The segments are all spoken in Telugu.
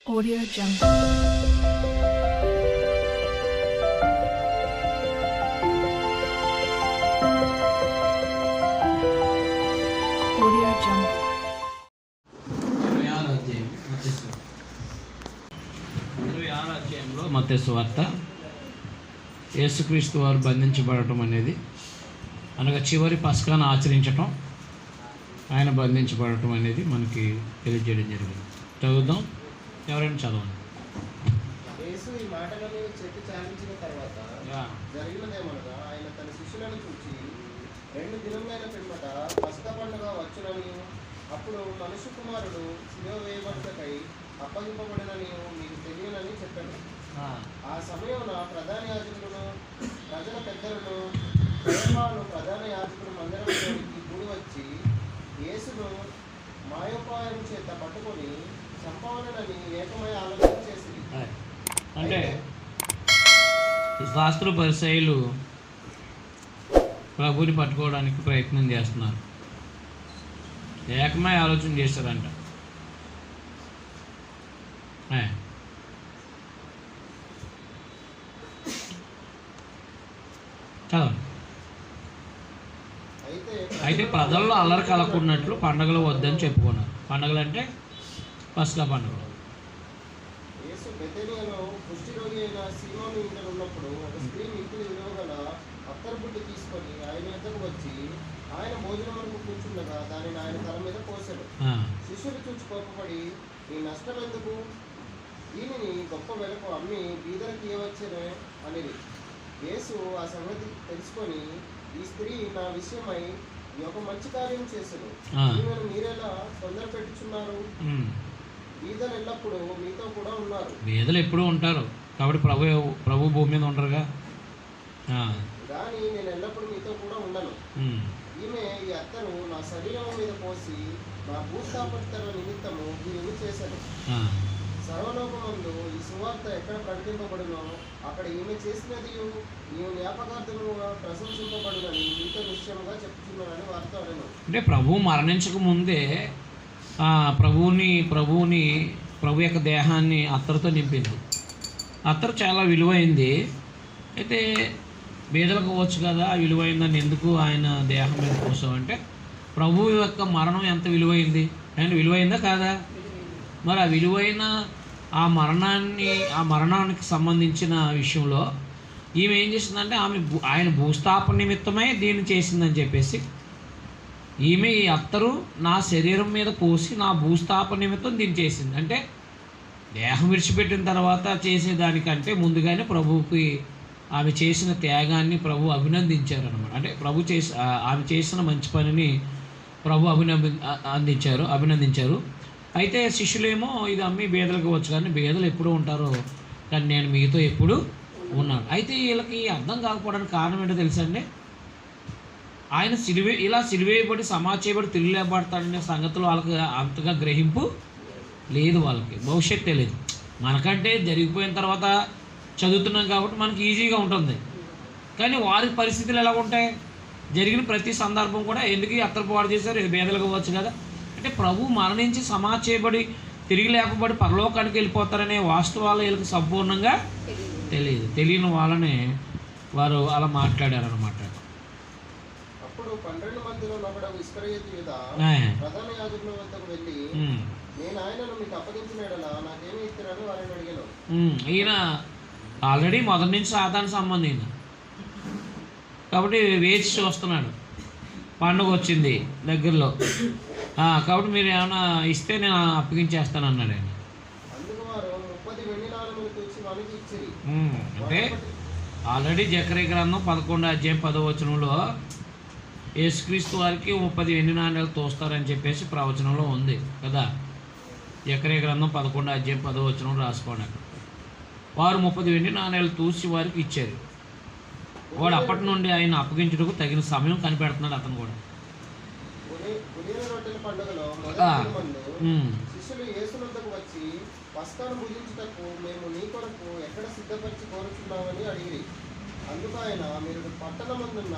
Audio Jungle. Audio Jungle. మత్తయి సువార్త యేసుక్రీస్తు వారు బంధించబడటం అనేది అనగా చివరి పస్కాను ఆచరించటం, ఆయన బంధించబడటం అనేది మనకి తెలియజేయడం జరిగింది. చదువుదాం, ఎవరైనా చదవండి. యేసు ఈ మాటలను చెప్పి చాలించిన తర్వాత జరిగినదేమనగా, ఆయన తన శిష్యులను చూచి 2 దినములైన పిమ్మట పస్కా పండుగ వచ్చునని, అప్పుడు మనుష్య కుమారుడు శిలువ వేయబడుటకై అప్పగింపబడినని మీకు తెలియనని చెప్పాను. ఆ సమయమున ప్రధాన యాజకులను ప్రజల పెద్దలను ప్రధాన యాజకులు మందిరంలోనికి కూడి వచ్చి యేసును మాయోపాయం చేత పట్టుకొని చంపవలనని ఏకమై ఆలోచన చేసింది. అంటే శాస్త్ర పరిచయులు ప్రభుని పట్టుకోవడానికి ప్రయత్నం చేస్తున్నారు, ఏకమై ఆలోచన చేస్తారంట. చదవండి. అయితే ప్రజల్లో అల్లరి కలగకున్నట్లు పండుగలు వద్దని చెప్పుకున్నారు. పండుగలు అంటే పస్కా పండుగలు. యేసు బెతనియాలో కుష్ఠరోగి అయిన సీమోను ఇంట ఉన్నప్పుడు ఒక స్త్రీ మిక్కిలి విలువగల అత్తరు బుడ్డి తీసుకొని ఆయన యొద్దకు వచ్చి ఆయన భోజనం వరకు కూర్చుండగా దానిని ఆయన తల మీద పోసాడు. శిష్యులు చూచి కోపపడి, ఈ నష్టం ఎందుకు? దీనిని గొప్ప వెలకు అమ్మి బీదలకు ఇవ్వవచ్చునే అనేది. యేసు ఆ సంగతి తెలుసుకొని, ఈ స్త్రీ నా విషయమై ఒక మంచి కార్యం చేశాడు, ఈమెను మీరెలా తొందర పెట్టుచున్నారు? బీదలు ఎల్లప్పుడూ మీతో కూడా ఉన్నారు. బీదలు ఎప్పుడూ ఉంటారు కాబట్టి ప్రభు భూమి మీద ఉండరుగా. కానీ నేను ఎల్లప్పుడూ మీతో కూడా ఉండను. ఈమె ఈ అత్తరు నా శరీరం మీద పోసి నా భూస్థాపన నిమిత్తము దీనిని చేశాను. సర్వలోకమందు ఈ సువార్త ఎక్కడ ప్రకటింపబడునో అక్కడ ఈమె చేసినది నీవు జ్ఞాపకార్థముగా ప్రశంసింపబడునని మీతో నిశ్చయముగా చెప్తున్నానని వారితో అడను. అంటే ప్రభు మరణించక ముందే ప్రభు యొక్క దేహాన్ని అత్తరుతో నింపింది. అత్తరు చాలా విలువైంది. అయితే బీదలకు పోవచ్చు కదా, విలువైందని ఎందుకు ఆయన దేహం మీద పోసామంటే, ప్రభు యొక్క మరణం ఎంత విలువైంది, అండ్ విలువైందా కాదా? మరి ఆ విలువైన ఆ మరణానికి సంబంధించిన విషయంలో ఈమె ఏం చేసిందంటే, ఆయన భూస్థాపన నిమిత్తమే దీన్ని చేసిందని చెప్పేసి, ఈమె ఈ అత్తరు నా శరీరం మీద పోసి నా భూస్థాపన నిమిత్తం దీన్ని చేసింది. అంటే దేహం విడిచిపెట్టిన తర్వాత చేసేదానికంటే ముందుగానే ప్రభువుకి ఆమె చేసిన త్యాగాన్ని ప్రభు అభినందించారనమాట. అంటే ఆమె చేసిన మంచి పనిని ప్రభు అభినందించారు. అయితే శిష్యులేమో ఇది అమ్మి బేదలకు వచ్చు, కానీ బేదలు ఎప్పుడు ఉంటారో, కానీ నేను మీతో ఎప్పుడు ఉన్నాను. అయితే వీళ్ళకి అర్థం కాకపోవడానికి కారణం ఏంటో తెలుసండి, ఆయన ఇలా సిలువేయబడి సమాధి చేయబడి తిరిగి లేపబడతాడనే సంగతులు వాళ్ళకి అంతగా గ్రహింపు లేదు, వాళ్ళకి భవిష్యత్తు తెలియదు. మనకంటే జరిగిపోయిన తర్వాత చదువుతున్నాం కాబట్టి మనకి ఈజీగా ఉంటుంది, కానీ వారి పరిస్థితులు ఎలా ఉంటాయి? జరిగిన ప్రతి సందర్భం కూడా ఎందుకు అత్తరు పాడు చేశారు, బేదలకు వచ్చు కదా. అంటే ప్రభు మరణించి సమాధి చేయబడి తిరిగి లేపబడి పరలోకానికి వెళ్ళిపోతారనే వాస్తవాలు వీళ్ళకి సంపూర్ణంగా తెలియని వాళ్ళనే వారు అలా మాట్లాడారనమాట. అప్పుడు 12 మందిలో ఒకడు ఇస్కరియోతు యూద ప్రధాన యాజకుల వద్దకు వెళ్ళి, నేను ఆయనను మీకు అప్పగించిన యెడల నాకేమి ఇస్తారని వారిని అడిగాను. ఈయన ఆల్రెడీ మొదటి నుంచి సాతానికి సంబంధించిన కాబట్టి వేచి చూస్తున్నాడు. పండుగ వచ్చింది దగ్గరలో, కాబట్టి మీరు ఏమైనా ఇస్తే నేను అప్పగించేస్తాను అన్నాడు ఆయన. అంటే ఆల్రెడీ జకర్యా గ్రంథం 11 అధ్యాయం 10వ వచనంలో యేసుక్రీస్తు వారికి 30 వెండి నాణ్యాలు తోస్తారని చెప్పేసి ప్రవచనంలో ఉంది కదా. జకర్యా గ్రంథం 11 అధ్యాయం 10వ వచనం రాసుకోండి. వారు 30 వెండి నాణ్యాలు తూసి వారికి ఇచ్చారు. వాడు అప్పటి నుండి ఆయన అప్పగించుటకు తగిన సమయం కనిపెడుతున్నాడు అతను కూడా. శిష్యులు యేసు వద్దకు వచ్చి, పస్కాను భుజించుటకు మేము నీ కొరకు ఎక్కడ సిద్ధపరిచి కోరుచున్నామని అడిగి, అందుకు ఆయన, మీరు పట్టణమందున్న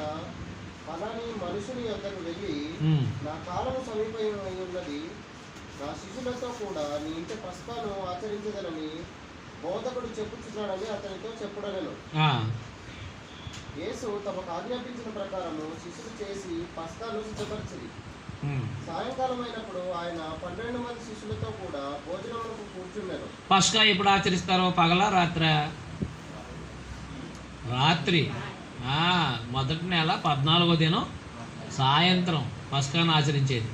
ఫలాని మనుషుని యొద్దకు వెళ్ళి, నా కాలము సమీపమై ఉన్నది, నా శిష్యులతో కూడా నీ ఇంటి పస్కాను ఆచరించదనని బోధకుడు చెప్పుచున్నాడని అతనితో చెప్పుడనెను. యేసు తమకు ఆజ్ఞాపించిన ప్రకారము శిష్యులు చేసి పస్కాను సిద్ధపరిచింది. సాయంకాలం అయినప్పుడు ఆయన 12 మంది శిష్యులతో కూడా భోజనములకు కూర్చున్నారు. పస్కా ఎప్పుడు ఆచరిస్తారో? పగలా రాత్రా? రాత్రి. మొదటి నెల 14వ దినం సాయంత్రం పస్కాను ఆచరించేది.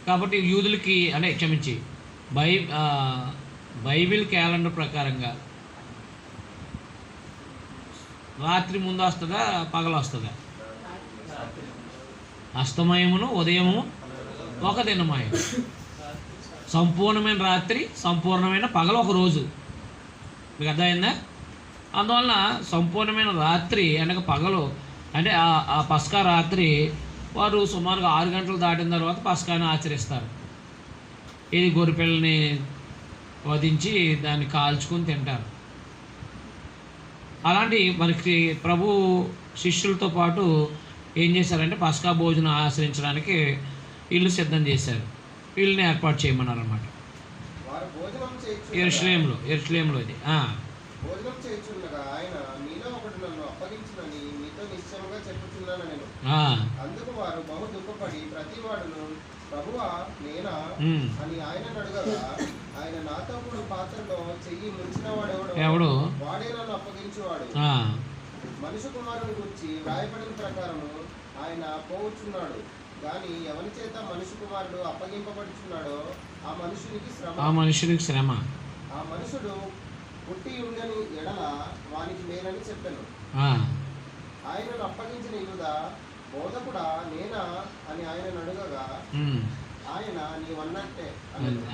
కాబట్టి యూదులకి అంటే క్షమించి బైబిల్ క్యాలెండర్ ప్రకారంగా రాత్రి ముందు వస్తుందా పగలు వస్తుందా? అస్తమయమును ఉదయము ఒక దినమయం. సంపూర్ణమైన రాత్రి సంపూర్ణమైన పగలు ఒక రోజు. మీకు అర్థమైందా? అందువలన సంపూర్ణమైన రాత్రి అనగా పగలు అంటే ఆ పస్కా రాత్రి వారు సుమారుగా 6 గంటలు దాటిన తర్వాత పస్కాను ఆచరిస్తారు. ఇది గొర్రెపిల్లని వధించి దాన్ని కాల్చుకొని తింటారు. అలాంటి మనకి ప్రభు శిష్యులతో పాటు ఏం చేశారంటే పస్కా భోజనం ఆచరించడానికి ఇల్లు సిద్ధం చేశారు. ఇల్లుని ఏర్పాటు చేయమన్నారు అన్నమాట. ఎరుషలేంలో ఇది. భోజనం చేయుచుండగా ఆయన మీలో ఒకడు నన్ను అప్పగించునని మీతో నిశ్చయముగా చెప్పుచున్నాను నేను. అందుకు వారు బహు దుఃఖపడి ప్రతివాడును ప్రభువా నేనా అని ఆయనను అడగగా ఆయన నాతో కూడా పాత్రలో చెయ్యి ముంచిన వాడెవడో వాడే నన్ను అప్పగించువాడు. మనుష్య కుమారుని గురించి వ్రాయబడిన ప్రకారము ఆయన పోవచ్చున్నాడు కానీ ఎవరి చేత మనుష్య కుమారుడు అప్పగింపబడుచున్నాడో ఆ మనుషునికి శ్రమ. ఆ మనుషుడు పుట్టి ఉండని ఎడల వానికి మేలని చెప్పాను. ఆయనను అప్పగించిన యూదా బోధకుడా నేనా అని ఆయనను అడగగా ఆయన నీవన్నట్టే.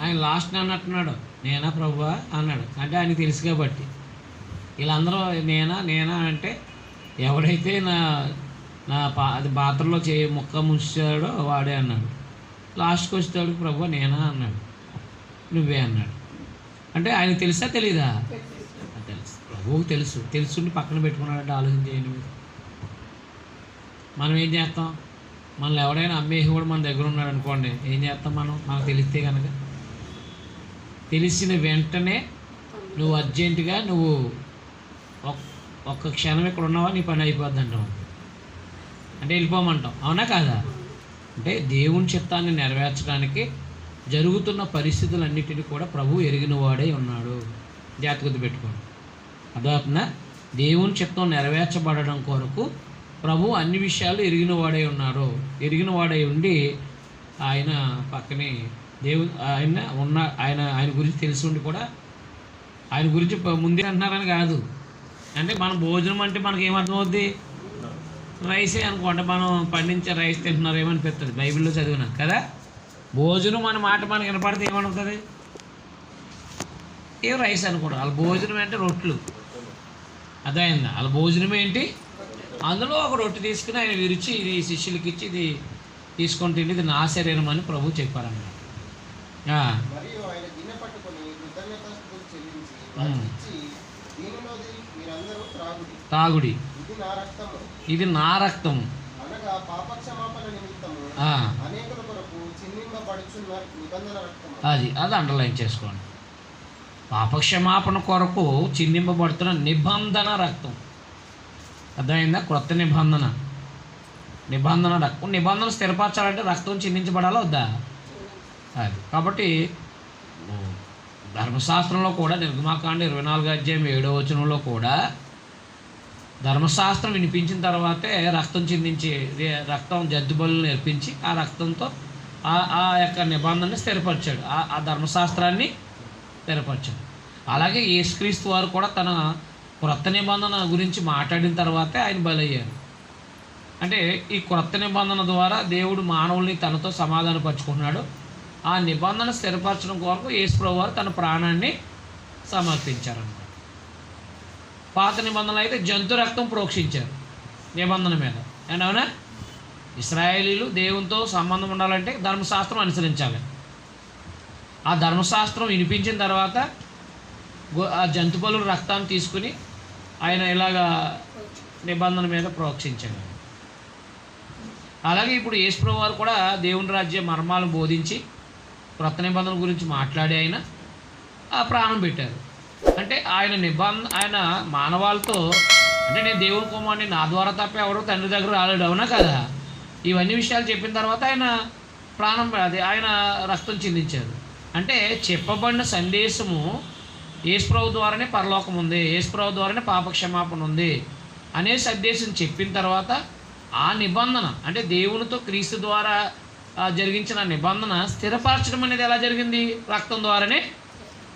ఆయన లాస్ట్ అన్నట్టున్నాడు, నేనా ప్రభువా అన్నాడు. అంటే ఆయనకు తెలుసు కాబట్టి. వీళ్ళందరూ నేనా అంటే ఎవడైతే అది పాత్రలో ముక్క ముంచాడో వాడే అన్నాడు. లాస్ట్కి వచ్చేవాడికి ప్రభువా నేనా అన్నాడు. నువ్వే అన్నాడు. అంటే ఆయనకు తెలుసా తెలీదా? తెలుసు. ప్రభువుకు తెలుసుండి పక్కన పెట్టుకున్నాడంటే ఆలోచన చేయండి. మనం ఏం చేస్తాం? మనల్ని ఎవడైనా అమ్మేసి కూడా మన దగ్గర ఉన్నాడు అనుకోండి, ఏం చేస్తాం మనకు తెలిస్తే కనుక? తెలిసిన వెంటనే నువ్వు అర్జెంటుగా నువ్వు ఒక్క క్షణం ఇక్కడ ఉన్నావా నీ పని అయిపోద్ది అంటావు. అంటే వెళ్ళిపోమంటాం. అవునా కాదా? అంటే దేవుని చిత్తాన్ని నెరవేర్చడానికి జరుగుతున్న పరిస్థితులన్నిటిని కూడా ప్రభు ఎరిగిన వాడే ఉన్నాడు. జాగ్రత్త పెట్టుకోండి. అర్థమవుతుందా? దేవుని చిత్తం నెరవేర్చబడడం కొరకు ప్రభు అన్ని విషయాలు ఎరిగిన వాడై ఉన్నాడు. ఎరిగిన వాడై ఉండి ఆయన పక్కనే ఆయన గురించి తెలిసి ఉండి కూడా ఆయన గురించి ముందే అంటున్నారని కాదు. అంటే మన భోజనం అంటే మనకి ఏమర్థమవుద్ది? రైసే అనుకోండి. మనం పండించే రైస్ తింటున్నారు ఏమనిపిస్తుంది బైబిల్లో చదివినా కదా. భోజనం అనే మాట మనకి వినపడితే ఏమనుతుంది? ఏం రైస్ అనుకోండి. వాళ్ళ భోజనం అంటే రొట్లు. అర్థమైందా? వాళ్ళ భోజనం ఏంటి? అందులో ఒక రొట్టె తీసుకుని ఆయన విరిచి ఇది శిష్యులకి ఇచ్చి ఇది తీసుకొని తిండి ఇది నా శరీరం అని ప్రభు చెప్పారన్నమాట. తాగుడి ఇది నా రక్తము. అది అండర్లైన్ చేసుకోండి. పాపక్షమాపణ కొరకు చిందింపబడుతున్న నిబంధన రక్తం. అర్థమైందా? క్రొత్త నిబంధన రక్తం. నిబంధన స్థిరపరచాలంటే రక్తం చిందించబడాలా వద్దా? అది కాబట్టి ధర్మశాస్త్రంలో కూడా నిర్గమాకాండ 24:7 కూడా ధర్మశాస్త్రం వినిపించిన తర్వాతే రక్తం చిందించి రక్తం జంతుబలులను నేర్పించి ఆ రక్తంతో ఆ యొక్క నిబంధనని స్థిరపరిచాడు. ఆ ధర్మశాస్త్రాన్ని స్థిరపరిచాడు. అలాగే యేసుక్రీస్తు వారు కూడా తన క్రొత్త నిబంధన గురించి మాట్లాడిన తర్వాతే ఆయన బలయ్యారు. అంటే ఈ క్రొత్త నిబంధన ద్వారా దేవుడు మానవుల్ని తనతో సమాధానపరుచుకుంటున్నాడు. ఆ నిబంధన స్థిరపరచడం కొరకు యేసుప్రభువు వారు తన ప్రాణాన్ని సమర్పించారన్నమాట. పాత నిబంధనలు అయితే జంతు రక్తం ప్రోక్షించారు నిబంధన మీద. అవునా? ఇశ్రాయేలీలు దేవునితో సంబంధం ఉండాలంటే ధర్మశాస్త్రం అనుసరించాలి. ఆ ధర్మశాస్త్రం వినిపించిన తర్వాత ఆ జంతు బలుల రక్తాన్ని తీసుకుని ఆయన ఇలాగా నిబంధన మీద ప్రోక్షించాడు. అలాగే ఇప్పుడు యేసుప్రభువు వారు కూడా దేవుని రాజ్య మర్మాలను బోధించి క్రొత్త నిబంధన గురించి మాట్లాడి ఆయన ఆ ప్రాణం పెట్టారు. అంటే ఆయన మానవాళితో, అంటే నేను దేవుని కుమారుని, నా ద్వారా తప్ప ఎవరో తండ్రి దగ్గర రాలేడు, అవునా కదా? ఇవన్నీ విషయాలు చెప్పిన తర్వాత ఆయన ఆయన రక్తం చిందించారు. అంటే చెప్పబడిన సందేశము యేసుప్రభు ద్వారానే పరలోకం ఉంది, యేసుప్రభు ద్వారానే పాపక్షమాపణ ఉంది అనే సందేశం చెప్పిన తర్వాత ఆ నిబంధన, అంటే దేవునితో క్రీస్తు ద్వారా జరిగించిన నిబంధన స్థిరపరచడం అనేది ఎలా జరిగింది? రక్తం ద్వారానే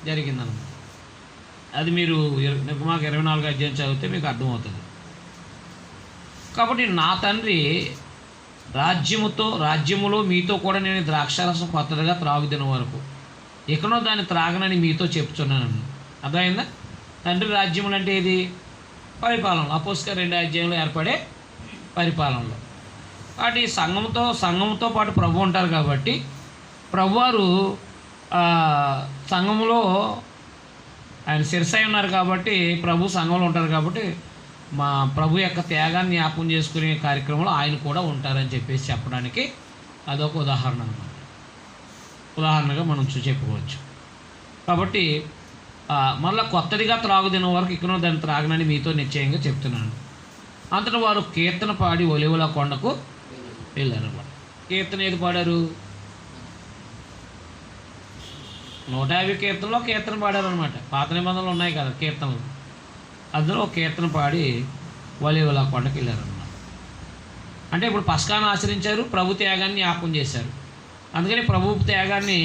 జరిగిందన్నమాట. అది మీరు నిర్గమాకు 24 అధ్యాయం చదివితే మీకు అర్థమవుతుంది. కాబట్టి నా తండ్రి రాజ్యములో మీతో కూడా నేను ద్రాక్షారసం కొత్తగా త్రాగుదిన వరకు ఎక్కడో దాన్ని త్రాగనని మీతో చెప్తున్నాను. అర్థమైందా? తండ్రి రాజ్యములు అంటే ఇది పరిపాలనలో, అపోస్తలుల 2 అధ్యాయంలో ఏర్పడే పరిపాలనలో. కాబట్టి సంఘంతో పాటు ప్రభు ఉంటారు కాబట్టి ప్రభువారు సంఘంలో ఆయన శిరసై ఉన్నారు కాబట్టి ప్రభు సంఘంలో ఉంటారు కాబట్టి మా ప్రభు యొక్క త్యాగాన్ని జ్ఞాపకం చేసుకునే కార్యక్రమంలో ఆయన కూడా ఉంటారని చెప్పేసి చెప్పడానికి అదొక ఉదాహరణ అన్నమాట. ఉదాహరణగా మనం చెప్పుకోవచ్చు. కాబట్టి మళ్ళీ కొత్తదిగా త్రాగుదిన వరకు ఇక్కడ దాన్ని త్రాగనని మీతో నిశ్చయంగా చెప్తున్నాను. అంతటా వారు కీర్తన పాడి ఒలివల కొండకు వెళ్ళారు. కీర్తన ఏది పాడారు? 150 కీర్తనలో కీర్తన పాడారు అనమాట. పాత నిబంధనలు ఉన్నాయి కదా కీర్తనలు, అందులో కీర్తన పాడి ఒలీవల కొండకి వెళ్ళారన్నమాట. అంటే ఇప్పుడు పస్కాను ఆచరించారు, ప్రభు త్యాగాన్ని జ్ఞాపకం చేశారు. అందుకని ప్రభు త్యాగాన్ని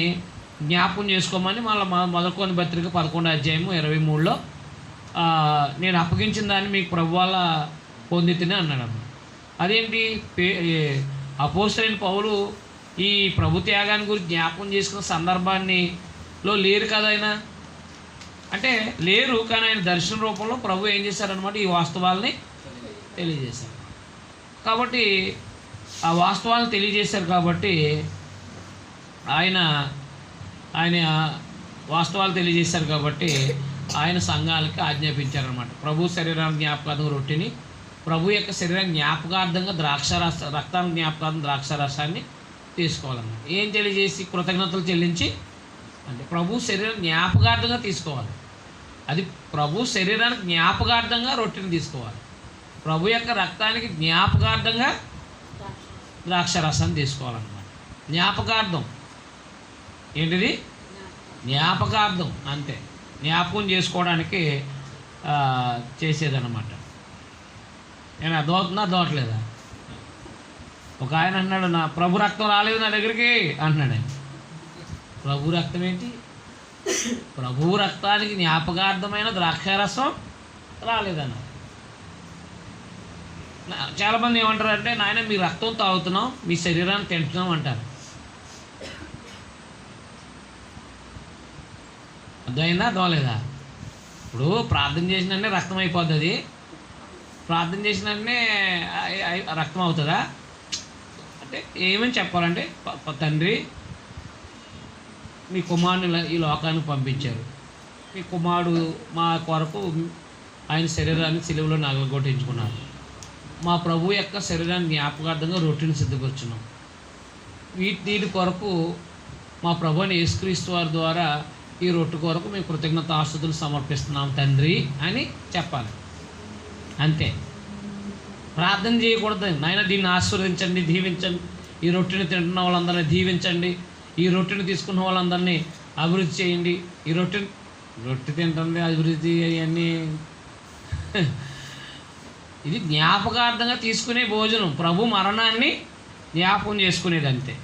జ్ఞాపకం చేసుకోమని మళ్ళీ మొదలుకొని పత్రిక 11 అధ్యాయము 23లో నేను అప్పగించిన దాన్ని మీకు ప్రభు వల్ల పొందితేనే అన్నాడు అన్నమాట. అదేంటి? అపోస్తలుడైన పౌలు ఈ ప్రభు త్యాగాన్ని గురించి జ్ఞాపకం చేసుకున్న సందర్భాన్నిలో లేరు కదా ఆయన. అంటే లేరు, కానీ ఆయన దర్శన రూపంలో ప్రభు ఏం చేశారనమాట, ఈ వాస్తవాల్ని తెలియజేశారు. కాబట్టి ఆ వాస్తవాలను తెలియజేశారు కాబట్టి ఆయన వాస్తవాలు తెలియజేశారు కాబట్టి ఆయన సంఘాలకి ఆజ్ఞాపించారనమాట. ప్రభు శరీరాన్ని జ్ఞాపకార్థం రొట్టెని, ప్రభు యొక్క శరీరాన్ని జ్ఞాపకార్థంగా రక్తాన్ని జ్ఞాపకార్థం ద్రాక్షారసాన్ని తీసుకోవాలన్నమాట. ఏం తెలియజేసి? కృతజ్ఞతలు చెల్లించి, అంటే ప్రభు శరీరం జ్ఞాపకార్థంగా తీసుకోవాలి. అది ప్రభు శరీరానికి జ్ఞాపకార్థంగా రొట్టెని తీసుకోవాలి. ప్రభు యొక్క రక్తానికి జ్ఞాపకార్థంగా ద్రాక్షారసాన్ని తీసుకోవాలన్నమాట. జ్ఞాపకార్థం ఏంటిది? జ్ఞాపకార్థం, అంతే. జ్ఞాపకం చేసుకోవడానికి చేసేదన్నమాట. నేను అదోట్లేదా? ఒక ఆయన అన్నాడు, నా ప్రభు రక్తం రాలేదు నా దగ్గరికి అంటున్నాడు ఆయన. ప్రభు రక్తం ఏంటి? ప్రభు రక్తానికి జ్ఞాపకార్థమైన ద్రాక్షారసం రాలేదన్నారు. చాలామంది ఏమంటారు అంటే, నాయన మీ రక్తం తాగుతున్నాం, మీ శరీరాన్ని తింటున్నాం అంటారు. అర్థమైందా? అర్థమలేదా? ఇప్పుడు ప్రార్థన చేసినన్నే రక్తం అయిపోద్ది. అది ప్రార్థన చేసినన్నే రక్తం అవుతుందా? అంటే ఏమని చెప్పాలంటే, తండ్రి మీ కుమారుని ఈ లోకానికి పంపించారు, మీ కుమారుడు మా కొరకు ఆయన శరీరాన్ని సిలువలో నగలగొట్టించుకున్నారు, మా ప్రభు యొక్క శరీరాన్ని జ్ఞాపకార్థంగా రొట్టెని సిద్ధపరుచున్నాం, వీటి కొరకు మా ప్రభుని యేసుక్రీస్తు వారి ద్వారా ఈ రొట్టె కొరకు మేము కృతజ్ఞతాస్తుతులు సమర్పిస్తున్నాం తండ్రి అని చెప్పాలి. అంతే. ప్రార్థన చేయకూడదు, నాయన దీన్ని ఆశీర్వదించండి, దీవించండి, ఈ రొట్టెని తింటున్న వాళ్ళందరినీ దీవించండి, ఈ రొట్టెని తీసుకున్న వాళ్ళందరినీ అభివృద్ధి చేయండి, ఈ రొట్టె తింటుంది అభివృద్ధి అవన్నీ ఇది జ్ఞాపకార్థంగా తీసుకునే భోజనం, ప్రభు మరణాన్ని జ్ఞాపకం చేసుకునేది, అంతే.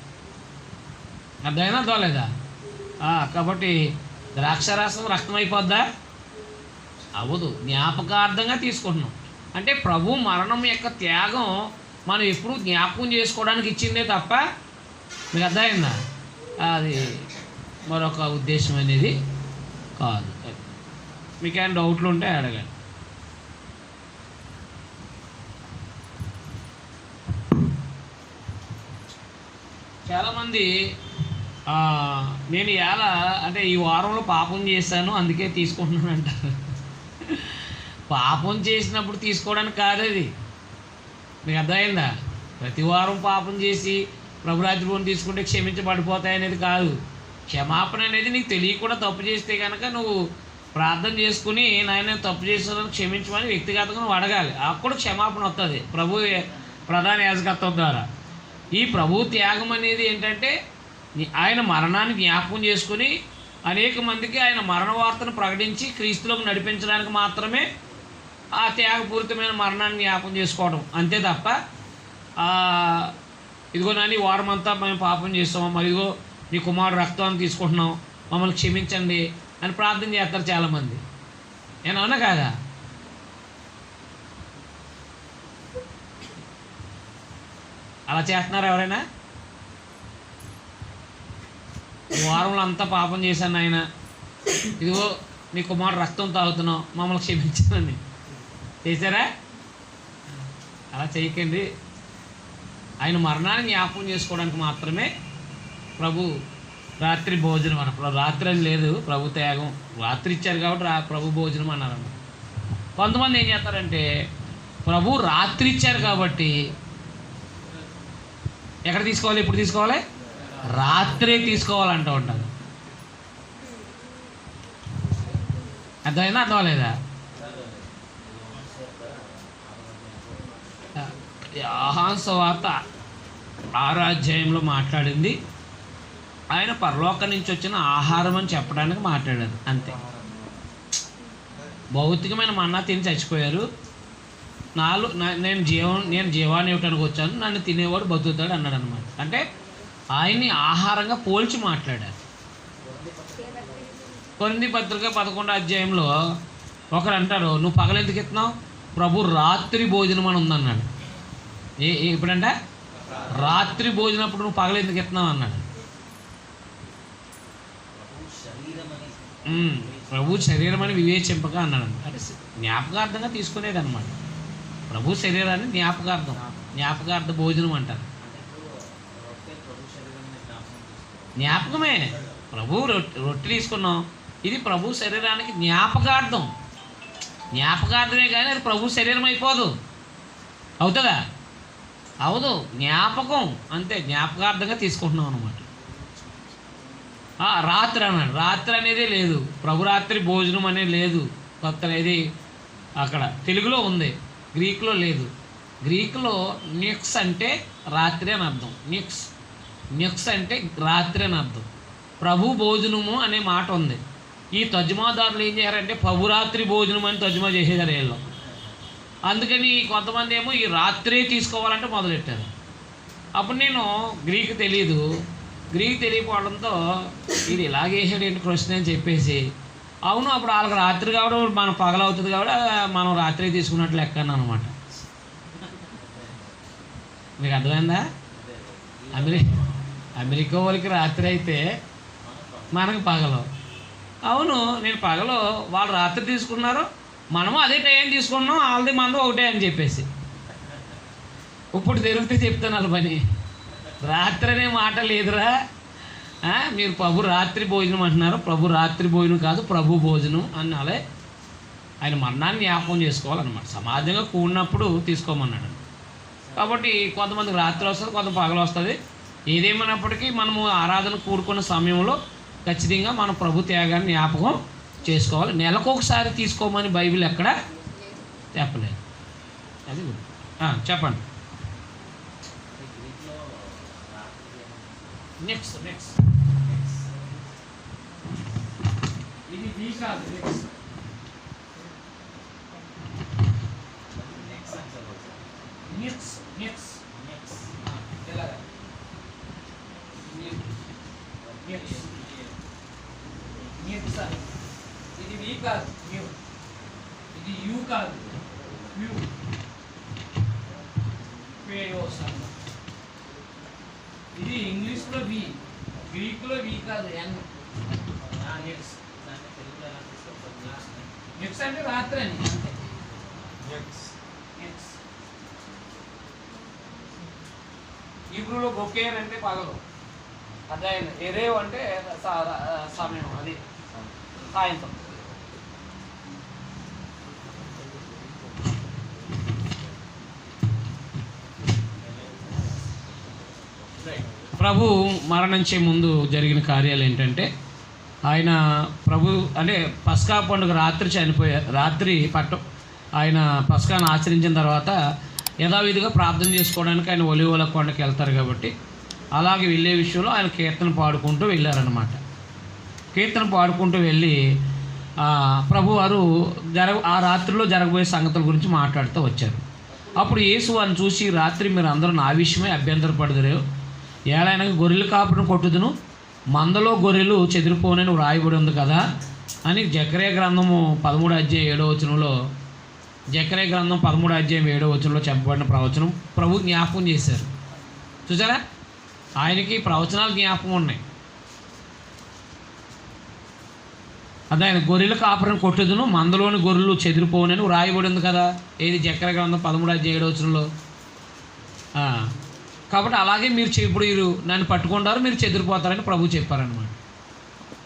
అర్థమైనా అర్థమలేదా? కాబట్టి ద్రాక్షారసం రక్తం అయిపోద్దా? అవ్వదు. జ్ఞాపకార్థంగా తీసుకుంటున్నాం. అంటే ప్రభు మరణం యొక్క త్యాగం మనం ఎప్పుడూ జ్ఞాపకం చేసుకోవడానికి ఇచ్చిందే తప్ప, మీకు అర్థమైందా? అది మరొక ఉద్దేశం అనేది కాదు. మీకు ఏమైనా డౌట్లు ఉంటే అడగండి. చాలామంది నేను అంటే ఈ వారంలో పాపం చేశాను అందుకే తీసుకుంటున్నాను అంటారు. పాపం చేసినప్పుడు తీసుకోవడానికి కాదు అది. మీకు అర్థమైందా? ప్రతి వారం పాపం చేసి ప్రభురాజ్యం తీసుకుంటే క్షమించబడిపోతాయి అనేది కాదు. క్షమాపణ అనేది నీకు తెలియకుండా తప్పు చేస్తే కనుక నువ్వు ప్రార్థన చేసుకుని నాయన తప్పు చేసేదాన్ని క్షమించమని వ్యక్తిగతంగా నువ్వు అడగాలి. అప్పుడు క్షమాపణ వస్తుంది ప్రభు ప్రధాన యాజకత్వం ద్వారా. ఈ ప్రభు త్యాగం అనేది ఏంటంటే ఆయన మరణాన్ని జ్ఞాపకం చేసుకుని అనేక మందికి ఆయన మరణ వార్తను ప్రకటించి క్రీస్తులోకి నడిపించడానికి మాత్రమే ఆ త్యాగపూరితమైన మరణాన్ని జ్ఞాపకం చేసుకోవడం. అంతే తప్ప ఇదిగో నాని వారం అంతా మేము పాపం చేస్తాము, మరి ఇదిగో నీ కుమారుడు రక్తాన్ని తీసుకుంటున్నాం, మమ్మల్ని క్షమించండి అని ప్రార్థన చేస్తారు చాలామంది. నేను అవునా కాదా? అలా చేస్తున్నారు ఎవరైనా? వారంలో అంతా పాపం చేశాను ఆయన, ఇదిగో నీ కుమారుడు రక్తం తాగుతున్నావు, మమ్మల్ని క్షమించానని చేశారా? అలా చేయకండి. ఆయన మరణాన్ని జ్ఞాపకం చేసుకోవడానికి మాత్రమే ప్రభు రాత్రి భోజనం అన్న. రాత్రి అని లేదు, ప్రభు త్యాగం రాత్రి ఇచ్చారు కాబట్టి ప్రభు భోజనం అన్నారన్న. కొంతమంది ఏం చేస్తారంటే ప్రభు రాత్రి ఇచ్చారు కాబట్టి ఎక్కడ తీసుకోవాలి, ఎప్పుడు తీసుకోవాలి, రాత్రే తీసుకోవాలంటూ ఉంటారు. అర్థమైందా? అర్థం లేదా? యోహాను సువార్త 6వ అధ్యాయంలో మాట్లాడింది ఆయన పరలోకం నుంచి వచ్చిన ఆహారం అని చెప్పడానికి మాట్లాడారు అంతే. భౌతికమైన మన్నా తిని చచ్చిపోయారు. నేను జీవాన్ని ఇవ్వటానికి వచ్చాను, నన్ను తినేవాడు బతుకుతాడు అన్నాడు అనమాట. అంటే ఆయన్ని ఆహారంగా పోల్చి మాట్లాడారు. కొరింథీ పత్రిక 11వ అధ్యాయంలో ఒకరు అంటారు, నువ్వు పగలెందుకు ఎత్తున్నావు, ప్రభు రాత్రి భోజనం అని ఉందన్నాడు. ఇప్పుడంటే రాత్రి భోజనప్పుడు నువ్వు పగలెందుకు ఎత్తున్నావు అన్నాడు. ప్రభు శరీరం అని వివేచింపక అన్నాడు. అంటే జ్ఞాపకార్థంగా తీసుకునేది అనమాట. ప్రభు శరీరాన్ని జ్ఞాపకార్థ భోజనం అంటారు. జ్ఞాపకమే. ప్రభు రొట్టె తీసుకున్నాం, ఇది ప్రభు శరీరానికి జ్ఞాపకార్థమే కానీ అది ప్రభు శరీరం అయిపోదు. అవుతుందా? అవదు. జ్ఞాపకం అంతే, జ్ఞాపకార్థంగా తీసుకుంటున్నాం అనమాట. రాత్రి అన్నాడు. రాత్రి అనేదే లేదు, ప్రభు రాత్రి భోజనం అనేది లేదు. కొత్త అనేది అక్కడ తెలుగులో ఉంది, గ్రీకులో లేదు. గ్రీకులో నిక్స్ అంటే రాత్రి అని అర్థం. నిక్స్ అంటే రాత్రి అని అర్థం. ప్రభు భోజనము అనే మాట ఉంది. ఈ తర్జుమాదారులు ఏం చేశారంటే ప్రభురాత్రి భోజనం అని తర్జుమా చేసేదారు వీళ్ళు. అందుకని కొంతమంది ఏమో ఈ రాత్రే తీసుకోవాలంటే మొదలెట్టారు. అప్పుడు నేను గ్రీకు తెలియకపోవడంతో ఇది ఇలాగేసాడు ఏంటి క్వశ్చన్ అని చెప్పేసి, అవును అప్పుడు వాళ్ళకి రాత్రి కాబట్టి మనం పగలవుతుంది కాబట్టి మనం రాత్రి తీసుకున్నట్లు లెక్కను అనమాట. మీకు అర్థమైందా? అమెరికా వాళ్ళకి రాత్రి అయితే మనకు పగలు. అవును, నేను పగలు, వాళ్ళు రాత్రి తీసుకున్నారు, మనము అదే టైం తీసుకున్నాం, వాళ్ళది మందు ఒకటే అని చెప్పేసి ఇప్పుడు తిరిగితే చెప్తున్నారు పని. రాత్రి అనే మాట లేదురా, మీరు ప్రభు రాత్రి భోజనం అంటున్నారు. ప్రభు రాత్రి భోజనం కాదు, ప్రభు భోజనం అన్నాలే. ఆయన మరణాన్ని జ్ఞాపకం చేసుకోవాలన్నమాట. సమాజంగా కూడినప్పుడు తీసుకోమన్నాడు. కాబట్టి కొంతమందికి రాత్రి వస్తుంది, కొంత పగలు వస్తుంది. ఏదేమైనప్పటికీ మనము ఆరాధన కూడుకున్న సమయంలో ఖచ్చితంగా మన ప్రభు త్యాగాన్ని జ్ఞాపకం చేసుకోవాలి. నెలకొకసారి తీసుకోమని బైబిల్ ఎక్కడ చెప్పలేదు. అది చెప్పండి. నెక్స్ట్ ఇది బీ కాదు, నెక్స్ట్ ఎలాగా ఇది వి కాదు, ఇది యూ కాదు, యూ ఇది ఇంగ్లీష్లో వి, గ్రీకులో వి కాదు, ఎన్. నెక్స్ట్ అంటే రాత్రి అని అంతే. హీబ్రూలో బొకేర్ అంటే పగలు, అదే ఎరేవ్ అంటే సమయం, అది సాయంత్రం. ప్రభు మరణించే ముందు జరిగిన కార్యాలు ఏంటంటే, ఆయన ప్రభు అంటే పస్కా పండుగ రాత్రి చనిపోయారు. ఆయన పస్కాను ఆచరించిన తర్వాత యథావిధిగా ప్రార్థన చేసుకోవడానికి ఆయన ఒలివల కొండకి వెళ్తారు కాబట్టి, అలాగే వెళ్ళే విషయంలో ఆయన కీర్తన పాడుకుంటూ వెళ్ళారనమాట. కీర్తన పాడుకుంటూ వెళ్ళి ప్రభువారు ఆ రాత్రిలో జరగబోయే సంగతుల గురించి మాట్లాడుతూ వచ్చారు. అప్పుడు యేసు వారిని చూసి, రాత్రి మీరు అందరూ నా విషయమే అభ్యంతరపడదురు, ఏలైనా గొర్రెల కాపును కొట్టుదును, మందలో గొర్రెలు చెదిరిపోనని వ్రాయబడి ఉంది కదా అని జకర్యా గ్రంథము 13:7 జకర్యా గ్రంథం 13:7 చెప్పబడిన ప్రవచనం ప్రభు జ్ఞాపకం చేశారు. చూసారా, ఆయనకి ప్రవచనాలు జ్ఞాపకం ఉన్నాయి. అదే ఆయన గొర్రెల కాపురం కొట్టుదును, మందలోని గొర్రెలు చెదిరిపోనని వ్రాయబడి ఉంది కదా, ఏది జకర్యా గ్రంథం 13:7. కాబట్టి అలాగే మీరు ఇప్పుడు నన్ను పట్టుకుంటారు, మీరు చెదిరిపోతారని ప్రభు చెప్పారనమాట.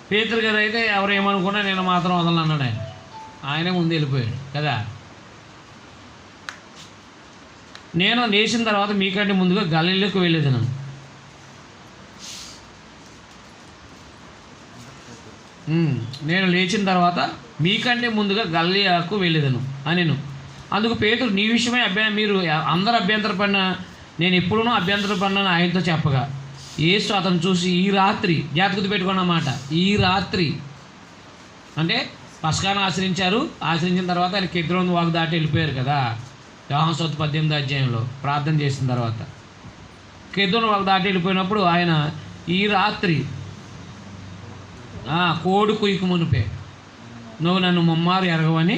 పేతురు గారు అయితే ఎవరు ఏమనుకున్నా నేను మాత్రం వదలను అన్నాడు. ఆయనే ముందు వెళ్ళిపోయాడు కదా. నేను లేచిన తర్వాత మీకంటే ముందుగా గలిలీకి వెళ్ళేదను. నేను లేచిన తర్వాత మీకంటే ముందుగా గలిలీకు వెళ్ళేదను అనేను. అందుకు పేతురు, నీ విషయమే మీరు అందరూ అభ్యంతరపడిన నేను ఎప్పుడూ అభ్యంతరపడినాను ఆయనతో చెప్పగా, యేసు అతను చూసి, ఈ రాత్రి జాతకత పెట్టుకున్నమాట, ఈ రాత్రి అంటే పస్కాను ఆచరించిన తర్వాత ఆయన కెద్రోను వాగు దాటి వెళ్ళిపోయారు కదా. యోహాను సువార్త 18 ప్రార్థన చేసిన తర్వాత కెద్రోను వాగు దాటి వెళ్ళిపోయినప్పుడు ఆయన ఈ రాత్రి కోడి కుయ్యకు మునిపే నువ్వు నన్ను ముమ్మారు ఎరగవని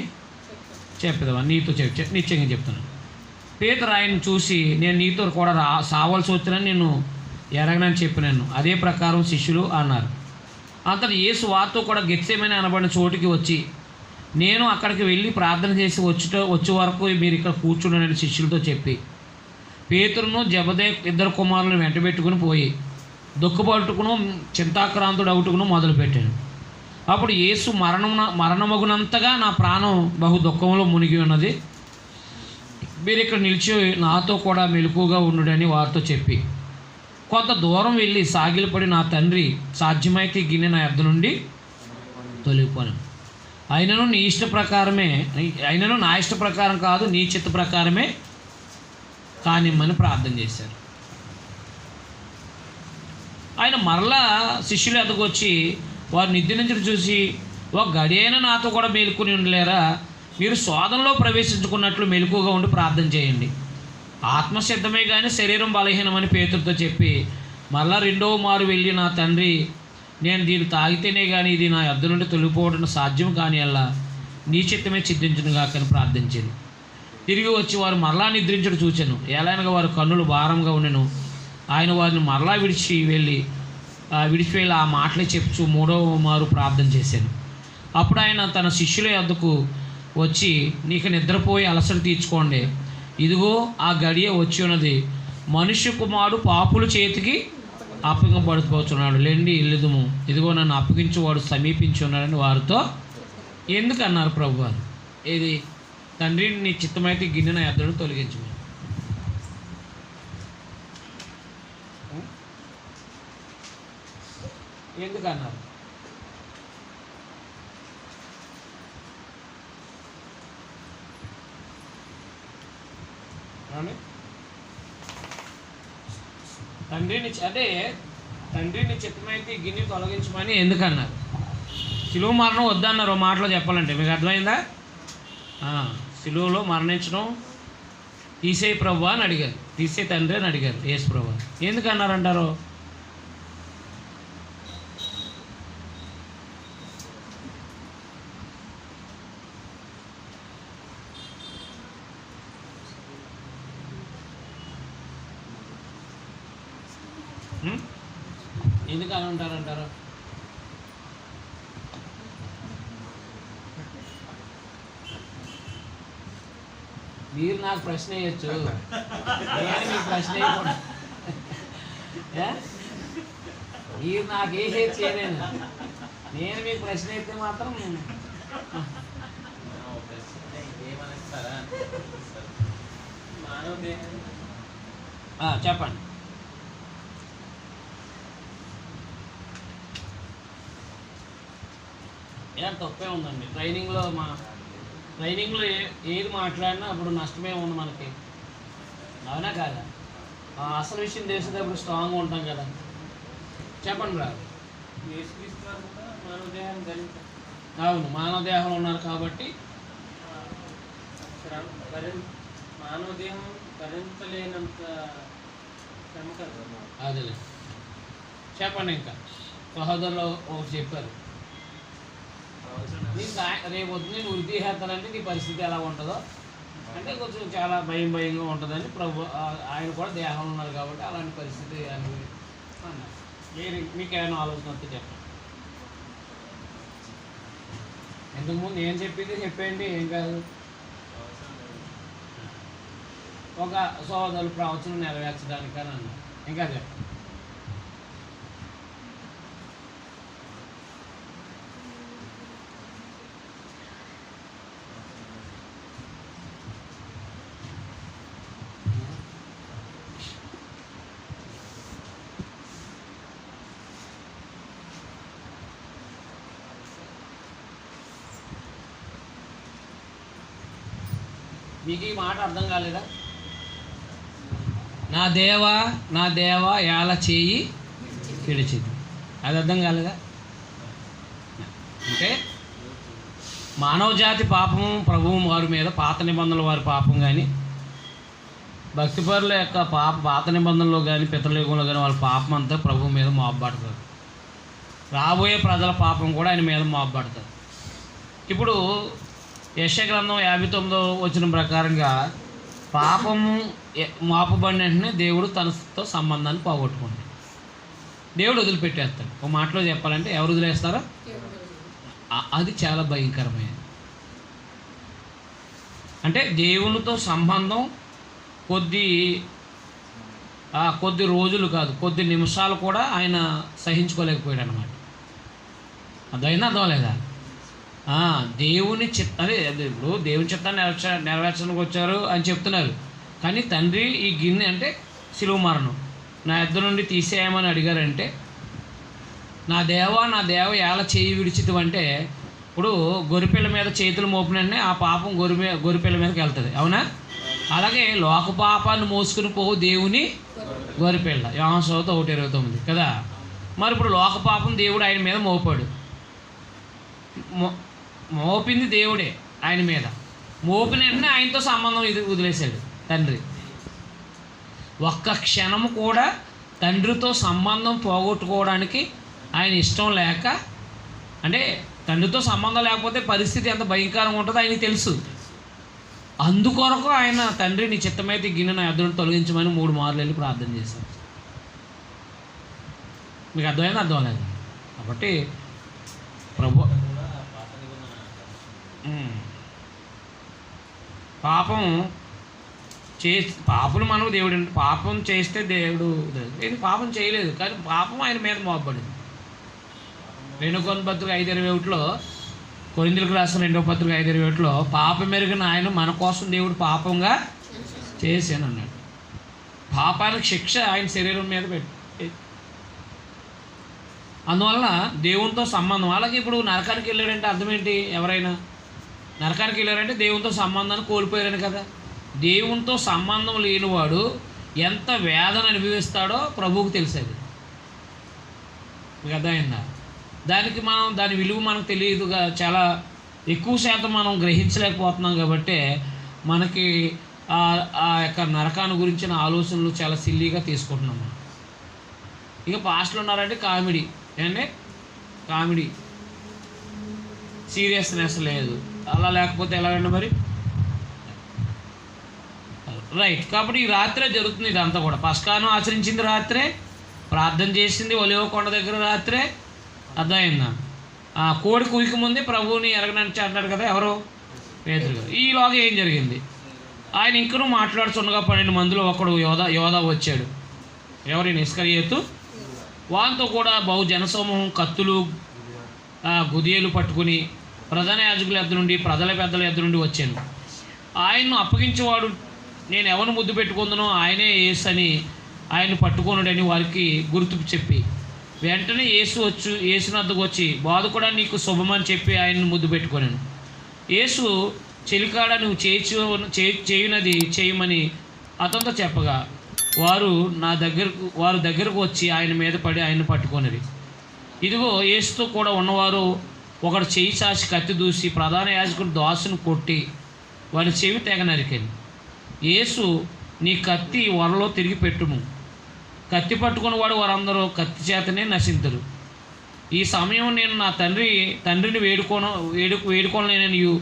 చెప్పేదవా, నీతో నిశ్చయంగా చెప్తున్నాను. పేతురు ఆయన చూసి, నేను నీతో కూడా సావాల్సి వచ్చినని నేను ఎరగనని చెప్పినాను. అదే ప్రకారం శిష్యులు అన్నారు. అంతటి యేసు వారితో కూడా గెత్సేమని అనబడిన చోటికి వచ్చి, నేను అక్కడికి వెళ్ళి ప్రార్థన చేసి వచ్చే వరకు మీరు ఇక్కడ కూర్చున్నానని శిష్యులతో చెప్పి, పేతురును జబదే 2 కుమారులను వెంటబెట్టుకుని పోయి దుఃఖపట్టుకును చింతాక్రాంతుడవుటకును మొదలుపెట్టాను. అప్పుడు యేసు మరణమగునంతగా నా ప్రాణం బహు దుఃఖంలో మునిగి ఉన్నది, మీరు ఇక్కడ నిలిచి నాతో కూడా మెలకుగా ఉండుడని వారితో చెప్పి కొంత దూరం వెళ్ళి సాగిలపడి, నా తండ్రి సాధ్యమైతే గిన్నె నా యొద్ద నుండి తొలగిపోను, అయినను నా ఇష్ట ప్రకారం కాదు, నీ చిత్త ప్రకారమే కానిమ్మని ప్రార్థన చేశారు. ఆయన మరలా శిష్యుల ఎద్దకు వచ్చి వారు నిద్ర నుంచి చూసి, ఒక గడి అయినా నాతో కూడా మేలుకొని ఉండలేరా, మీరు శోధనలో ప్రవేశించుకున్నట్లు మెలకుగా ఉండి ప్రార్థన చేయండి, ఆత్మసిద్ధమే కానీ శరీరం బలహీనమని పేతురుతో చెప్పి మరలా 2వ మారు వెళ్ళి, నా తండ్రి నేను దీన్ని తాగితేనే కానీ ఇది నా యొద్ద నుండి తొలగిపోవడం సాధ్యం కానీ అలా నీ చిత్తమే సిద్ధించునుగా కానీ ప్రార్థించాను. తిరిగి వచ్చి వారు మరలా నిద్రించడం చూచాను, ఎలాగనగా వారి కన్నులు భారంగా ఉండెను. ఆయన వారిని మరలా విడిచివెళ్ళి ఆ మాటలే చెప్పుచు 3వ మారు ప్రార్థన చేశాను. అప్పుడు ఆయన తన శిష్యుల యొద్దకు వచ్చి, నీకు నిద్రపోయి అలసట తీర్చుకోండి, ఇదిగో ఆ గడియ వచ్చి ఉన్నది, మనుష్య కుమారుడు పాపుల చేతికి అప్పగింపబడిపోతున్నాడు, లేండి ఇల్లుదుము, ఇదిగో నన్ను అప్పగించేవాడు సమీపించి ఉన్నాడని వారితో ఎందుకన్నారు ప్రభు వారు. ఏది, తండ్రి నీ చిత్తమైతే గిన్నె నా యొద్ద తొలగించమని. ఎందుకన్నారు? తండ్రిని చిత్తమైతే గిన్నె తొలగించమని ఎందుకన్నారు? సిలువ మరణం వద్దన్నారు మాటలో చెప్పాలంటే. మీకు అర్థమైందా? సిలువలో మరణించడం తీసేయి ప్రభు అని అడిగారు, తీసే తండ్రి అని అడిగారు యేసు ప్రభు. ఎందుకన్నారంటారు? ఎందుకని ఉంటారంటారు? మీరు నాకు ప్రశ్న వేయచ్చు, నేను మీకు ప్రశ్న వేయకూడదు. మీరు నాకు వేసేది చేయలేను, నేను మీకు ప్రశ్న అయితే మాత్రం చెప్పండి. తప్పే ఉందండి. ట్రైనింగ్లో ఏది మాట్లాడినా అప్పుడు నష్టమే ఉంది మనకి, అవునా కాదా? అసలు విషయం తెలిసేటప్పుడు స్ట్రాంగ్గా ఉంటాం కదా. చెప్పండి రా. అవును, మానవ దేహంలో ఉన్నారు కాబట్టి మానవ దేహం భరించలేనంత శ్రమ కదా. అదేలే. చెప్పండి. ఇంకా సహోదరులు ఒకటి చెప్పారు, నీకు రేపు వద్దు నేను వృద్ధి చేస్తానంటే నీ పరిస్థితి ఎలా ఉంటుందో అంటే కొంచెం చాలా భయంగా ఉంటుందని ప్రభు ఆయన కూడా దేహంలో ఉన్నారు కాబట్టి అలాంటి పరిస్థితి అన్నారు. మీకు ఏమైనా ఆలోచన వస్తే చెప్పండి. ఇంతకుముందు నేను చెప్పింది చెప్పేయండి, ఏం కాదు. ఒక సోదరులు ప్రవచనం నెరవేర్చడానికి అని అన్నారు. ఇంకా చెప్పండి. మీకు ఈ మాట అర్థం కాలేదా? నా దేవా యాల చేయి విడిచింది, అది అర్థం కాలేదా? అంటే మానవ జాతి పాపము ప్రభువు వారి మీద, పాత నిబంధనల వారి పాపం కానీ, భక్తిపరుల యొక్క పాత నిబంధనలో కానీ పితృయుగంలో కానీ వాళ్ళ పాపం అంతా ప్రభువు మీద మోపబడుతుంది. రాబోయే ప్రజల పాపం కూడా ఆయన మీద మోపబడుతుంది. ఇప్పుడు యెషయా గ్రంథం 59వ వచనం ప్రకారంగా పాపము మోపబడిన వెంటనే దేవుడు తనతో సంబంధాన్ని పోగొట్టుకుంటాడు, దేవుడు వదిలిపెట్టేస్తాడు. ఒక మాటలో చెప్పాలంటే ఎవరు వదిలేస్తారో అది చాలా భయంకరమైనది. అంటే దేవునితో సంబంధం కొద్ది రోజులు కాదు, కొద్ది నిమిషాలు కూడా ఆయన సహించుకోలేకపోయాడు అన్నమాట. అదైనా అర్థం దేవుని అదే ఇప్పుడు దేవుని చిత్తాన్ని నెరవేర్చడానికి వచ్చారు అని చెప్తున్నారు. కానీ తండ్రి ఈ గిన్నె అంటే శిలువ మరణం నా యొద్ద నుండి తీసేయమని అడిగారంటే, నా దేవ ఎలా చేయి విడిచితం అంటే, ఇప్పుడు గొర్రెపిల్ల మీద చేతులు మోపిననే ఆ పాపం గొర్రెపిల్ల మీదకి వెళ్తుంది, అవునా? అలాగే లోక పాపాన్ని మోసుకుని పోవు దేవుని గొర్రెపిల్ల, యోహాను సువార్త 1:29 కదా. మరి ఇప్పుడు లోక పాపం దేవుడు ఆయన మీద మోపాడు, మోపింది దేవుడే ఆయన మీద, మోపిన వెంటనే ఆయనతో సంబంధం ఇది వదిలేశాడు తండ్రి. ఒక్క క్షణము కూడా తండ్రితో సంబంధం పోగొట్టుకోవడానికి ఆయన ఇష్టం లేక, అంటే తండ్రితో సంబంధం లేకపోతే పరిస్థితి ఎంత భయంకరంగా ఉంటుందో ఆయనకి తెలుసు. అందుకొరకు ఆయన తండ్రి నీ చిత్తమైతే గిన్నె నా యొద్ద నుండి తొలగించమని 3 మార్లు వెళ్ళి ప్రార్థన చేశారు. మీకు అర్థమైంది? అర్థం లేదు. కాబట్టి ప్రభు పాపం మనం దేవుడు పాపం చేస్తే దేవుడు ఇది పాపం చేయలేదు, కానీ పాపం ఆయన మీద మోపబడింది. 2 పత్రిక 5:21 కొరింథీయులకు రాసిన 2వ పత్రిక 5:21 పాపం మెరుగిన ఆయన మన కోసం దేవుడు పాపంగా చేశాను అన్నాడు. పాపానికి శిక్ష ఆయన శరీరం మీద పెట్టి, అందువల్ల దేవునితో సంబంధం. అలాగే ఇప్పుడు నరకానికి వెళ్ళాడంటే అర్థం ఏంటి? ఎవరైనా నరకానికి వెళ్ళారంటే దేవునితో సంబంధాన్ని కోల్పోయారని కదా. దేవునితో సంబంధం లేనివాడు ఎంత వేదన అనుభవిస్తాడో ప్రభువుకు తెలిసేది. మీకు అర్థమైందా? దాని విలువ మనకు తెలియదుగా, చాలా ఎక్కువ శాతం మనం గ్రహించలేకపోతున్నాం. కాబట్టి మనకి ఆ యొక్క నరకాన్ని గురించిన ఆలోచనలు చాలా సిల్లీగా తీసుకుంటున్నాం మనం. ఇక పాస్టర్లు ఉన్నారంటే కామెడీ, ఏంటంటే కామెడీ, సీరియస్నెస్ లేదు. అలా లేకపోతే ఎలాగండి మరి? రైట్. కాబట్టి ఈ రాత్రే జరుగుతుంది ఇదంతా కూడా. పస్కాను ఆచరించింది రాత్రే, ప్రార్థన చేసింది ఒలివ కొండ దగ్గర రాత్రే. అర్థమైందా? కోడి కుయికి ముందే ప్రభువుని ఎరగనంచి అంటాడు కదా ఎవరు? పేతురు గారు. ఈలోగా ఏం జరిగింది? ఆయన ఇంకనూ మాట్లాడుతుండగా 12 మందిలో ఒకడు యోధా వచ్చాడు. ఎవరైనా ఇస్కరియోతు. వాంతో కూడా బహు జనసమూహం కత్తులు గుదియలు పట్టుకుని ప్రధాన యాజకుల యొద్ద నుండి ప్రజల పెద్దల యొద్ద నుండి వచ్చాను. ఆయన్ను అప్పగించేవాడు నేను ఎవరిని ముద్దు పెట్టుకుందునో ఆయనే యేసు అని ఆయన పట్టుకొనుడని వారికి గుర్తు చెప్పి వెంటనే యేసు వద్దకు వచ్చి బోధకుడా నీకు శుభమని చెప్పి ఆయన్ని ముద్దు పెట్టుకొనాను. యేసు చెలికాడ నువ్వు చేయునది చేయమని అతనితో చెప్పగా వారు దగ్గరకు వచ్చి ఆయన మీద పడి ఆయన్ని పట్టుకొనిరి. ఇదిగో యేసుతో కూడా ఉన్నవారు ఒకడు చెయ్యి చాచి కత్తి దూసి ప్రధాన యాజకుడు దాసును కొట్టి వాడి చెవి తెగ నరికాను. యేసు నీ కత్తి వరలో తిరిగి పెట్టుము, కత్తి పట్టుకుని వారందరూ కత్తి చేతనే నశింతురు. ఈ సమయం నేను నా తండ్రిని వేడుకోలేననియు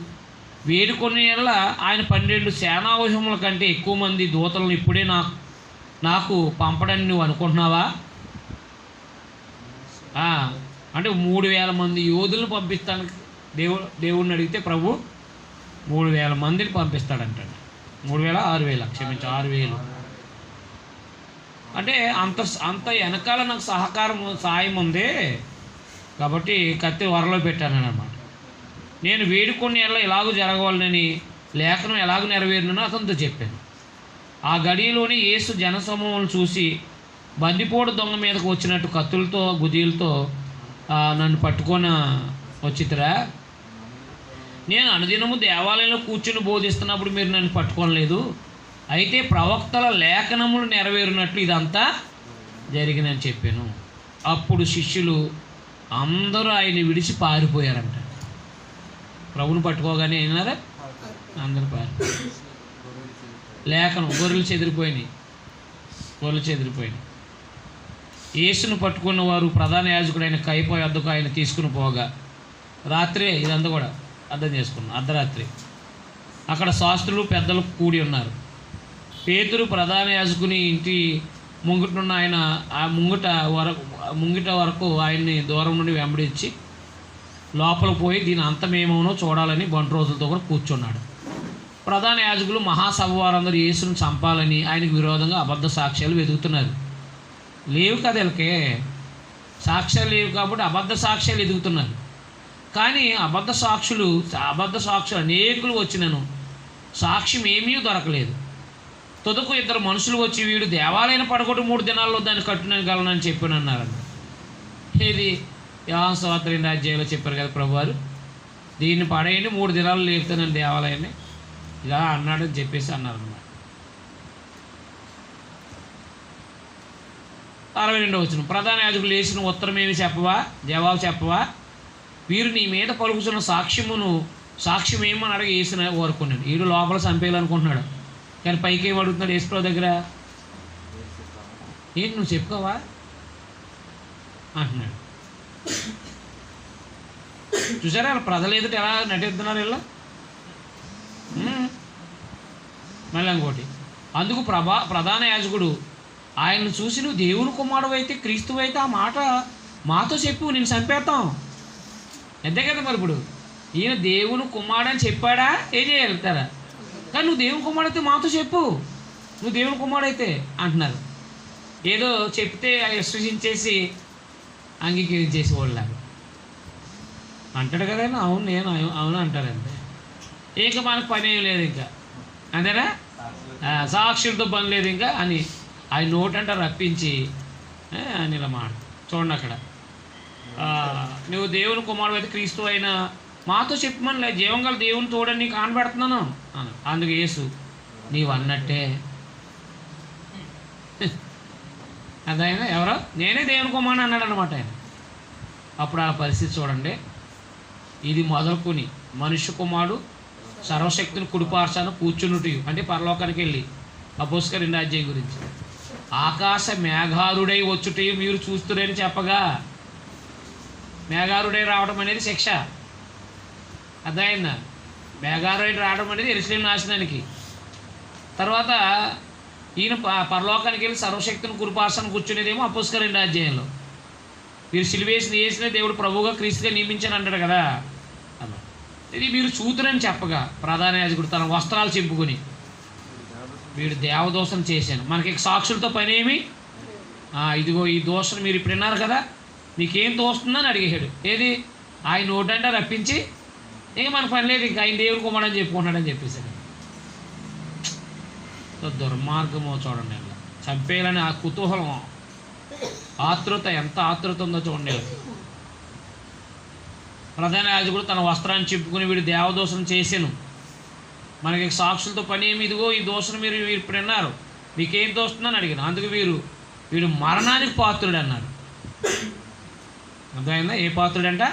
వేడుకొని ఆయన 12 సేనావ్యూహముల కంటే ఎక్కువ మంది దూతలను ఇప్పుడే నాకు పంపడని నువ్వు అనుకుంటున్నావా? అంటే 3000 మంది యోధులను పంపిస్తానికి దేవుడిని అడిగితే ప్రభు 3000 మందిని పంపిస్తాడంటాడు. 3000 6000 క్షమించు 6000. అంటే అంత వెనకాల నాకు సాయం ఉంది కాబట్టి కత్తి వరలో పెట్టానన్నమాట. నేను వేడుకొని ఎలాగో జరగవాలని లేఖనం ఎలాగో నెరవేరునో అతనితో చెప్పాను. ఆ గడియలోని యేసు జనసమూహం చూసి బందిపోటు దొంగ మీదకు వచ్చినట్టు కత్తులతో గుదీలతో నన్ను పట్టుకొని వచ్చితురా. నేను అనుదినము దేవాలయంలో కూర్చుని బోధిస్తున్నప్పుడు మీరు నన్ను పట్టుకోలేదు. అయితే ప్రవక్తల లేఖనములు నెరవేరినట్లు ఇదంతా జరిగిందని చెప్పాను. అప్పుడు శిష్యులు అందరూ ఆయన విడిచి పారిపోయారంట. ప్రభుని పట్టుకోగానే అయినారా అందరూ పారిపోయారు. లేఖనం గొర్రెలు చెదిరిపోయినాయి. యేసును పట్టుకున్న వారు ప్రధాన యాజకుడైన కయప వద్దకు ఆయన తీసుకుని పోగా రాత్రే ఇదంతా కూడా అర్థం చేసుకున్నాం. అర్ధరాత్రి అక్కడ శాస్త్రులు పెద్దలు కూడి ఉన్నారు. పేతురు ప్రధాన యాజకుని ఇంటి ముంగిటనున్న ఆయన ఆ ముంగిట వరకు ఆయన్ని దూరం నుండి వెంబడించి లోపలికి పోయి దీని అంతమేమోనో చూడాలని బంటు రోజులతో కూడా కూర్చున్నాడు. ప్రధాన యాజకులు మహాసభ వారందరూ యేసును చంపాలని ఆయనకు విరోధంగా అబద్ధ సాక్ష్యాలు వెతుకుతున్నారు. లేవు కదా వీళ్ళకి సాక్ష్యాలు లేవు కాబట్టి అబద్ధ సాక్ష్యాలు ఎదుగుతున్నారు. కానీ అబద్ధ సాక్షులు అనేకులు వచ్చినను సాక్ష్యం ఏమీ దొరకలేదు. తుదకు 2 మనుషులు వచ్చి వీడు దేవాలయం పడగొట్టి 3 దినాల్లో దాన్ని కట్టునగలనని చెప్పానన్నారండి. ఇది యోహాను సువార్త 2వ అధ్యాయంలో చెప్పారు కదా ప్రభువారు, దీన్ని పడేయండి 3 దినాలు లేపుతానని దేవాలయాన్ని ఇలా అన్నాడని చెప్పేసి అన్నారన్నమాట. 62వ వచనం ప్రధాన యాజకులు వేసిన ఉత్తరం ఏమి చెప్పవా, జవాబు చెప్పవా, వీరు నీ మీద పలుకుతున్న సాక్ష్యం ఏమని అడగ వేసిన కోరుకున్నాడు. వీడు లోపల చంపేయాలనుకుంటున్నాడు కానీ పైకి ఏం అడుగుతున్నాడు యేసుప్రభు దగ్గర, ఏంటి నువ్వు చెప్పుకోవా అంటున్నాడు. చూసారా వాళ్ళ ప్రజలు ఎదుట ఎలా నటిస్తున్నారు వీళ్ళు. మళ్ళీ ఇంకోటి అందుకు ప్రధాన యాజకుడు ఆయన్ని చూసి నువ్వు దేవుని కుమారుడు అయితే క్రీస్తువు అయితే ఆ మాట మాతో చెప్పు, నేను చంపేస్తాం. అంతే కదా మరి. ఇప్పుడు ఈయన దేవుని కుమారుడు అని చెప్పాడా ఏం చేయగలుగుతారా? కానీ నువ్వు దేవుని కుమారుడు అయితే మాతో చెప్పు, నువ్వు దేవుని కుమారుడు అయితే అంటున్నారు. ఏదో చెప్తే విశ్వసించేసి అంగీకరించేసి వాళ్ళలాగా అంటాడు కదా. అవును నేను అవును అంటారంటే ఇంకా మనకు పని ఏం లేదు ఇంకా, అంతేనా? సాక్షులతో పని లేదు ఇంకా అని ఆయన నోటంట రప్పించి అని ఇలా మాట చూడండి. అక్కడ నువ్వు దేవుని కుమారుడు అయితే క్రీస్తు అయినా మాతో చెప్పమని లేదు, జీవంగల దేవుని తోడని నీకు ఆనబెడుతున్నాను అని. అందుకు యేసు నీవు అన్నట్టే అదైనా ఎవరో నేనే దేవుని కుమారుడు అన్నాడు అనమాట ఆయన. అప్పుడు ఆ పరిస్థితి చూడండి. ఇది మొదలుకొని మనుష్య కుమారుడు సర్వశక్తిని కుడిపార్చాను కూర్చున్నట్టు అంటే పరలోకానికి వెళ్ళి అపోస్తలుల 2వ అధ్యాయం గురించి ఆకాశ మేఘారుడై వచ్చుట మీరు చూస్తురని చెప్పగా, మేఘారుడై రావడం అనేది శిక్ష అర్థమైందా? మేఘారుడై రావడం అనేది యెరూషలేము నాశనానికి. తర్వాత ఈయన పరలోకానికి వెళ్ళి సర్వశక్తిని కుడిపార్చాను కూర్చునేదేమో అపోస్తలుల 2వ అధ్యాయంలో. మీరు సిలువేసిన దేవుడు ప్రభువుగా క్రీస్తుగా నియమించని అంటాడు కదా అలా. ఇది మీరు చూతురని చెప్పగా ప్రధాన యాజకుడు తన వస్త్రాలు చింపుకొని వీడు దేవదోషం చేశాను, మనకి సాక్షులతో పని ఏమి, ఇదిగో ఈ దోషం మీరు ఇప్పుడు విన్నారు కదా, మీకేం తోస్తుందని అడిగేశాడు. ఏది ఆయన నోటంటే రప్పించి ఇంక మనకు పని లేదు, ఇంకా ఆయన దేవుని కుమారుడని చెప్పుకుంటాడని చెప్పేశాడు. దుర్మార్గమో చూడండి, అలా చంపేయాలని ఆ కుతూహలం ఆతృత, ఎంత ఆతృత ఉందో చూడండి. ప్రధాన యాజకుడు తన వస్త్రాన్ని చింపుకుని వీడు దేవదోషం చేశాను, మనకి సాక్షులతో పని ఏమి, ఇదిగో ఈ దోషను మీరు ఇప్పుడు విన్నారు, మీకేం తోస్తుందని అడిగాను. అందుకు వీడు మరణానికి పాత్రుడు అన్నారు. అర్థమైందా? ఏ పాత్రుడంట?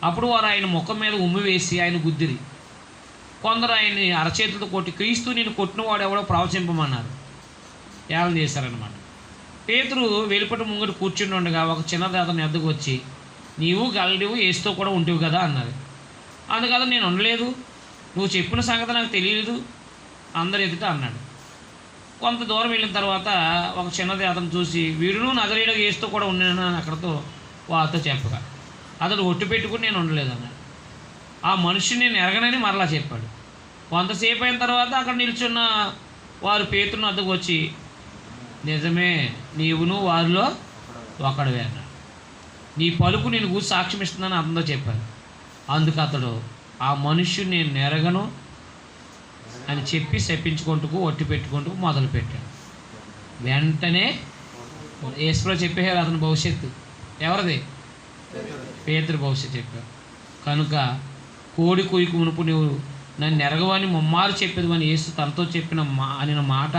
అప్పుడు వారు ఆయన ముఖం మీద ఉమ్మి వేసి ఆయన గుద్దిరి. కొందరు ఆయన్ని అరచేతులతో కొట్టి, క్రీస్తు నేను కొట్టిన వాడు ఎవడో ప్రవచింపమన్నారు. ఏం చేశారనమాట. పేతురు వెలుపట ముంగట కూర్చుని ఉండగా ఒక చిన్నది అతని ఎద్దకు వచ్చి, నీవు గలడివు ఏసుతో కూడా ఉంటివి కదా అన్నది. అందుకదా నేను ఉండలేదు, నువ్వు చెప్పిన సంగతి నాకు తెలియదు అందరు ఎదుట అన్నాడు. కొంత దూరం వెళ్ళిన తర్వాత ఒక చిన్నది అతను చూసి, వీడును నజరేయుడు ఏసుతో కూడా ఉన్నాను అక్కడతో వారితో చెప్పగా అతడు ఒట్టు పెట్టుకుని నేను ఉండలేదు అన్నాడు. ఆ మనిషిని నేను ఎరగనని మరలా చెప్పాడు. కొంతసేపు అయిన తర్వాత అక్కడ నిల్చున్న వారు పేతురుని వద్దకు వచ్చి, నిజమే, నీవును వారిలో ఒకడివే అన్నాడు. నీ పలుకు నేను కూర్చు సాక్ష్యం ఇస్తుందని అతనితో చెప్పాను. అందుకు అతడు, ఆ మనుష్యుని నేను ఎరగను అని చెప్పి శపించుకుంటూ ఒట్టి పెట్టుకుంటూ మొదలుపెట్టాడు. వెంటనే యేసుప్రభువు చెప్పేశారు అతని భవిష్యత్తు. ఎవరిది? పేతురు భవిష్యత్తు చెప్పారు. కనుక కోడి కూయికు మునుపు నువ్వు నన్ను ఎరగవని ముమ్మారు చెప్పేది యేసు తనతో అనిన మాట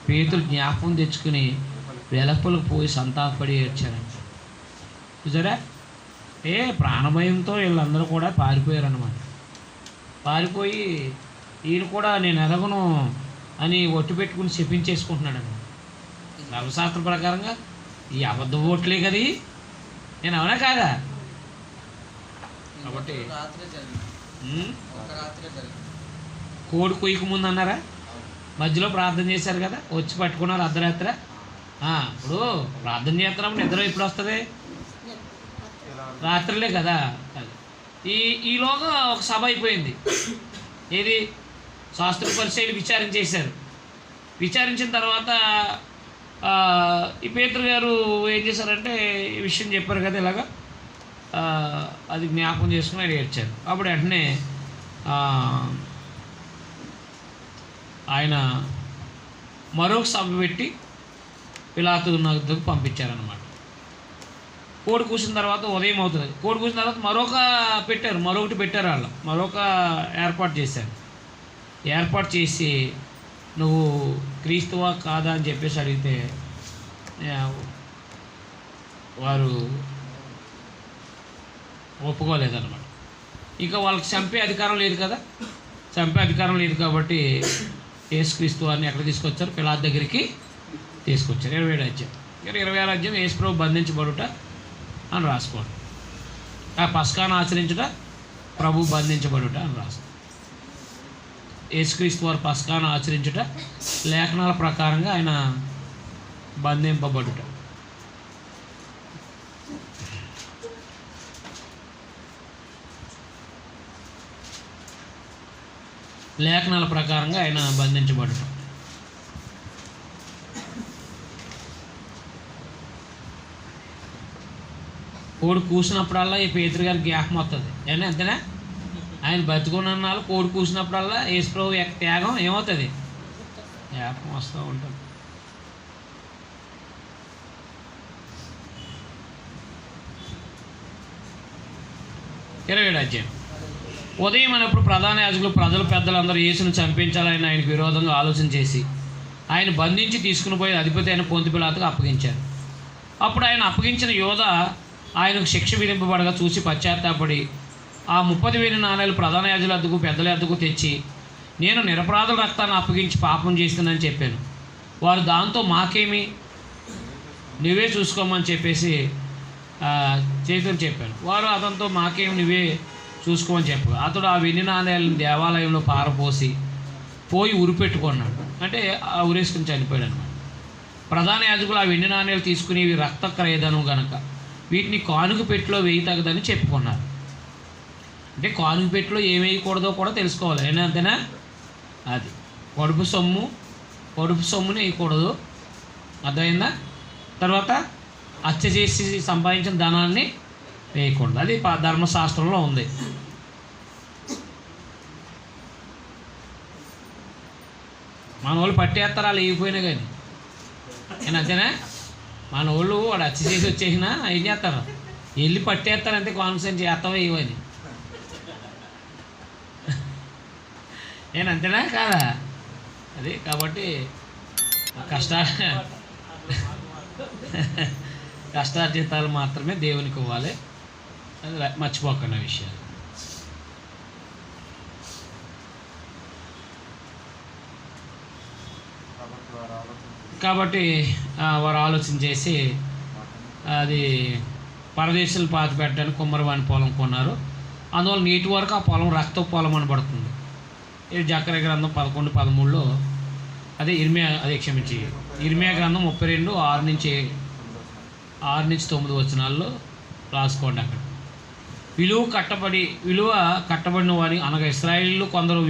పేతురు జ్ఞాపకం తెచ్చుకుని వెలపలకు పోయి సంతాపడి ఏడ్చారంట. చూసారా? ప్రాణభయంతో వీళ్ళందరూ కూడా పారిపోయారన్నమాట. పారిపోయి ఈయన కూడా నేను ఎరగను అని ఒట్టు పెట్టుకుని చెప్పించేసుకుంటున్నాడు అన్నమాట. ధర్మశాస్త్ర ప్రకారంగా ఈ అబద్ధ ఓట్లే కదా, నేను అవునా కాదా? కాబట్టి కోడి కొయ్యకు ముందు అన్నారా, మధ్యలో ప్రార్థన చేశారు కదా, వచ్చి పట్టుకున్నారు అర్ధరాత్ర. ఇప్పుడు ప్రార్థన చేస్తున్నప్పుడు నిద్ర ఎప్పుడు వస్తుంది? రాత్రులే కదా. ఈలోగా ఒక సభ అయిపోయింది. ఏది? శాస్త్ర పరిచయాలు విచారించేశారు. విచారించిన తర్వాత ఈ పేతురు గారు ఏం చేశారంటే ఈ విషయం చెప్పారు కదా ఇలాగా, అది జ్ఞాపకం చేసుకుని ఆయన ఏడ్చారు. అప్పుడు వెంటనే ఆయన మరొక సభ పెట్టి పిలాతు దగ్గరకు పంపించారనమాట. కోడి కూసిన తర్వాత ఉదయం అవుతుంది. కోడి కూసిన తర్వాత మరొకటి పెట్టారు వాళ్ళు, మరొక ఏర్పాటు చేశారు. ఏర్పాటు చేసి నువ్వు క్రీస్తువా కాదా అని చెప్పేసి అడిగితే వారు ఒప్పుకోలేదన్నమాట. ఇంకా వాళ్ళకి చంపే అధికారం లేదు కదా, చంపే అధికారం లేదు కాబట్టి యేసుక్రీస్తు వారిని ఎక్కడ తీసుకొచ్చారు? పిలాతు దగ్గరికి తీసుకొచ్చారు. 27వ అధ్యాయం. 26వ అధ్యాయం యేసుప్రభు బంధించబడుట అని రాసుకోండి. ఆ పస్కాను ఆచరించుట, ప్రభు బంధించబడుట అని రాసుకోండి. యేసుక్రీస్తు వారు పస్కాను ఆచరించుట, లేఖనాల ప్రకారంగా ఆయన బంధింపబడుట. లేఖనాల ప్రకారంగా ఆయన బంధించబడటం. కోడి కూసినప్పుడల్లా ఈ పేతురు గారికి జ్ఞాపకం వస్తుంది. ఏమన్నా అంతేనా? ఆయన బతుకున్నాళ్ళు కోడి కూసినప్పుడల్లా యేసుప్రభు యొక్క త్యాగం ఏమవుతుంది? జ్ఞాపకం వస్తూ ఉంటుంది. ఇరవై 27వ అధ్యాయం. ఉదయం అయినప్పుడు ప్రధాన యాజకులు పెద్దలందరూ యేసును చంపించాలని ఆయనకు విరోధంగా ఆలోచన చేసి ఆయన బంధించి తీసుకుని పోయి అధిపతి అయిన పొంతు పిలాతుకు అప్పగించారు. అప్పుడు ఆయన అప్పగించిన యోధ ఆయనకు శిక్ష విధింపబడగా చూసి పశ్చాత్తాపడి ఆ 30,000 నాణేలు ప్రధాన యాజకుల అద్దకు పెద్దల అద్దకు తెచ్చి, నేను నిరపరాధుల రక్తాన్ని అప్పగించి పాపం చేస్తుందని చెప్పాను. వారు దాంతో మాకేమి, నువ్వే చూసుకోమని చెప్పేసి చేతులు చెప్పాను. వారు అతనితో మాకేమి, నువ్వే చూసుకోమని చెప్పారు. అతడు ఆ వెండి నాణేలను దేవాలయంలో పారపోసి పోయి ఉరిపెట్టుకున్నాడు. అంటే ఉరేసుకుని చనిపోయాడు అనమాట. ప్రధాన యాజకులు ఆ వెండి నాణేలు తీసుకుని ఇవి రక్త క్రయదను గనక వీటిని కానుక పెట్టిలో వేయి తగదని చెప్పుకున్నారు. అంటే కానుక పెట్టిలో ఏం వేయకూడదో కూడా తెలుసుకోవాలి. అంతేనా? అది పొడుపు సొమ్ముని వేయకూడదు, అర్థమైందా? తర్వాత హత్య చేసి సంపాదించిన ధనాన్ని వేయకూడదు. అది ధర్మశాస్త్రంలో ఉంది. మన వాళ్ళు పట్టేస్తారు వాళ్ళు వేయకపోయినా కానీ. అంతేనా? మన వాళ్ళు వాడు హత్య చేసి వచ్చేసినా ఏం చేస్తారు, వెళ్ళి పట్టేస్తారంటే కాన్ఫరెన్స్ చేస్తావా ఇవని. నేను అంతేనా కాదా? అది కాబట్టి కష్టార్జితాలు మాత్రమే దేవునికి ఇవ్వాలి, అది మర్చిపోకుండా విషయాలు. కాబట్టి వారు ఆలోచన చేసి అది పరదేశాలు పాతి పెట్టడానికి కుమ్మరివాణి పొలం కొన్నారు. అందువల్ల నీటి వరకు ఆ పొలం రక్త పొలం అని పడుతుంది. ఇది జకర్యా గ్రంథం 11:13 అదే ఇర్మియా గ్రంథం 32:6-9 వచనాల్లో రాసుకోండి. అక్కడ విలువ కట్టబడిన వారి అనగా ఇశ్రాయేలీయులు కొందరు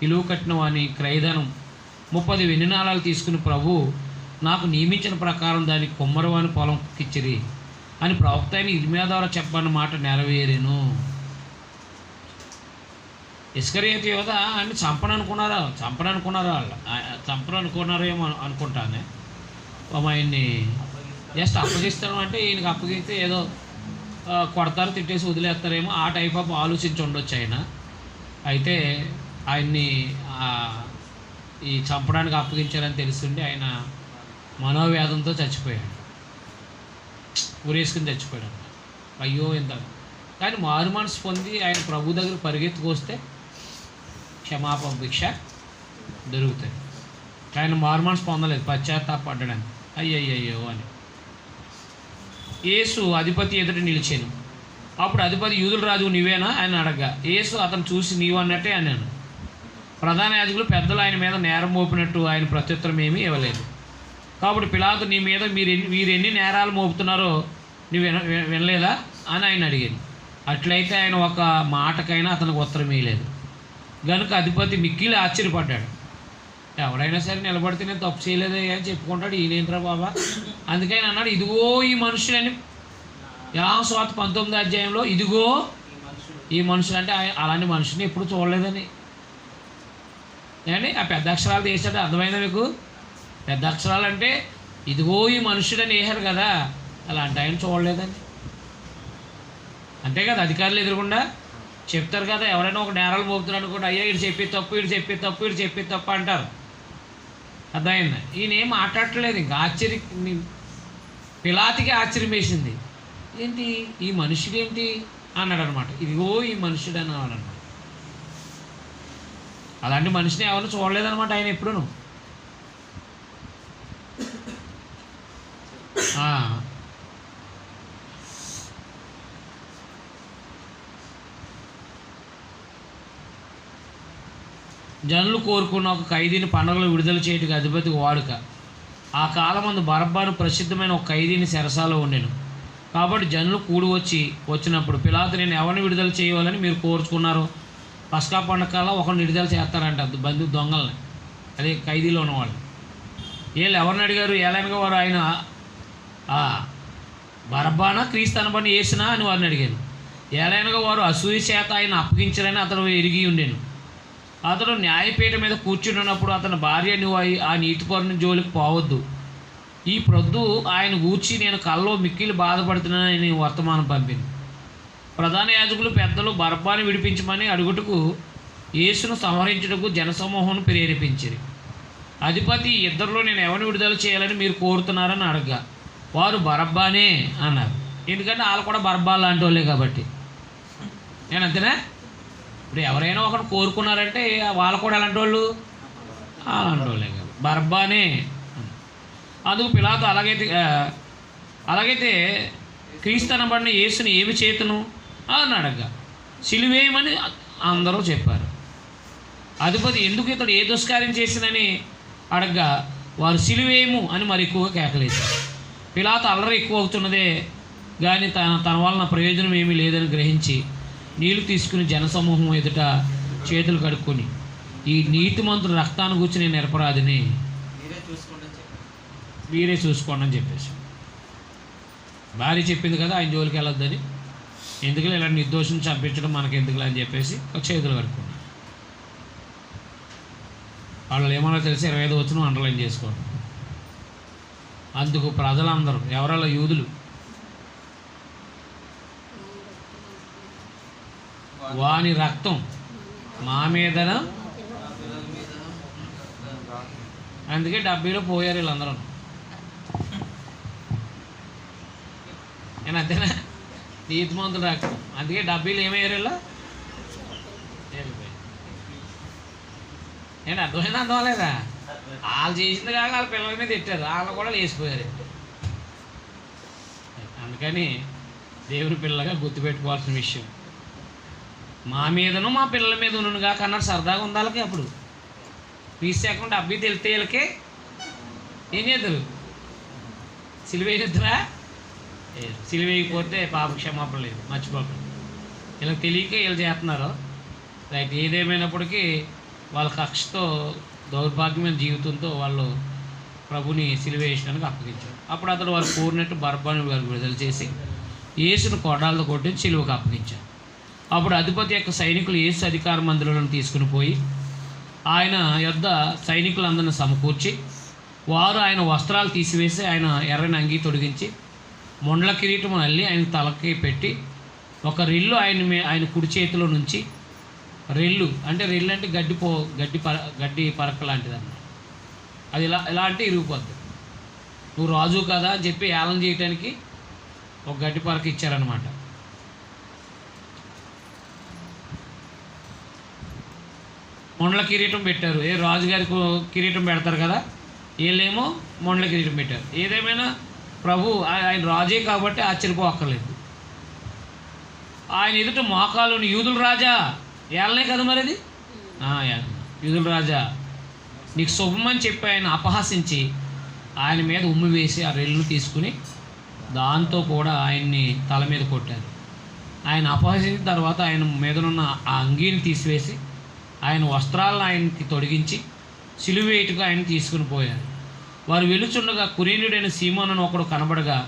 విలువ కట్టిన వాని క్రయధనం 30 వెండి నాణాలు తీసుకుని, ప్రభు నాకు నియమించిన ప్రకారం దానికి కుమ్మరివాని పొలంకిచ్చిరి అని ప్రవక్త అయిన ఇర్మియా ద్వారా చెప్పన్న మాట నెరవేరేను. ఇస్కరియోతు యోధ అని చంపననుకున్నారేమో అనుకుంటానే. ఆయన్ని జస్ట్ అప్పగిస్తాను అంటే ఈయనకి అప్పగిస్తే ఏదో కొడతారు, తిట్టేసి వదిలేస్తారేమో, ఆ టైప్ ఆఫ్ ఆలోచించి ఉండొచ్చు ఆయన. అయితే ఆయన్ని ఈ చంపడానికి అప్పగించారని తెలుస్తుంటే ఆయన మనోవేదంతో చచ్చిపోయాడు, ఉరేసుకుని చచ్చిపోయాడు. అయ్యో ఎంత. కానీ మారు మనసు పొంది ఆయన ప్రభు దగ్గర పరిగెత్తుకొస్తే క్షమాపణ భిక్ష దొరుకుతుంది. ఆయన మారు మనసు పొందలేదు, పశ్చాత్తాపడ్డానికి అయ్యయ్యో అని. యేసు అధిపతి ఎదుట నిలిచాను. అప్పుడు అధిపతి, యూదుల రాజు నీవేనా అని అడగగా, యేసు అతను చూసి నీవు అన్నట్టే అన్నాను. ప్రధాన యాజకులు పెద్దలు ఆయన మీద నేరం మోపినట్టు ఆయన ప్రత్యుత్తరం ఏమీ ఇవ్వలేదు. కాబట్టి పిలాతు, నీ మీద వీరెన్ని నేరాలు మోపుతున్నారో నువ్వు వినలేదా అని ఆయన అడిగాను. అట్లయితే ఆయన ఒక మాటకైనా అతనికి ఉత్తరం ఇవ్వలేదు. కనుక అధిపతి మిక్కిలి ఆశ్చర్యపడ్డాడు. ఎవరైనా సరే నిలబడితే నేను తప్పు చేయలేదే అని చెప్పుకుంటాడు, ఈయనేంట్రా బాబా. అందుకని అన్నాడు, ఇదిగో ఈ మనుషులని. యోహాను 19వ అధ్యాయంలో ఇదిగో ఈ మనుషులు అంటే అలాంటి మనుషుని ఎప్పుడు చూడలేదని. ఏమండి, ఆ పెద్ద అక్షరాలు వేసాడు, అర్థమైందా మీకు? పెద్ద అక్షరాలు అంటే ఇదిగో ఈ మనుషుడని వేశారు కదా, అలాంటి ఆయన చూడలేదని. అంతే కదా, అధికారులు ఎదురకుండా చెప్తారు కదా. ఎవరైనా ఒక నేరాలు మోపుతున్నాడు అనుకోండి, అయ్యా ఇటు చెప్పి తప్పు అంటారు. అర్థమైందా? ఈయన ఏం మాట్లాడట్లేదు. ఇంకా పిలాతికి ఆశ్చర్యం వేసింది. ఏంటి ఈ మనుషుడేంటి అన్నాడు అనమాట. ఇదిగో ఈ మనుషుడు అన్నాడు అనమాట. అలాంటి మనిషిని ఎవరు చూడలేదనమాట ఆయన ఎప్పుడూ. జనులు కోరుకున్న ఒక ఖైదీని పండుగలు విడుదల చేయడానికి అధిపతికి వాడుక. ఆ కాలమందు బరబ్బాను ప్రసిద్ధమైన ఒక ఖైదీని చెరసాలో ఉండెను. కాబట్టి జనులు వచ్చినప్పుడు పిలాతు, నేను ఎవరిని విడుదల చేయాలని మీరు కోరుచుకున్నారు? పస్కా పండుగ కాలం ఒకరిని విడుదల చేస్తారంట, దొంగల్ని, అదే ఖైదీలో ఉన్నవాళ్ళు. వీళ్ళు ఎవరిని అడిగారు? ఏలైనగా వారు ఆయన బరబ్బానా క్రీస్తు అనబడిన యేసునా అని వారిని అడిగాను. ఏలైనగా వారు అసూయ చేత ఆయన అప్పగించారని అతను ఎరిగి ఉండేను. అతడు న్యాయపీఠం మీద కూర్చుని ఉన్నప్పుడు అతని భార్య, నువ్వు ఆ నీతిపరుని జోలికి పోవద్దు, ఈ ప్రొద్దు ఆయన గూర్చి నేను కల్లో మిక్కిలి బాధపడుతున్నానని వర్తమానం పంపింది. ప్రధాన యాజకులు పెద్దలు బరబ్బాని విడిపించమని అడుగుటకు యేసును సంహరించుటకు జనసమూహం ప్రేరేపించారు. అధిపతి, ఇద్దరిలో నేను ఎవరిని విడుదల చేయాలని మీరు కోరుతున్నారని అడగగా వారు బరబ్బానే అన్నారు. ఎందుకంటే వాళ్ళు కూడా బరబ్బా లాంటి వాళ్ళే కాబట్టి. నేను అంతేనా? ఇప్పుడు ఎవరైనా ఒకరు కోరుకున్నారంటే వాళ్ళు కూడా ఎలాంటి వాళ్ళు? అలాంటి వాళ్ళే కాబట్టి బరబ్బానే. అందుకు పిలాతు, అలాగైతే క్రీస్తు అనబడిన యేసుని ఏమి చేతును అని అడగగా సిలువేయమని అందరూ చెప్పారు. అధిపతి, ఎందుకు ఇతడు ఏ దుష్కార్యం చేసినని అడగగా వారు సిలువేయము అని మరి ఎక్కువగా కేకలేశారు. పిలాతు అల్లరి ఎక్కువ అవుతున్నదే కానీ తన వలన ప్రయోజనం ఏమీ లేదని గ్రహించి నీళ్లు తీసుకుని జనసమూహం ఎదుట చేతులు కడుక్కొని, ఈ నీతిమంతుల రక్తాన్ని కూర్చి నేను నిరపరాధిని, మీరే చూసుకోండి అని చెప్పేసి. భార్య చెప్పింది కదా ఆయన జోలికి వెళ్ళొద్దని, ఎందుకులే ఇలాంటి నిర్దోషం చంపించడం మనకి ఎందుకులే అని చెప్పేసి చేతులు కడుక్కున్నాడు. వాళ్ళు ఏమన్నా తెలిసి 25 వచనం అండర్లైన్ చేసుకోండి. అందుకు ప్రజలందరూ ఎవరలా యూదులు వాని రక్తం మా మీదన, అందుకే 70లో పోయారు వీళ్ళందరూ. నేను అంతేనా, నీతిమంతుల రక్తం, అందుకే 70లో ఏమయ్యారు వీళ్ళు? నేను అర్థమైనా అర్థం లేదా? వాళ్ళు చేసింది కాక వాళ్ళ పిల్లల మీద తిట్టారు, వాళ్ళు కూడా లేచిపోయారు. అందుకని దేవుని పిల్లగా గుర్తుపెట్టుకోవాల్సిన విషయం, మా మీదను మా పిల్లల మీద ఉన్నను కాక అన్నాడు. సరదాగా ఉంది వాళ్ళకి. అప్పుడు పీస్ చేయకుండా 70 తెలితే వీళ్ళకి ఏం చేద్దరు? సిలువేయద్దురా? సిలువేయకపోతే పాప క్షమాపణ లేదు, మర్చిపోకండి. వీళ్ళకి తెలియక వీళ్ళు చేస్తున్నారు. రైట్, ఏదేమైనప్పటికీ వాళ్ళ కక్షతో దౌర్భాగ్యమైన జీవితంతో వాళ్ళు ప్రభుని సిలువేయడానికి అప్పగించారు. అప్పుడు అతడు వారు కోరినట్టు బరబ్బాను వారు విడుదల చేసి యేసును కొడాలతో కొట్టి సిలువకు అప్పగించారు. అప్పుడు అధిపతి యొక్క సైనికులు యేసు అధికార మందిరంలో తీసుకుని పోయి ఆయన యొద్ద సైనికులందరిని సమకూర్చి వారు ఆయన వస్త్రాలు తీసివేసి ఆయన ఎర్రని అంగీ తొడిగించి మొండ్ల కిరీటం అల్లి ఆయన తలకి పెట్టి ఒక రెల్లు ఆయన కుడి చేతిలో నుంచి, రెల్లు అంటే గడ్డి పరక లాంటిది అన్నమాట. అది ఇలా అంటే ఇరిగిపోద్ది. నువ్వు రాజు కదా అని చెప్పి ఏలం చేయటానికి ఒక గడ్డి పరక ఇచ్చారనమాట. మొండ్ల కిరీటం పెట్టారు. రాజుగారికి కిరీటం పెడతారు కదా, వీళ్ళేమో మొండ్ల కిరీటం పెట్టారు. ఏదేమైనా ప్రభు ఆయన రాజే కాబట్టి ఆశ్చర్యపోక్కర్లేదు. ఆయన ఎదుట మోకాలుని యూదుల రాజా ఏళ్ళనే కదా మరి అది, యూదుల రాజా నీకు శుభమని చెప్పి ఆయన అపహాసించి ఆయన మీద ఉమ్మి వేసి ఆ రెల్లును తీసుకుని దాంతో కూడా ఆయన్ని తల మీద కొట్టారు. ఆయన అపహసించిన తర్వాత ఆయన మీదనున్న ఆ అంగీని తీసివేసి ఆయన వస్త్రాలను ఆయనకి తొడిగించి సిలువేటుగా ఆయన తీసుకుని పోయారు. వారు వెలుచుండగా కురేనుడైన సీమోను ఒకడు కనబడగా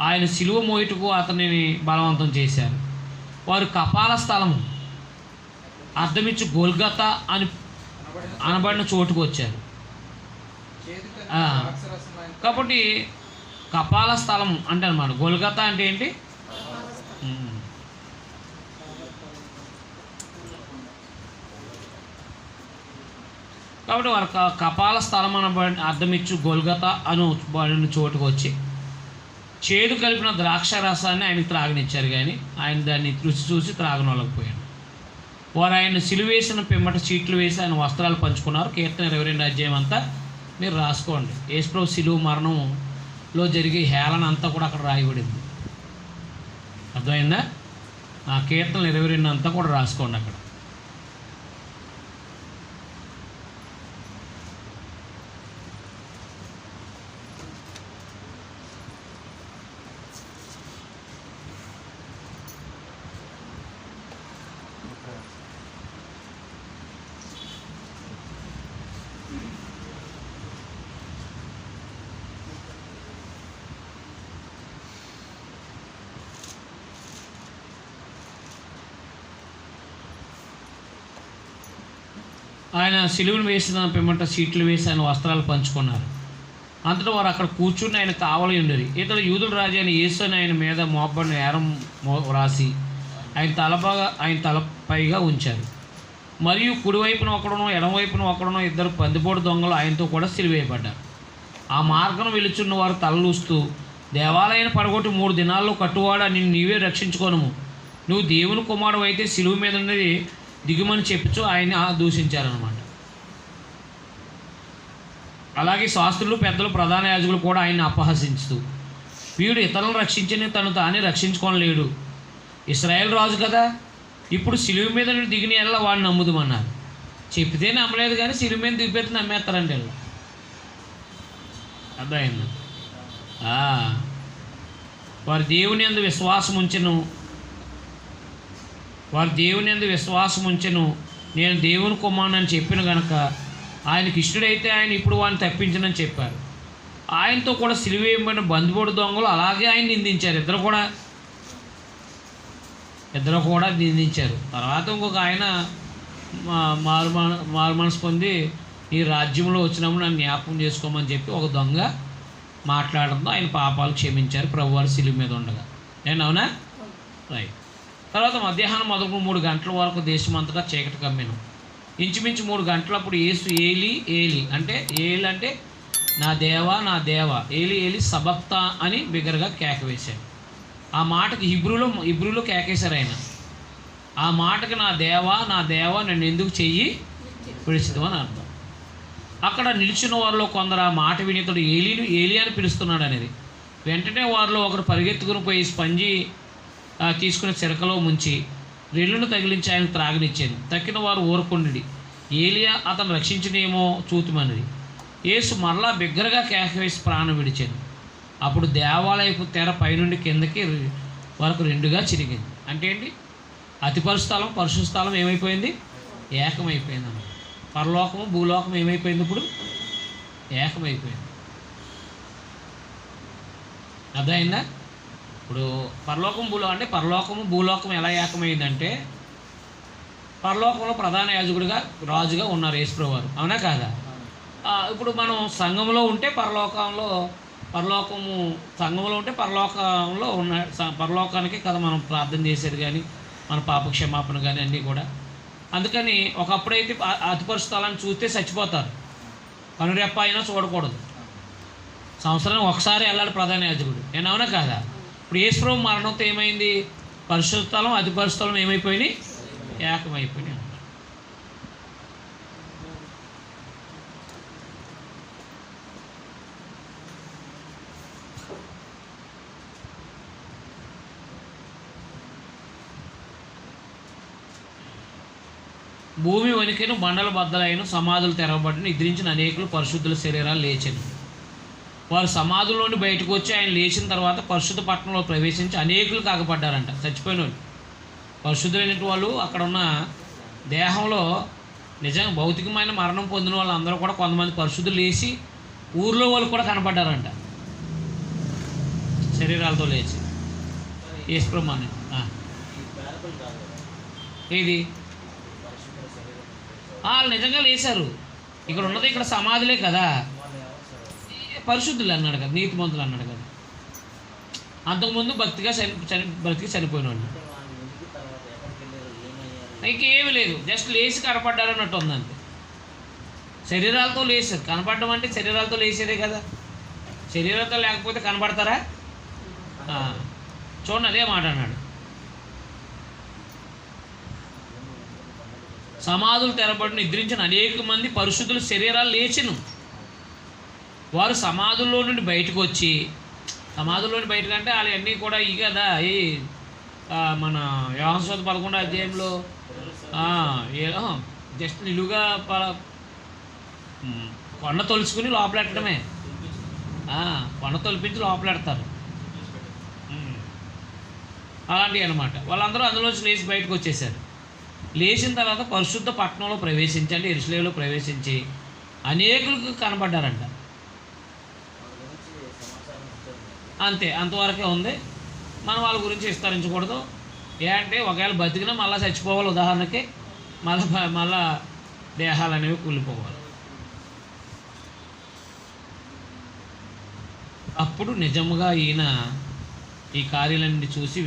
ఆయన సిలువ మోయుటకు అతనిని బలవంతం చేశారు. వారు కపాల స్థలము అర్థమిచ్చి గోల్గతా అని అనబడిన చోటుకు వచ్చారు. కాబట్టి కపాల స్థలం అంటే అన్నమాట. గోల్గతా అంటే ఏంటి? కాబట్టి వారు కపాల స్థలం అనబడి అర్థమిచ్చు గోల్గతా అను చోటుకు వచ్చి చేదు కలిపిన ద్రాక్ష రసాన్ని ఆయనకు త్రాగనిచ్చారు, కానీ ఆయన దాన్ని రుచి చూసి త్రాగనోలేకపోయాడు. వారు ఆయన సిలువేసిన పిమ్మట చీట్లు వేసి ఆయన వస్త్రాలు పంచుకున్నారు. కీర్తన 22 అధ్యాయం అంతా మీరు రాసుకోండి. యేసుప్రభు సిలువ మరణంలో జరిగే హేళన అంతా కూడా అక్కడ రాయబడింది. అర్థమైందా? ఆ కీర్తన 22 అంతా కూడా రాసుకోండి అక్కడ. ఆయన సిలువను వేసిన పిమ్మట సీట్లు వేసి ఆయన వస్త్రాలు పంచుకున్నారు. అంతటా వారు అక్కడ కూర్చుని ఆయన కావలి ఉండేది. ఇతడు యూదుల రాజు అయిన యేసు అని ఆయన మీద మోపబడిన నేరం రాసి ఆయన తలపైగా ఉంచారు. మరియు కుడివైపున ఒకడునో ఎడమవైపున ఒకడునో ఇద్దరు పందిపోటు దొంగలు ఆయనతో కూడా సిలువేయబడ్డారు. ఆ మార్గం వెలుచున్న వారు తలలూస్తూ, దేవాలయాన్ని పడగొట్టి 3 దినాల్లో కట్టువాడా నిన్ను నీవే రక్షించుకోను, నువ్వు దేవుని కుమారుడు అయితే సిలువ మీద ఉన్నది దిగుమని చెప్పుచు ఆయన దూషించారనమాట. అలాగే శాస్త్రులు, పెద్దలు, ప్రధాన యాజకులు కూడా ఆయన్ని అపహసిస్తూ, వీడు ఇతరులను రక్షించని తను తానే రక్షించుకోలేడు, ఇశ్రాయేల్ రాజు కదా, ఇప్పుడు సిలువ మీద దిగిన ఎల్ల వాడిని నమ్ముదామన్నారు. చెప్తే నమ్మలేదు, కానీ సిలువ మీద దిగిపెట్టి నమ్మేస్తారంటే వీళ్ళు. అర్థమైంది? వారి దేవుని యందు విశ్వాసం ఉంచెను, నేను దేవుని కుమారుని అని చెప్పిన కనుక ఆయనకి ఇష్టడైతే ఆయన ఇప్పుడు వాడిని తప్పించనని చెప్పారు. ఆయనతో కూడా సిలువ వేయబడిన బందిపోటు దొంగలు అలాగే ఆయన నిందించారు. ఇద్దరు కూడా నిందించారు. తర్వాత ఇంకొక ఆయన మారు మనసు పొంది ఈ రాజ్యంలో వచ్చినప్పుడు నన్ను జ్ఞాపకం చేసుకోమని చెప్పి ఒక దొంగ మాట్లాడడంతో ఆయన పాపాలు క్షమించారు ప్రభువారు శిలువ మీద ఉండగా. నేను అవునా? రైట్. తర్వాత మధ్యాహ్నం మొదలు 3 గంటల వరకు దేశమంతటా చీకటి కమ్మెను. ఇంచుమించు 3 గంటలప్పుడు యేసు ఏలి ఏలి అంటే నా దేవా నా దేవా ఏలి ఏలి సబక్తా అని బిగ్గరగా కేక వేశాడు. ఆ మాటకి హిబ్రూలో కేకేశారు ఆయన. ఆ మాటకి నా దేవా నన్ను ఎందుకు చెయ్యి పిలిచిదు అని అర్థం. అక్కడ నిలిచిన వారిలో కొందరు ఆ మాట వినితడు ఏలి అని పిలుస్తున్నాడు అనేది. వెంటనే వారిలో ఒకరు పరిగెత్తుకుని పోయి స్పంజి తీసుకుని చిరకలో ముంచి రెల్లును తగిలించి ఆయన త్రాగనిచ్చాను. తక్కిన వారు ఊరకుండి ఏలియా అతను రక్షించినేమో చూతుమన్నది. యేసు మరలా బిగ్గరగా కేక వేసి ప్రాణం విడిచాను. అప్పుడు దేవాలయపు తెర పైనుండి కిందకి వరకు 2గా చిరిగింది. అంటే ఏంటి? అతి పరిశుద్ధ స్థలం ఏమైపోయింది? ఏకమైపోయింది అన్నమాట. పరలోకము భూలోకం ఏమైపోయింది? ఇప్పుడు ఏకమైపోయింది. అర్థమైందా? ఇప్పుడు పరలోకము భూలోకం ఎలా ఏకమైందంటే పరలోకంలో ప్రధాన యాజకుడిగా రాజుగా ఉన్నారు యేసుప్రభువు వారు. అవునా కాదా? ఇప్పుడు మనం సంఘంలో ఉంటే సంఘంలో ఉంటే పరలోకంలో ఉన్న పరలోకానికి కదా మనం ప్రార్థన చేసేది కానీ మన పాప క్షమాపణ కానీ అన్నీ కూడా. అందుకని ఒకప్పుడైతే అతి పరిశుద్ధాలను చూస్తే చచ్చిపోతారు. కనురెప్ప అయినా చూడకూడదు. సంవత్సరానికి ఒకసారి వెళ్ళాలి ప్రధాన యాజకుడు. నేను అవునా కాదా? ఇప్పుడు యేసుప్రభువు మరణంతో ఏమైంది? పరిశుద్ధ స్థలం అతి పరిశుద్ధ స్థలం ఏమైపోయినాయి? ఏకమైపోయినాయి. భూమి వణికెను, బండలు బద్దలైన, సమాధులు తెరవబడిన, నిద్రించిన అనేకులు పరిశుద్ధుల శరీరాలు లేచెను. వారు సమాధుల్లోని బయటకు వచ్చి ఆయన లేచిన తర్వాత పరిశుద్ధ పట్టణంలో ప్రవేశించి అనేకులు కాకపడ్డారంట. చచ్చిపోయిన వాళ్ళు పరిశుద్ధులైన వాళ్ళు అక్కడ ఉన్న దేహంలో నిజంగా భౌతికమైన మరణం పొందిన వాళ్ళందరూ కూడా కొంతమంది పరిశుద్ధులు లేచి ఊర్లో వాళ్ళు కూడా కనపడ్డారంట శరీరాలతో లేచి. యేసుప్రభుని ఇది వాళ్ళు నిజంగా లేచారు. ఇక్కడ ఉన్నది ఇక్కడ సమాధులే కదా. పరిశుద్ధులు అన్నాడు కదా, నీతిమంతులు అన్నాడు కదా. అంతకుముందు బ్రతికి చనిపోయిన వాళ్ళు ఇంకేమీ లేదు, జస్ట్ లేచి కనపడ్డారు అన్నట్టు ఉంది అంతే. శరీరాలతో లేచారు. కనపడడం అంటే శరీరాలతో లేచేదే కదా. శరీరాలతో లేకపోతే కనపడతారా? చూడండి, అదే మాట అన్నాడు. సమాధులు తెరబడిన, నిద్రించిన అనేక మంది పరిశుద్ధుల శరీరాలు లేచెను. వారు సమాధుల్లో నుండి బయటకు వచ్చి, సమాధుల్లోని బయటకు అంటే వాళ్ళు అన్నీ కూడా ఇవి కదా, ఈ మన యోహాను సువార్త 11వ అధ్యాయంలో జస్ట్ నిలువుగా కొండ తొలుచుకుని లోపలెట్టడమే. కొండ తొలిపించి లోపలెడతారు. అలాంటివి అనమాట. వాళ్ళందరూ అందులోంచి లేచి బయటకు వచ్చేసారు. లేచిన తర్వాత పరిశుద్ధ పట్టణంలో ప్రవేశించండి, యెరూషలేములో ప్రవేశించి అనేకులకు కనబడ్డారంట. అంతే, అంతవరకే ఉంది. మనం వాళ్ళ గురించి విస్తరించకూడదు. అంటే ఒకవేళ బతికినా మళ్ళీ చచ్చిపోవాలి. ఉదాహరణకి మళ్ళా దేహాలు అనేవి కూలిపోవాలి. అప్పుడు నిజముగా ఈయన ఈ కార్యాలన్నీ చూసి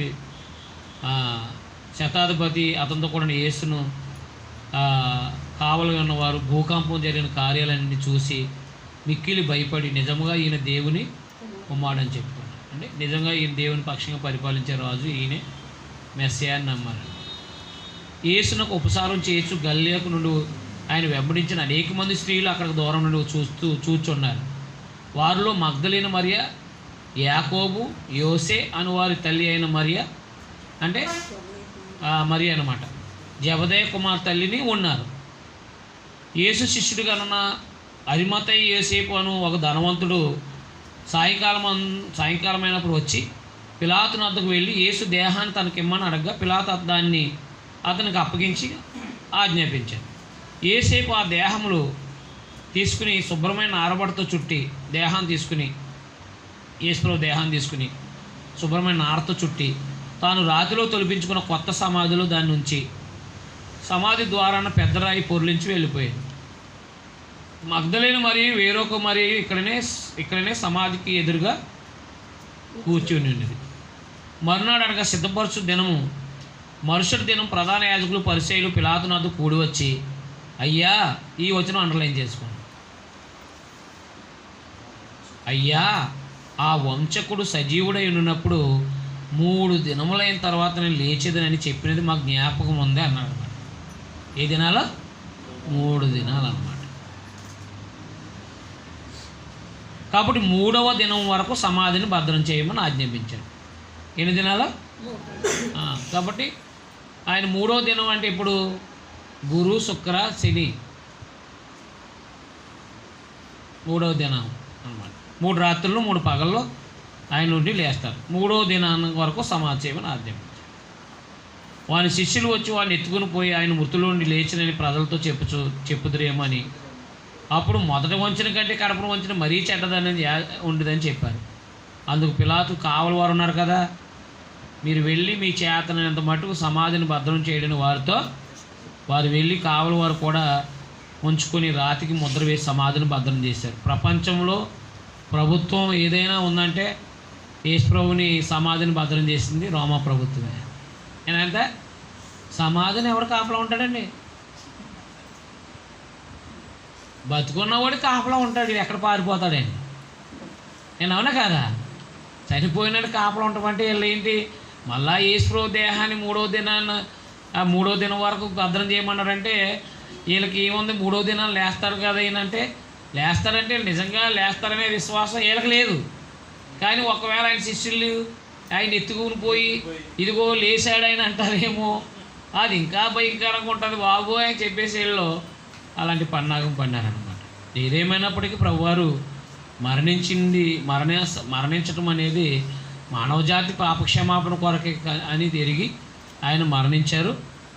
శతాధిపతి అతనితో కూడా యేసును కావలి ఉన్నవారు భూకంపం జరిగిన కార్యాలన్నీ చూసి మిక్కిలి భయపడి నిజముగా ఈయన దేవుని కుమారుడని చెప్పుకున్నాడు. అంటే నిజంగా ఈయన దేవుని పక్షంగా పరిపాలించే రాజు, ఈయనే మెస్సియా అని నమ్మారు. యేసునకు ఉపసారం చేయొచ్చు గలిలయకు నుండి ఆయన వెంబడించిన అనేక మంది స్త్రీలు అక్కడ దూరం నుండి చూచున్నారు. వారిలో మగ్దలేన మరియ, యాకోబు, యోసే అను వారి తల్లి అయిన మరియ, అంటే మరియ అన్నమాట, జబదయి కుమార్ తల్లిని ఉన్నారు. యేసు శిష్యుడిగానున్న అరిమతయి యోసేపు అను ఒక ధనవంతుడు సాయంకాలమైనప్పుడు వచ్చి పిలాతు వద్దకు వెళ్ళి యేసు దేహాన్ని తనకిమ్మని అడగగా పిలాతు దాన్ని అతనికి అప్పగించి ఆజ్ఞాపించాడు. యేసేపు ఆ దేహములు తీసుకుని శుభ్రమైన ఆరబడతో చుట్టి యేసుప్రభు దేహాన్ని తీసుకుని శుభ్రమైన నారతో చుట్టి తాను రాతిలో తొలిపించుకున్న కొత్త సమాధిలో దాన్ని ఉంచి సమాధి ద్వారాన పెద్ద రాయి పొర్లించి వెళ్ళిపోయాడు. మగ్దలేని మరియు వేరొక మరియు ఇక్కడనే సమాధికి ఎదురుగా కూర్చొని ఉన్నది. మరునాడు అనగా సిద్ధపరచు దినము మరుసటి దినం ప్రధాన యాజకులు పరిసయ్యులు పిలాతు నద్దు కూడి వచ్చి, అయ్యా, ఈ వచనం అండర్లైన్ చేసుకోండి, అయ్యా, ఆ వంచకుడు సజీవుడై ఉన్నప్పుడు 3 దినములైన తర్వాత నేను లేచేదనని చెప్పినది మాకు జ్ఞాపకం ఉంది అన్నాడు అనమాట. ఏ దినాలు? 3 దినాలు అన్నమాట. కాబట్టి 3వ దినం వరకు సమాధిని భద్రం చేయమని ఆజ్ఞాపించాడు. ఎన్ని దినాలు? కాబట్టి ఆయన 3వ దినం అంటే ఇప్పుడు గురు, శుక్ర, శని 3వ దినం అన్నమాట. 3 రాత్రులు 3 పగల్లో ఆయన నుండి లేస్తారు. 3వ దినాన్ని వరకు సమాధి చేయమని ఆజ్ఞాపించారు. వాని శిష్యులు వచ్చి వాడిని ఎత్తుకుని పోయి ఆయన మృతుల నుండి లేచినని ప్రజలతో చెప్పుదురేమని. అప్పుడు మొదటి వంచిన కంటే కడపను వంచిన మరీ చెడ్డదనేది ఉండదని చెప్పారు. అందుకు పిలాతు, కావలి వారు ఉన్నారు కదా, మీరు వెళ్ళి మీ చేతనంత మటుకు సమాధిని భద్రం చేయడని వారు వెళ్ళి కావలి వారు కూడా ఉంచుకొని రాతికి ముద్ర వేసి సమాధిని భద్రం చేశారు. ప్రపంచంలో ప్రభుత్వం ఏదైనా ఉందంటే యేసు ప్రభుని సమాధిని భద్రం చేసింది రోమా ప్రభుత్వమే. ఏంటంటే సమాధిని ఎవడు కాపలా ఉంటాడండి? బతుకున్నవాడు కాపలా ఉంటాడు, ఎక్కడ పారిపోతాడండి? నేను అవునా కాదా? చనిపోయినాడు కాపలా ఉంటామంటే వీళ్ళు ఏంటి, మళ్ళా యేసు ప్రభు దేహాన్ని 3వ దినం వరకు భద్రం చేయమన్నారంటే వీళ్ళకి ఏముంది? 3వ దినాన్ని లేస్తారు కదా ఈయనంటే, లేస్తారంటే నిజంగా లేస్తారనే విశ్వాసం వీళ్ళకి లేదు. కానీ ఒకవేళ ఆయన శిష్యులు ఆయన ఎత్తుకుని పోయి ఇదిగో లేచాడు ఆయన అంటారేమో, అది ఇంకా భయంకరంగా ఉంటుంది బాబు అని చెప్పేసి వీళ్ళు అలాంటి పన్నాగం పన్నారనమాట. ఏదేమైనప్పటికీ ప్రభువారు మరణించటం అనేది మానవజాతి పాపక్షమాపణ కొరకే అని తిరిగి ఆయన మరణించారు.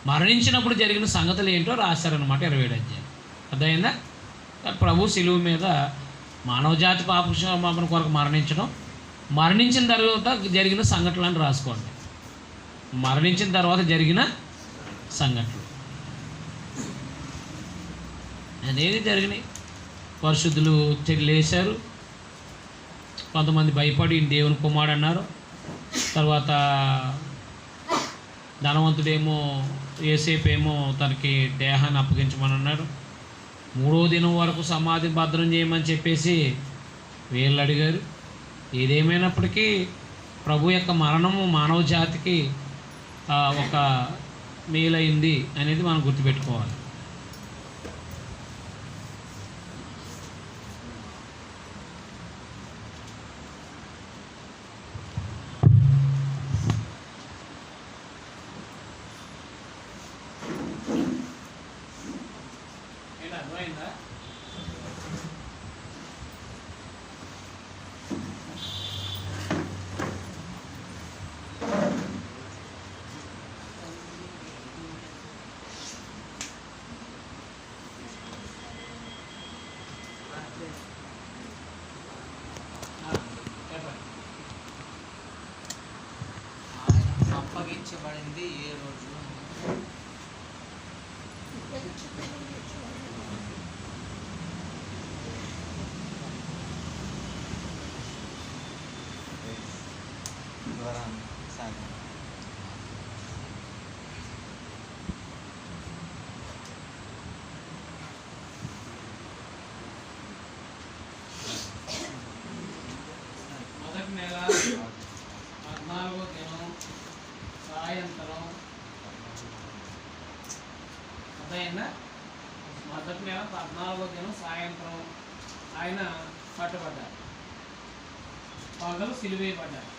మరణించినప్పుడు జరిగిన సంగతులు ఏంటో రాశారనమాట 27వ అధ్యాయం. అర్థమైందా? ప్రభు శిలువ మీద మానవజాతి పాపక్షమాపణ కొరకు మరణించిన తర్వాత జరిగిన సంఘటనలను రాసుకోండి. మరణించిన తర్వాత జరిగిన సంఘటనలు అనేది జరిగినాయి. పరిశుద్ధులు లేచారు, కొంతమంది భయపడి దేవుని కుమారుడు అన్నారు. తర్వాత ధనవంతుడేమో యేసేపేమో తనకి దేహాన్ని అప్పగించమని అన్నాడు. 3వ దినం వరకు సమాధి భద్రం చేయమని చెప్పేసి వీళ్ళు అడిగారు. ఏదేమైనప్పటికీ ప్రభు యొక్క మరణము మానవ జాతికి ఒక మేలైంది అనేది మనం గుర్తుపెట్టుకోవాలి. అర్థమైందా? అప్పగించబడింది ఏ రోజు? మొదటి నెల 14వ దినం సాయంత్రం. అదైందా? మొదటి నెల 14వ దినం సాయంత్రం ఆయన పట్టబడ్డారు, పగలు సిలువేయబడ్డారు.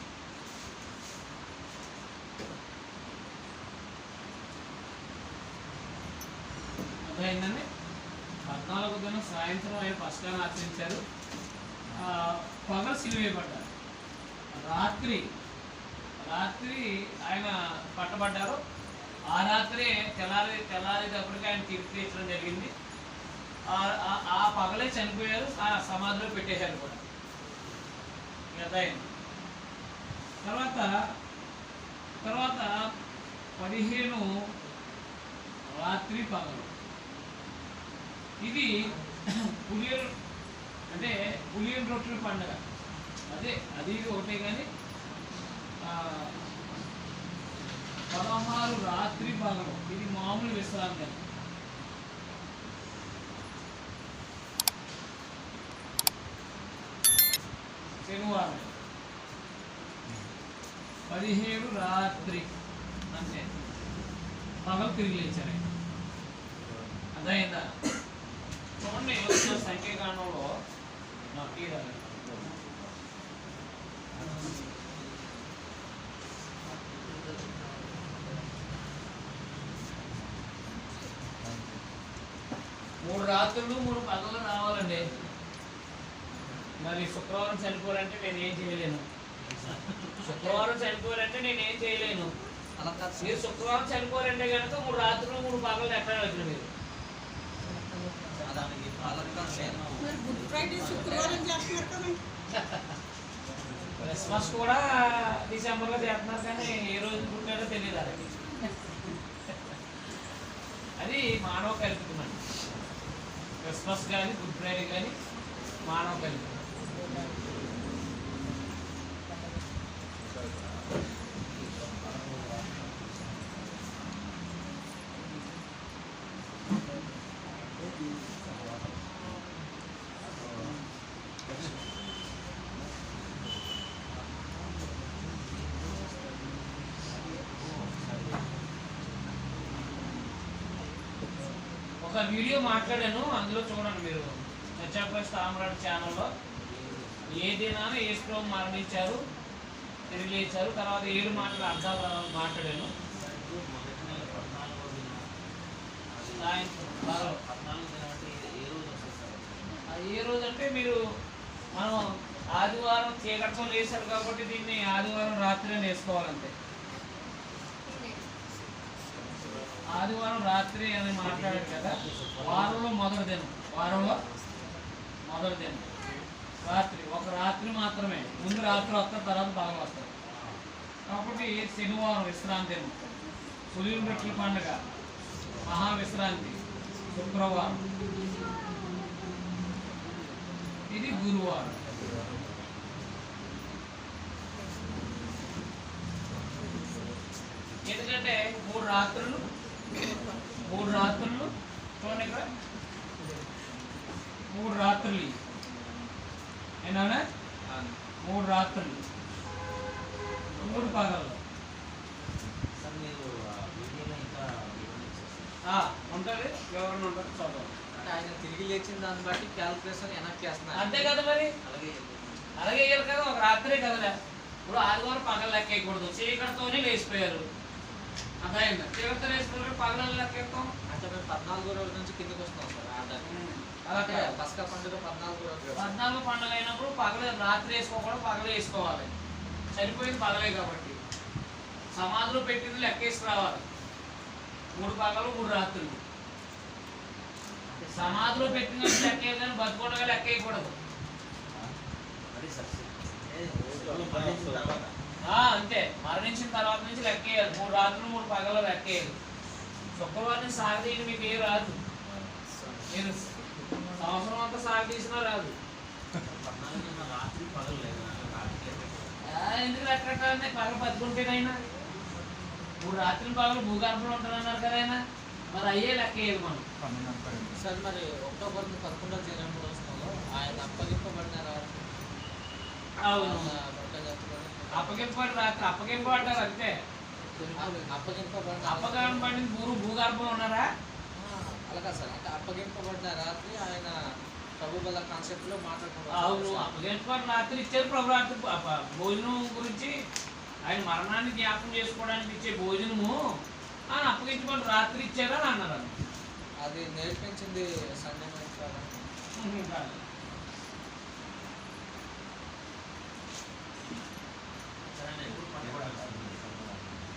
అదైందండి. 14వ దినం సాయంత్రం ఆయన పస్కాన్ని ఆచరించారు, పగలు సిలువేయబడ్డారు. రాత్రి ఆయన పట్టబడ్డారు. ఆ రాత్రి తెల్లారేటప్పటికి ఆయన తీర్పు తీర్చడం జరిగింది. ఆ పగలే చనిపోయారు, ఆ సమాధిలో పెట్టేశారు కూడా. అదైంది. తర్వాత 15 రాత్రి పగలు. ఇది పులియన్ అంటే పులియన్ రొట్టెల పండుగ అదే అది ఇది ఒకటే కానీ 16 రాత్రి పగలు ఇది మామూలు విశ్రాంతి. శనివారం 17 రాత్రి అంతే, పగలు తిరిగి లేచారు. అదైందా? చూడండి సంఖ్యాకాండంలో మూడు రాత్రులు 3 పగలు రావాలండి. మరి శుక్రవారం చనిపోవాలంటే నేను ఏం చేయలేను. శుక్రవారం చనిపోవాలంటే నేను ఏం చేయలేను. మీరు శుక్రవారం చనిపోవాలంటే కనుక 3 రాత్రులు 3 పగలు ఎక్కడ వచ్చిన మీరు క్రిస్మస్ కూడా డిసెంబర్లో చేస్తున్నారు కానీ ఏ రోజు పుట్టారో తెలియదు. అది మానవ కల్పితం అండి. క్రిస్మస్ కానీ గుడ్ ఫ్రైడే కానీ మానవ కల్పితం. ఒక వీడియో మాట్లాడాను, అందులో చూడండి మీరు. చర్చాప్రస్ తామరాడు ఛానల్లో ఏ దినాన యేసు ప్రభు మరణించారు, తిరిగి లేచారు, తర్వాత 7 మాటలు అర్థాలు మాట్లాడాను. ఏ రోజు అంటే మీరు మనం ఆదివారం చీకటితో లేచారు కాబట్టి దీన్ని ఆదివారం రాత్రి వేసుకోవాలంతే. ఆదివారం రాత్రి అని మాట్లాడారు కదా, వారంలో మొదటి దినం, వారంలో మొదటి దినం రాత్రి, ఒక రాత్రి మాత్రమే. ముందు రాత్రి వస్తారు, తర్వాత పగలు వస్తారు. కాబట్టి శనివారం విశ్రాంతి దినం, పులియన్ రొట్టెల పండుగ, మహావిశ్రాంతి శుక్రవారం, ఇది గురువారం. ఎందుకంటే 3 రాత్రులు చూడండి ఇక్కడ 3 రాత్రులు ఏనా, 3 రాత్రులు 3 పగలు ఉంటుంది. ఎవరైనా ఉంటారు చదవాలి. ఆయన తిరిగి లేచిన దాన్ని బట్టి క్యాల్కులేషన్ వెనక్కి చేస్తున్నారు. అంతే కదా మరి, అలాగే వేయాలి కదా. ఒక రాత్రే కదా. ఇప్పుడు ఆదివారం పగలు లెక్క వేయకూడదు, చీకటితోనే లేచిపోయారు. అర్థమైందా? చీకటితో లేచిపోయారు, పగలు లెక్క వేస్తాం అంటే మేము 14వ రోజు నుంచి కిందకి వస్తాం సార్. అలాగే పస్కా పండుగ 14వ రోజు. 14 పండుగ అయినప్పుడు పగలు రాత్రి వేసుకోకూడదు, పగలు వేసుకోవాలి. చనిపోయింది పగలే కాబట్టి సమాధిలో పెట్టింది లెక్క వేసి రావాలి. 3 పగలు 3 రాత్రులు. సమాధిలో పెట్టిన లెక్క వేయాలని బతుకోవడం లెక్క వేయకూడదు. అంతే, మరణించిన తర్వాత నుంచి లెక్క వేయాలి. 3 రాత్రులు 3 పగలు లెక్క వేయాలి. శుక్రవారం సాగదీయని మీకు ఏ రాదు. మీరు సంవత్సరం అంతా సాగదీసినా రాదు. ఎందుకు లెక్క పగలు బతుకుంటేనైనా 3 రాత్రులు పగలు భూగర్భంలో ఉంటారన్నారు కదా ఆయన, మరి అయ్యే లెక్క వేయాలి మనం. సార్ మరి అక్టోబర్ 11వ దినంలో వస్తున్నాలో ఆయన అప్పగింపబడిన రాత్రి. అవును, అప్పగింపబడి రాత్రి, అప్పగింపబడ్డారు అంతే. అప్పగింపబడిన భూగర్భంలో ఉన్నారా? అలాగా సార్, అంటే అప్పగింపబడిన రాత్రి ఆయన ప్రభు బల కాన్సెప్ట్ లో మాట్లాడుతున్నారు. అవును, అప్పగింపబడిన రాత్రి ఇచ్చారు ప్రభు. రాత్రి భోజనం గురించి ఆయన మరణాన్ని జ్ఞాపకం చేసుకోవడానికి ఇచ్చే భోజనము ఆయన అప్పగించబడి రాత్రి ఇచ్చారని అన్నారు. అది నేర్పించింది సండే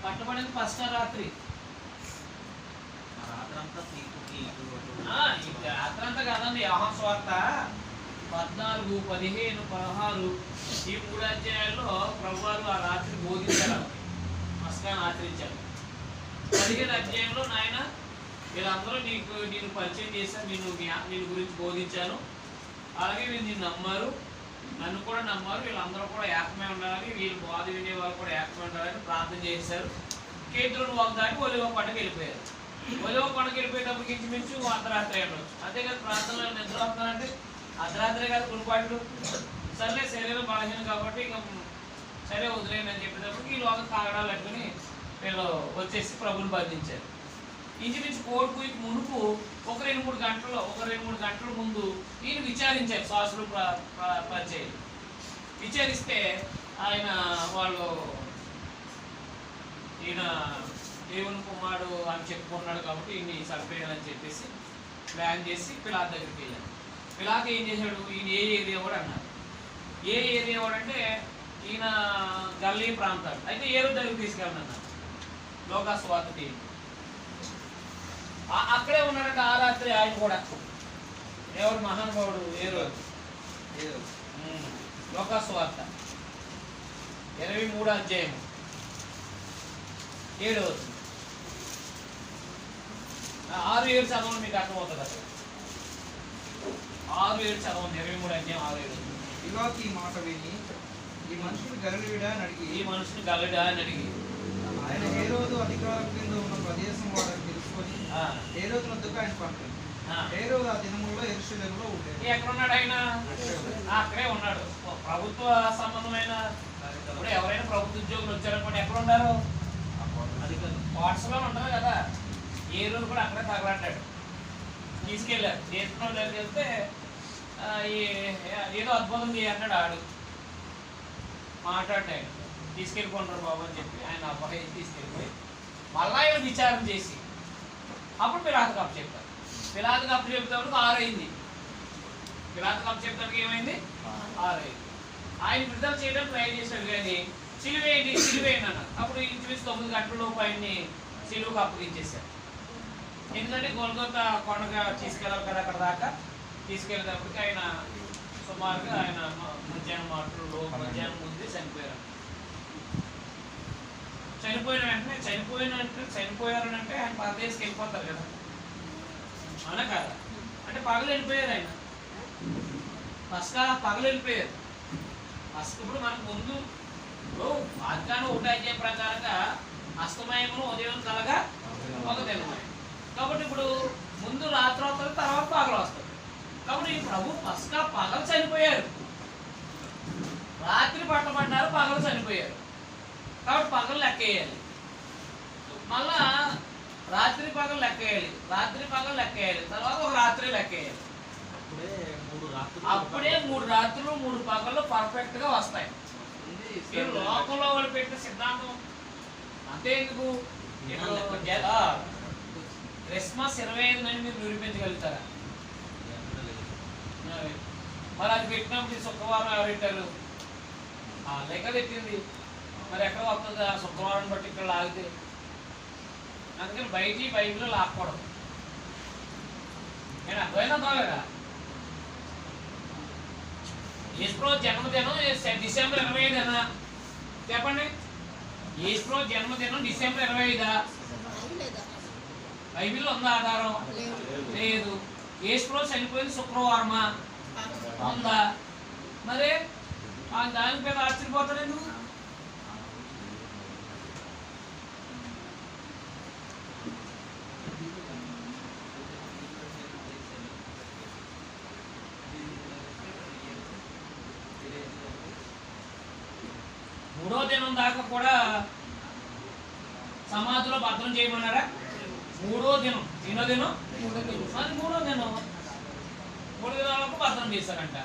పట్టబడింది పస్కా రాత్రి. రాత్రంతా కదండి. యోహాను సువార్త 14, 15, 16 ఈ 3 అధ్యాయాల్లో ప్రభువారు ఆ రాత్రి బోధించారు, పస్కాను ఆచరించారు. 17 అధ్యాయంలో నాయన వీళ్ళందరూ నేను పరిచయం చేశాను, నేను గురించి బోధించాను, అలాగే వీళ్ళు నిన్ను నమ్మారు, నన్ను కూడా నమ్మారు, వీళ్ళందరూ కూడా ఏకమై ఉండాలని, వీళ్ళు బోధ వినే వాళ్ళు కూడా ఏకమై ఉండాలని ప్రార్థన చేశారు. కేంద్రుడు వాళ్ళు దాటి ఒలివ కొండకి వెళ్ళిపోయారు. ఒలివ కొండకి వెళ్ళిపోయేటప్పటికి ఇంచుమించు అర్ధరాత్రి అయ్యవచ్చు. అంతేకాదు ప్రార్థనలో నిద్ర అవుతానంటే అర్ధరాత్రి కాదు కొనుపాట్లు. సర్లే శరీరం బలహీనం కాబట్టి ఇక సరే వదిలేయని అని చెప్పేటప్పటికి ఈ లోక కాగడాలు పెట్టుకుని వీళ్ళు వచ్చేసి ప్రభుని బంధించారు. ఇంచుమించు కోడిపోయి మునుపు ఒక 2-3 గంటల ముందు ఈయన విచారించారు. శాస్త్రులు పరిచయం విచారిస్తే ఆయన వాళ్ళు ఈయన దేవుని కుమారుడు అని చెప్పుకున్నాడు కాబట్టి ఈయన్ని చంపేయాలని చెప్పేసి ప్లాన్ చేసి పిలాత్ దగ్గరికి వెళ్ళాడు. పిలాత్ ఏం చేశాడు, ఈయన ఏ ఏరియా వాడు అన్నారు. ఏ ఏరియా వాడు అంటే ఈయన గల్లీ ప్రాంతాలు. అయితే ఏ రోజు దగ్గరికి తీసుకెళ్ళమన్నారు. లోకా సువార్త టీం అక్కడే ఉన్నాడంటే ఆ రాత్రి ఆయన కూడా. ఎవరు మహానుభావుడు? ఏ రోజు లోకా సువార్త 23వ అధ్యాయం 7వ వచనం. 6-7 చదవండి, మీకు అర్థమవుతుంది అసలు. 6-7 చదవండి. 23వ అధ్యాయం 6-7. పిలాతు ఈ మాట విని ఈ మనుషుని గలిలయుడా అని అడిగి ఆయన హేరోదు అధికారం కింద ఉన్న ప్రదేశం వాడని తెలుసుకొని హేరోదు వద్దకు ఆయన పంపింది. హేరోదు ఆ దినముల్లో యెరూషలేములో ఉండేది. ఎక్కడున్నాడు ఆయన? అక్కడే ఉన్నాడు. ప్రభుత్వ సంబంధమైన ఇప్పుడు ఎవరైనా ప్రభుత్వ ఉద్యోగులు వచ్చారనుకోండి ఎక్కడ ఉన్నారు? వాట్స్లో ఉంటారు కదా. ఏ రోజు కూడా అక్కడే తగలాడాడు. తీసుకెళ్ళారు. నేర్చుకున్న దగ్గరికి వెళ్తే ఏదో అద్భుతం చేయన్నాడు. ఆడు మాట్లాడాడు. తీసుకెళ్ళిపోంటారు బాబు అని చెప్పి ఆయన అబ్బాయి తీసుకెళ్ళిపోయి మళ్ళా ఆయన విచారం చేసి అప్పుడు పిలాతు కప్పు చెప్పారు. పిలాతు కప్పు చెప్తాడు 6 అయింది. పిలాతు కప్పు చెప్తానికి ఏమైంది? 6 అయింది. ఆయన విడుదల చేయడానికి ట్రై చేశాడు కానీ సిలువేయండి అన్నారు. అప్పుడు ఇంచుమించు 9 గంటలలోపు ఆయన్ని సిలువుకు అప్పగించేశారు. ఎందుకంటే గొల్గొతా కొండగా తీసుకెళ్ళాలి కదా. అక్కడ దాకా తీసుకెళ్ళేటప్పటికి ఆయన సుమారుగా ఆయన మధ్యాహ్నం ముందే చనిపోయారు. చనిపోయారనంటే ఆయన పరదేశకి వెళ్ళిపోతారు కదా. అవునా కాదా? అంటే పగలు వెళ్ళిపోయారు. ఆయన పస్కా పగలు వెళ్ళిపోయారు. ఇప్పుడు మనకు ముందు ఆజ్ఞానం 1 అధ్యాయం ప్రకారంగా అస్తమయమును ఉదయం కలగా ఒక దినమయం. కాబట్టి ఇప్పుడు ముందు రాత్రి వస్తుంది, తర్వాత పగలు వస్తుంది. కాబట్టి ఈ ప్రభు పస్కా పగలు చనిపోయారు, రాత్రి పట్టబడ్డారు, పగలు చనిపోయారు. కాబట్టి పగలు లెక్కేయాలి. మళ్ళా రాత్రి పగలు లెక్కేయాలి, తర్వాత ఒక రాత్రి లెక్కేయాలి. అప్పుడే 3 రాత్రులు 3 పగళ్ళు పర్ఫెక్ట్ గా వస్తాయి. మీరు లోకంలో వాళ్ళు పెట్టిన సిద్ధాంతం అంతే. ఎందుకు క్రిస్మస్ 25 అని మీరు నిరూపించగలుగుతారా? మరి అది పెట్టినప్పుడు శుక్రవారం ఎవరు పెట్టారు? లెక్క పెట్టింది. మరి ఎక్కడ వస్తుంది ఆ శుక్రవారం బట్టి ఇక్కడ లాగితే? అందుకని బైబిల్లో లాక్కూడదు. నేను అర్థమైనా బాగా యేసుప్రభు జన్మదినం డిసెంబర్ 25 చెప్పండి. యేసుప్రభు జన్మదినం డిసెంబర్ 25. బైబిల్లో ఉందా ఆధారం? లేదు. యేసుప్రభు చనిపోయింది శుక్రవారమా? ఉందా? మరి దాని పేద ఆశ్చర్యపోతాడు ఎందుకు? మూడో దినం దాకా కూడా సమాధిలో భద్రం చేయమన్నారా? 3వ దినం. ఎన్నో దినం? 3వ దినం. 3వ దినం 3 దినాలకు భద్రం చేశారంట.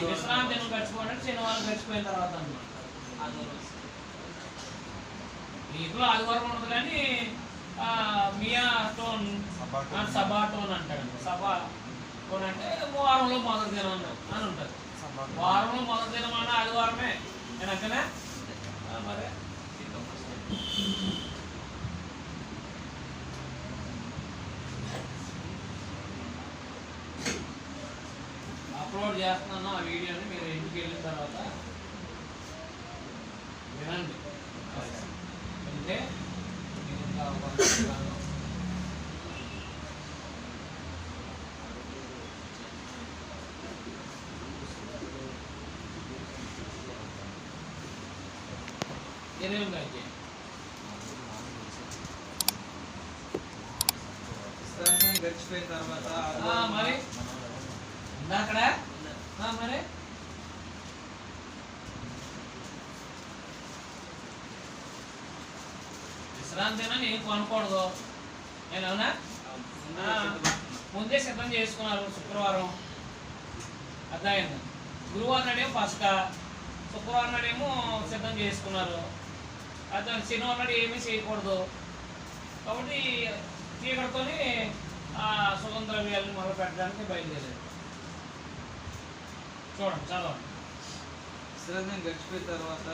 విశ్రాంతి దినం గడిచిపోయినట్టు శనివారం గడిచిపోయిన తర్వాత అన్నమాట. నీకు ఆదివారం ఉండదు కానీ మియాటోన్ సబాటోన్ అంటాడు. సబాటోన్ అంటే వారంలో మొదటి దినం అని ఉంటుంది. వారంలో మొదటి దినం అన్న ఆదివారమే. నేను అంటేనే మరి అప్లోడ్ చేస్తున్నాను ఆ వీడియోని. మీరు ఇంటికి వెళ్ళిన తర్వాత వెళ్ళండి వెళ్తే మీరు ఇంకా అయితే విశ్రాంతి గడిచిపోయిన తర్వాత మరి అక్కడ మరి విశ్రాంతినా నేను కొనకూడదు నేను అవునా ముందే సిద్ధం చేసుకున్నారు శుక్రవారం అర్థమైంది గురువారం నాడేమో పసక శుక్రవారం నాడేమో సిద్ధం చేసుకున్నారు అర్థం శనివారం నాడు ఏమీ చేయకూడదు కాబట్టి చీకటితోని సుగంధ ద్రవ్యాలను మొదలు పెట్టడానికి బయలుదేరారు చూడండి చదవండి విశ్రాంతి గడిచిపోయిన తర్వాత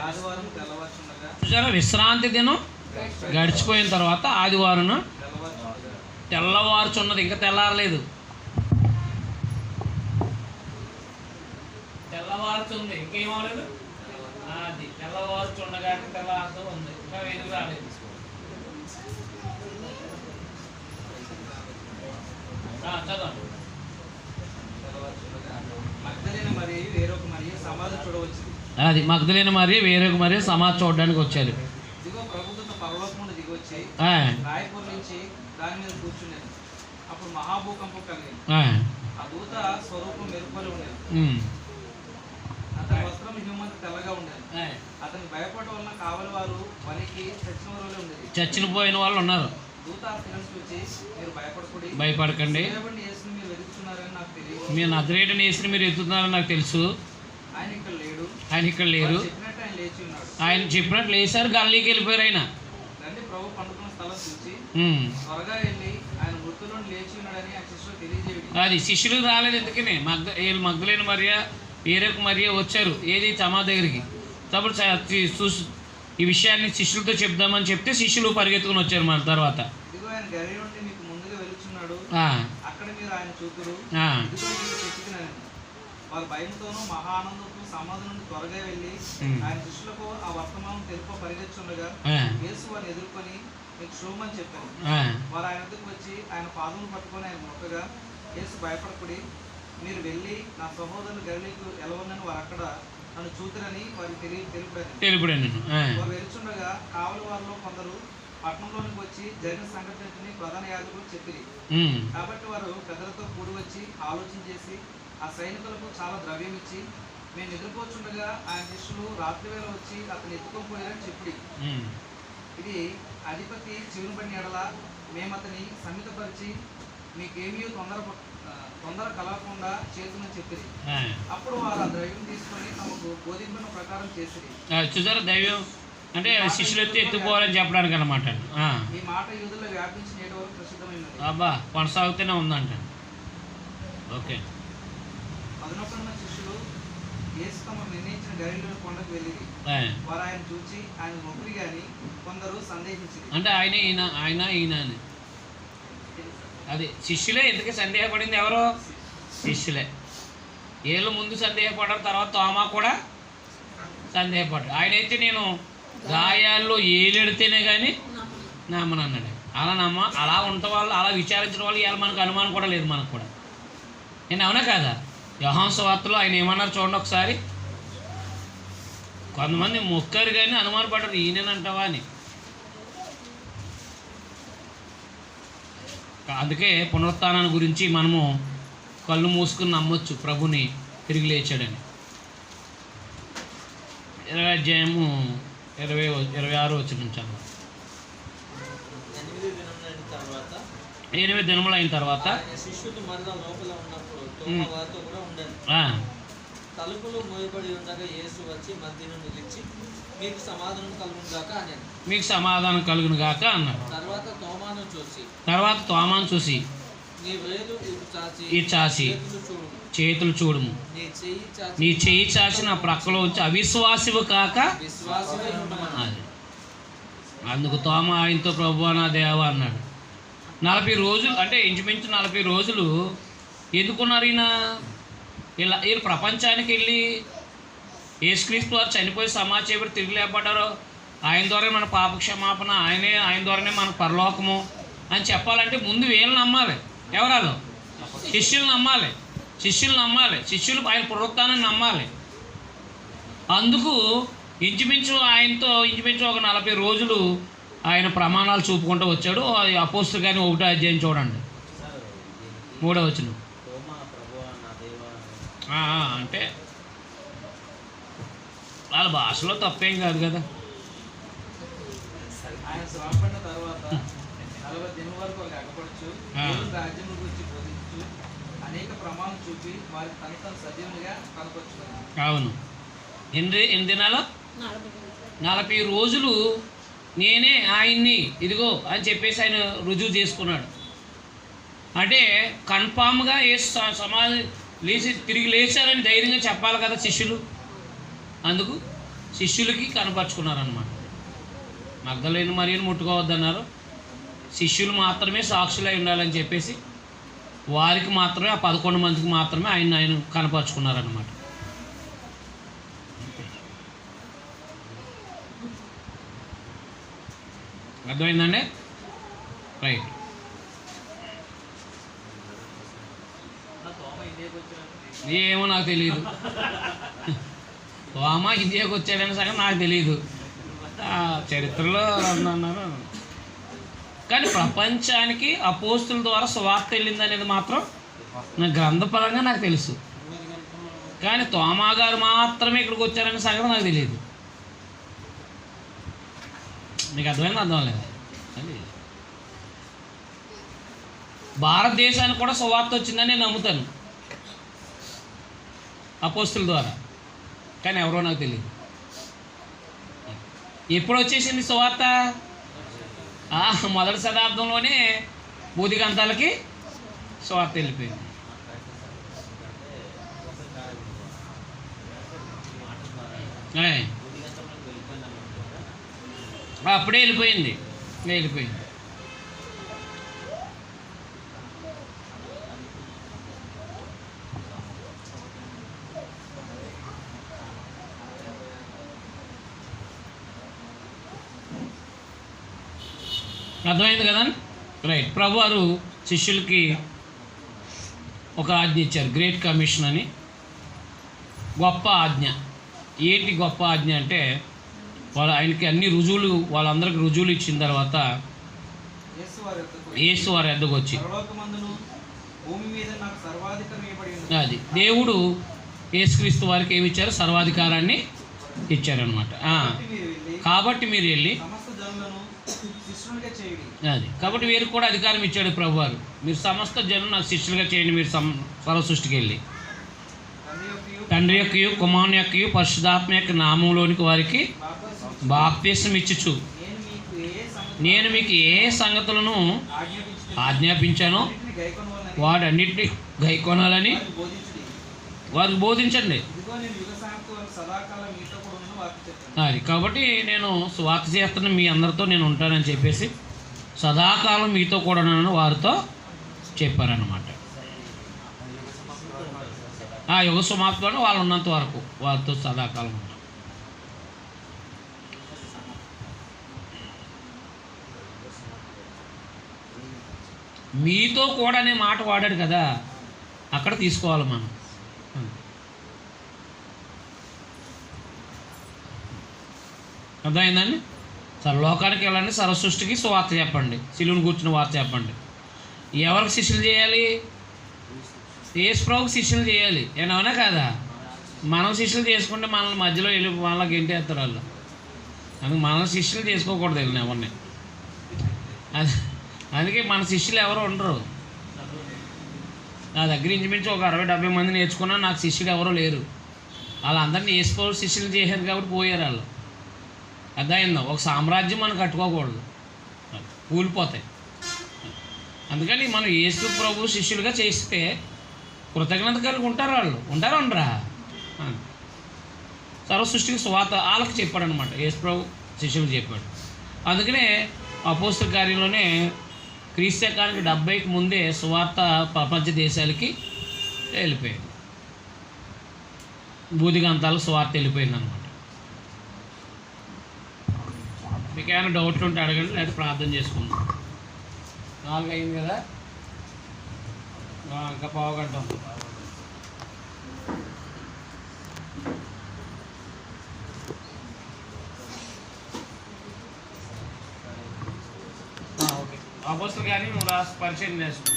ఆదివారం తెల్లవారుచుండగా చూసారా విశ్రాంతి దినం గడిచిపోయిన తర్వాత ఆదివారం తెల్లవారుచున్నది ఇంకా తెల్లారలేదు తెల్లవారుచుంది ఇంకేమవలేదు అది తెల్లవారుచుండగా తెల్లవారుతూ ఉంది ఇంకా ఎదురు రాలేదు చదవండి మగ్దలేని మరియు వేరొక మరియు సమాధి చూడవచ్చు అది మగ్దలేని మరి వేరొక మరి సమాధి చూడడానికి వచ్చారు ఇదిగో ప్రభుత్వం పరలోకం నుండి దిగొచ్చి రాయపూర్ నుంచి దాని మీద కూర్చునేది అప్పుడు మహాభూకంపం కలిగింది ఆ దూత స్వరూపం మెరుపులు ఉండేది అతని వస్త్రం హ్యూమన్ తెల్లగా ఉండేది అతనికి భయపడటం వలన కావలి వారు వనికి చచ్చిన వారు ఉండేది చచ్చిన పోయిన వాళ్ళు ఉన్నారు దూత ఆ స్త్రీలను చూచి మీరు భయపడకండి యేసుని మీరు వెతుకుతున్నారని నాకు తెలియదు మీ నజరేయుడైన యేసుని మీరు ఎత్తుతున్నారని నాకు తెలుసు ఆయన ఇక్కడ లేడు ఆయన ఇక్కడ లేరు చెప్పినట్టు ఆయన లేచి ఉన్నాడు ఆయన చెప్పినట్లు లేసారు గల్లీకి వెళ్ళిపోయారు ఆయన రండి ప్రభు పండుకున్న స్థలం చూసి త్వరగా వెళ్ళి ఆయన మృతుల్లో లేచి ఉన్నాడని ఆ శిష్యులు తెలియజేయడం అది శిష్యులు రాలేదు ఎందుకని వీళ్ళు మగ్దలేని మరియా వేరొక మరియా వచ్చారు ఏది సమాధి దగ్గరికి కాబట్టి చూసి ఈ విషయాన్ని శిష్యులతో చెప్దామని చెప్తే శిష్యులు పరిగెత్తుకుని వచ్చారు మన తర్వాత ఇదిగో ఆయన గరి నుండి మీకు ముందుగా వెలుచున్నాడు అక్కడ మీరు ఆయన చూతురు ఇదిగో మీరు చెప్పుకున్నాను వారి భయంతోనూ మహా ఆనందంతో సమాధి నుండి త్వరగా వెళ్ళి ఆయన శిష్యులకు ఆ వర్తమానం తెలుప పరిగెత్తుండగా యేసు వారిని ఎదుర్కొని మీకు శుభమని చెప్పాను వారు ఆయన వద్దకు వచ్చి ఆయన పాదములు పట్టుకొని ఆయన మొక్కగా యేసు భయపడకుడి మీరు వెళ్ళి నా సహోదరులు గలిలీకు ఎలవనని వారు అక్కడ నన్ను చూతురని వారికి తెలుపుడాను వారు వెలుచుండగా కావలి వారిలో కొందరు పట్టణంలోనికి వచ్చి జరిగిన సంఘటనని ప్రధాన యాజకులు చెప్పిరి కాబట్టి వారు పెద్దలతో కూడి వచ్చి ఆలోచన చేసి ఆ సైనికులకు చాలా ద్రవ్యం ఇచ్చి మేము నిద్రపోచుండగా ఆయన శిష్యులు రాత్రి వేళ వచ్చి అతను ఎత్తుకోపోయారని చెప్పి ఇది అధిపతి చివరి పడిన ఎడల మేము అతని సమితపరిచి మీకేమీ తొందర కలగకుండా చేతులని చెప్పింది అప్పుడు వారు ఆ ద్రవ్యం తీసుకొని తమకు బోధించిన ప్రకారం చేసింది చూసారా దైవం అంటే శిష్యులు ఎత్తి ఎత్తుకోవాలని చెప్పడానికి అనమాట ఈ మాట యూదుల్లో వ్యాపించి నేటి వరకు ప్రసిద్ధమైనది అబ్బా కొనసాగుతూనే ఉందంట ఓకే 11 శిష్యులు యేసు తమ నిర్ణయించిన గలిలయ కొండకు వెళ్ళింది వారు ఆయన చూచి ఆయన మొక్కులు గాని కొందరు సందేహించింది అంటే ఆయన ఈయన అది శిష్యులే ఎందుకు సందేహపడింది ఎవరు శిష్యులే ఏళ్ళు ముందు సందేహపడ్డారు తర్వాత తోమా కూడా సందేహపడ్డాడు ఆయన అయితే నేను గాయాల్లో ఏలెడితేనే కానీ నమ్మను అన్నాడు అలా ఉంటే వాళ్ళు అలా విచారించిన వాళ్ళు ఇవాళ మనకు అనుమానం కూడా లేదు మనకు కూడా నేను అవునా కాదా యోహాను సువార్తలో ఆయన ఏమన్నారు చూడండి ఒకసారి కొంతమంది మొక్కారు కానీ అనుమానపడ్డారు ఈయనంటావా అని అందుకే పునరుత్థానాన్ని గురించి మనము కళ్ళు మూసుకుని నమ్మొచ్చు ప్రభుని తిరిగి లేచాడని 20వ అధ్యాయము 26 వచనం చదువు 8 దినములు అయిన తర్వాత శిష్యులు మరలా లోపల ఉన్నప్పుడు వారితో కూడా ఉండండి తలుపులు మోయబడి ఉండగా యేసు వచ్చి మధ్యలో నిలిచి మీకు సమాధానం కలుగును గాక అన్నాడు తర్వాత తోమాను చూసి ఈ చాచి చేతులు చూడుము నీ చెయ్యి చాచి నా ప్రక్కలో వచ్చి అవిశ్వాసివు కాక అది అందుకు తోమ ఆయనతో ప్రభువా నా దేవా అన్నాడు 40 రోజులు అంటే ఇంచుమించు 40 రోజులు ఎందుకున్నారు ఈయన వీళ్ళు ప్రపంచానికి వెళ్ళి యేసుక్రీస్తు వారు చనిపోయి సమాధి చేయబడి తిరిగి లేపడ్డారు, ఆయన ద్వారానే మన పాప క్షమాపణ, ఆయన ద్వారానే మన పరలోకము అని చెప్పాలంటే ముందు వీళ్ళని నమ్మాలి. ఎవరాలు? శిష్యులు నమ్మాలి. శిష్యులు ఆయన పునరుత్థానాన్ని నమ్మాలి. అందుకు ఇంచుమించు ఒక 40 రోజులు ఆయన ప్రమాణాలు చూపుకుంటూ వచ్చాడు. అపోస్తలుల కార్యం 1వ అధ్యాయం చూడండి, 3వ వచనం. అంటే వాళ్ళ భాషలో తప్పేం కాదు కదా. ఆయన శ్రమపడిన తర్వాత 40 దినం వరకు అగపడుచు రాజ్యం గురించి బోధించు అనేక ప్రమాణం చూపి వారి తన సజీవునిగా కనపరుచుకున్నాడు. అవును. ఎన్ని దినాలు? 40 రోజులు నేనే ఆయన్ని ఇదిగో అని చెప్పేసి ఆయన రుజువు చేసుకున్నాడు. అంటే కన్ఫామ్గా సమాధి తిరిగి లేచారని ధైర్యంగా చెప్పాలి కదా శిష్యులు. అందుకు శిష్యులకి కనపరుచుకున్నారన్నమాట. మగ్దలేని మరియను ముట్టుకోవద్దన్నారు. శిష్యులు మాత్రమే సాక్షులై ఉండాలని చెప్పేసి వారికి మాత్రమే, ఆ 11 మందికి మాత్రమే ఆయన కనపరుచుకున్నారన్నమాట. అర్థమైందండి? రైట్. ఏమో నాకు తెలియదు. తోమ ఇండియాకి వచ్చాడని సగం నాకు తెలియదు. చరిత్రలో అన్నారు. కానీ ప్రపంచానికి అపోస్తుల ద్వారా సువార్త వెళ్ళింది అనేది మాత్రం నా గ్రంథపరంగా నాకు తెలుసు. కానీ తోమా గారు మాత్రమే ఇక్కడికి వచ్చారనే సంగతి నాకు తెలియదు. మీకు అర్థమైంది? అర్థం లేదు. అది భారతదేశానికి కూడా సువార్త వచ్చిందని నేను నమ్ముతాను అపోస్తుల ద్వారా. కానీ ఎవరో నాకు తెలియదు. ఎప్పుడు వచ్చేసింది సువార్త? మొదటి శతాబ్దంలోనే బూదిగంతాలకి సువార్త వెళ్ళిపోయింది. అప్పుడే వెళ్ళిపోయింది. అర్థమైంది కదా? రైట్. ప్రభువారు శిష్యులకి ఒక ఆజ్ఞ ఇచ్చారు, గ్రేట్ కమిషన్ అని. గొప్ప ఆజ్ఞ. ఏంటి గొప్ప ఆజ్ఞ అంటే, ఆయనకి అన్ని రుజువులు, వాళ్ళందరికీ రుజువులు ఇచ్చిన తర్వాత యేసు వారి ఎద్దకు వచ్చి, అది దేవుడు యేసుక్రీస్తు వారికి ఏమి ఇచ్చారు? సర్వాధికారాన్ని ఇచ్చారనమాట. కాబట్టి మీరు వెళ్ళి, అది కాబట్టి వీరికి కూడా అధికారం ఇచ్చాడు ప్రభువారు. మీరు సమస్త జనం నాకు శిష్యులుగా చేయండి. మీరు సర్వ సృష్టికి వెళ్ళి తండ్రి యొక్కయు కుమారుని యొక్కయు పరిశుద్ధాత్మ యొక్క నామంలోనికి వారికి బాప్తిస్మం ఇచ్చుచు నేను మీకు ఏ సంగతులను ఆజ్ఞాపించానో వాటన్నిటిని గైకొనాలని వారికి బోధించండి. అది కాబట్టి నేను స్వార్థ చేస్తున్న మీ అందరితో నేను ఉంటానని చెప్పేసి సదాకాలం మీతో కూడా నన్ను వారితో చెప్పారన్నమాట. ఆ యుగ సమాప్తిలో వాళ్ళు ఉన్నంత వరకు వారితో సదాకాలం ఉంటాం. మీతో కూడా అనే మాట వాడాడు కదా, అక్కడ తీసుకోవాలి మనం. అర్థమైందండి? లోకానికి వెళ్ళండి, సర్వసృష్టికి సువార్త చెప్పండి, శిలువను కూర్చున్న వార్త చెప్పండి. ఎవరికి శిష్యులు చేయాలి? యేసు ప్రభువుకి శిష్యులు చేయాలి. ఏమన్నా కాదా? మనం శిష్యులు చేసుకుంటే మనల్ని మధ్యలో వెళ్ళి వాళ్ళకి గెంటేస్తారు వాళ్ళు. అందుకు మనల్ని శిష్యులు చేసుకోకూడదు వెళ్ళిన ఎవరిని. అందుకే మన శిష్యులు ఎవరు ఉండరు. నా దగ్గర ఇంచుమించు ఒక 60-70 మంది నేర్చుకున్నా నాకు శిష్యులు ఎవరో లేరు. వాళ్ళందరినీ యేసు ప్రభు శిష్యులు చేశారు కాబట్టి పోయారు వాళ్ళు. అర్థమైందా? ఒక సామ్రాజ్యం మనం కట్టుకోకూడదు, కూలిపోతాయి. అందుకని మనం యేసు ప్రభు శిష్యులుగా చేస్తే కృతజ్ఞత కలిగి ఉంటారు వాళ్ళు. ఉంటారా ఉండరా? సర్వ సృష్టికి సువార్త వాళ్ళకి చెప్పాడు అనమాట. యేసు ప్రభు శిష్యులు చెప్పాడు. అందుకనే అపోస్తల కార్యంలోనే క్రీస్తు శకానికి 70కి ముందే సువార్త ప్రపంచ దేశాలకి వెళ్ళిపోయింది. బూదిగంతాలకు సువార్త వెళ్ళిపోయింది అనమాట. మీకు ఏమైనా డౌట్లు ఉంటే అడగండి, లేదా ప్రార్థన చేసుకుందాం. 4 అయింది కదా, ఇంకా పావుగంట ఉంది. ఓకే, అపోస్తలు కానీ నువ్వు రాసి పరిచయం చేసుకో.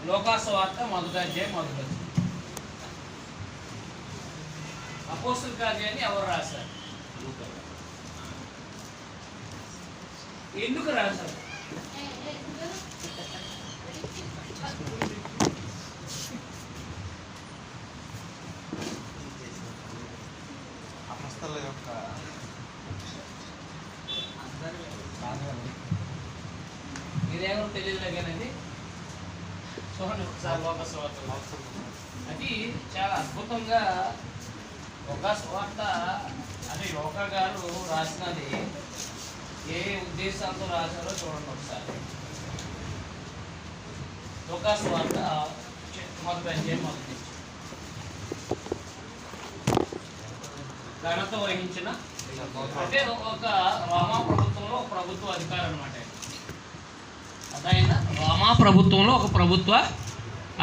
లోకాసు వార్త 1వ అధ్యాయం 1వ వచనం. అపోస్తల కార్యాన్ని ఎవరు రాశారు? ఎందుకు రాశారు? అపొస్తలుల యొక్క ఇదేమో తెలియదులే కానీ చూడండి ఒకసారి లోకాసు వార్త. అది చాలా అద్భుతంగా ఒక స్వార్త అంటే యోగా గారు రాసినది ఏ ఉద్దేశాలతో రాశారో చూడండి ఒకసారి. యోగా స్వార్త 1వ అధ్యాయం 1వ వచనం. ఘనత వహించిన అంటే ఒక రోమా ప్రభుత్వంలో ఒక ప్రభుత్వ అధికారి అనమాట. అదైనా రోమా ప్రభుత్వంలో ఒక ప్రభుత్వ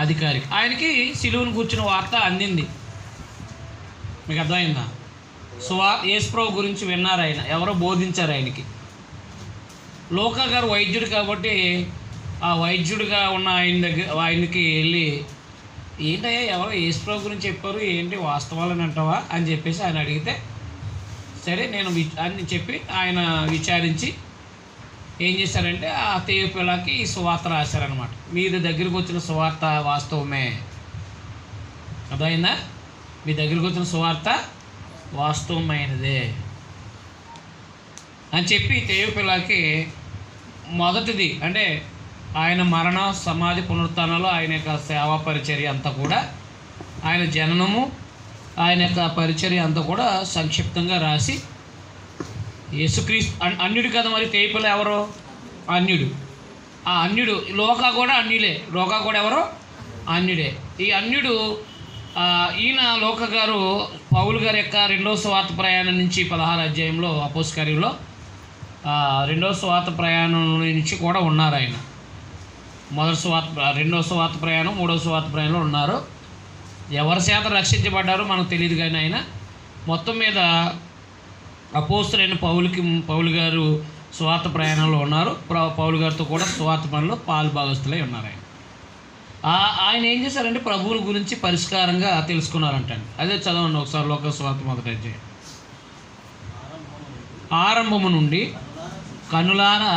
అధికారి, ఆయనకి సిలువను కూర్చున్న వార్త అందింది. మీకు అర్థమైందా? యేసుప్రభు గురించి విన్నారు, ఆయన ఎవరో బోధించారు ఆయనకి. లోకా గారు వైద్యుడు కాబట్టి ఆ వైద్యుడిగా ఉన్న ఆయనకి వెళ్ళి, ఏంటయ్యా ఎవరో యేసుప్రభు గురించి చెప్పారు, ఏంటి వాస్తవాలని అంటావా అని చెప్పేసి ఆయన అడిగితే, సరే నేను అని చెప్పి ఆయన విచారించి ఏం చేశారంటే ఆ తేయోపిలాకి ఈ సువార్త రాశారనమాట. మీ దగ్గరికి వచ్చిన సువార్త వాస్తవమే, అర్థమైందా? మీ దగ్గరికి వచ్చిన సువార్త వాస్తవమైనదే అని చెప్పి తేయోపిలాకి మొదటిది అంటే ఆయన మరణ సమాధి పునరుత్థానంలో ఆయన యొక్క సేవా పరిచర్య అంతా కూడా, ఆయన జననము, ఆయన యొక్క పరిచర్య అంతా కూడా సంక్షిప్తంగా రాసి, యేసుక్రీస్తు అన్యుడు కదా మరి తేయోపిల ఎవరో అన్యుడు. ఆ అన్యుడు లోకా కూడా అన్యులే, లోకా కూడా ఎవరో అన్యుడే. ఈ అన్యుడు ఈయన లోక గారు పౌలు గారి యొక్క 2వ సువార్త ప్రయాణం నుంచి 16వ అధ్యాయంలో అపోస్తల కార్యంలో 2వ సువార్త ప్రయాణం నుంచి కూడా ఉన్నారు. ఆయన మొదటి సువార్త 2వ సువార్త ప్రయాణం 3వ సువార్త ప్రయాణంలో ఉన్నారు. ఎవరి చేత రక్షించబడ్డారో మనకు తెలియదు, కానీ ఆయన మొత్తం మీద అపోస్తలైన పౌలు గారు సువార్త ప్రయాణంలో ఉన్నారు. పౌలు గారితో కూడా సువార్త పనిలో పాలు భాగస్తులై ఉన్నారు. ఆయన ఏం చేశారంటే ప్రభువుల గురించి పరిష్కారంగా తెలుసుకున్నారంటండి. అదే చదవండి ఒకసారి లోక సువార్త 1వ అధ్యాయం. ఆరంభము నుండి కనులారా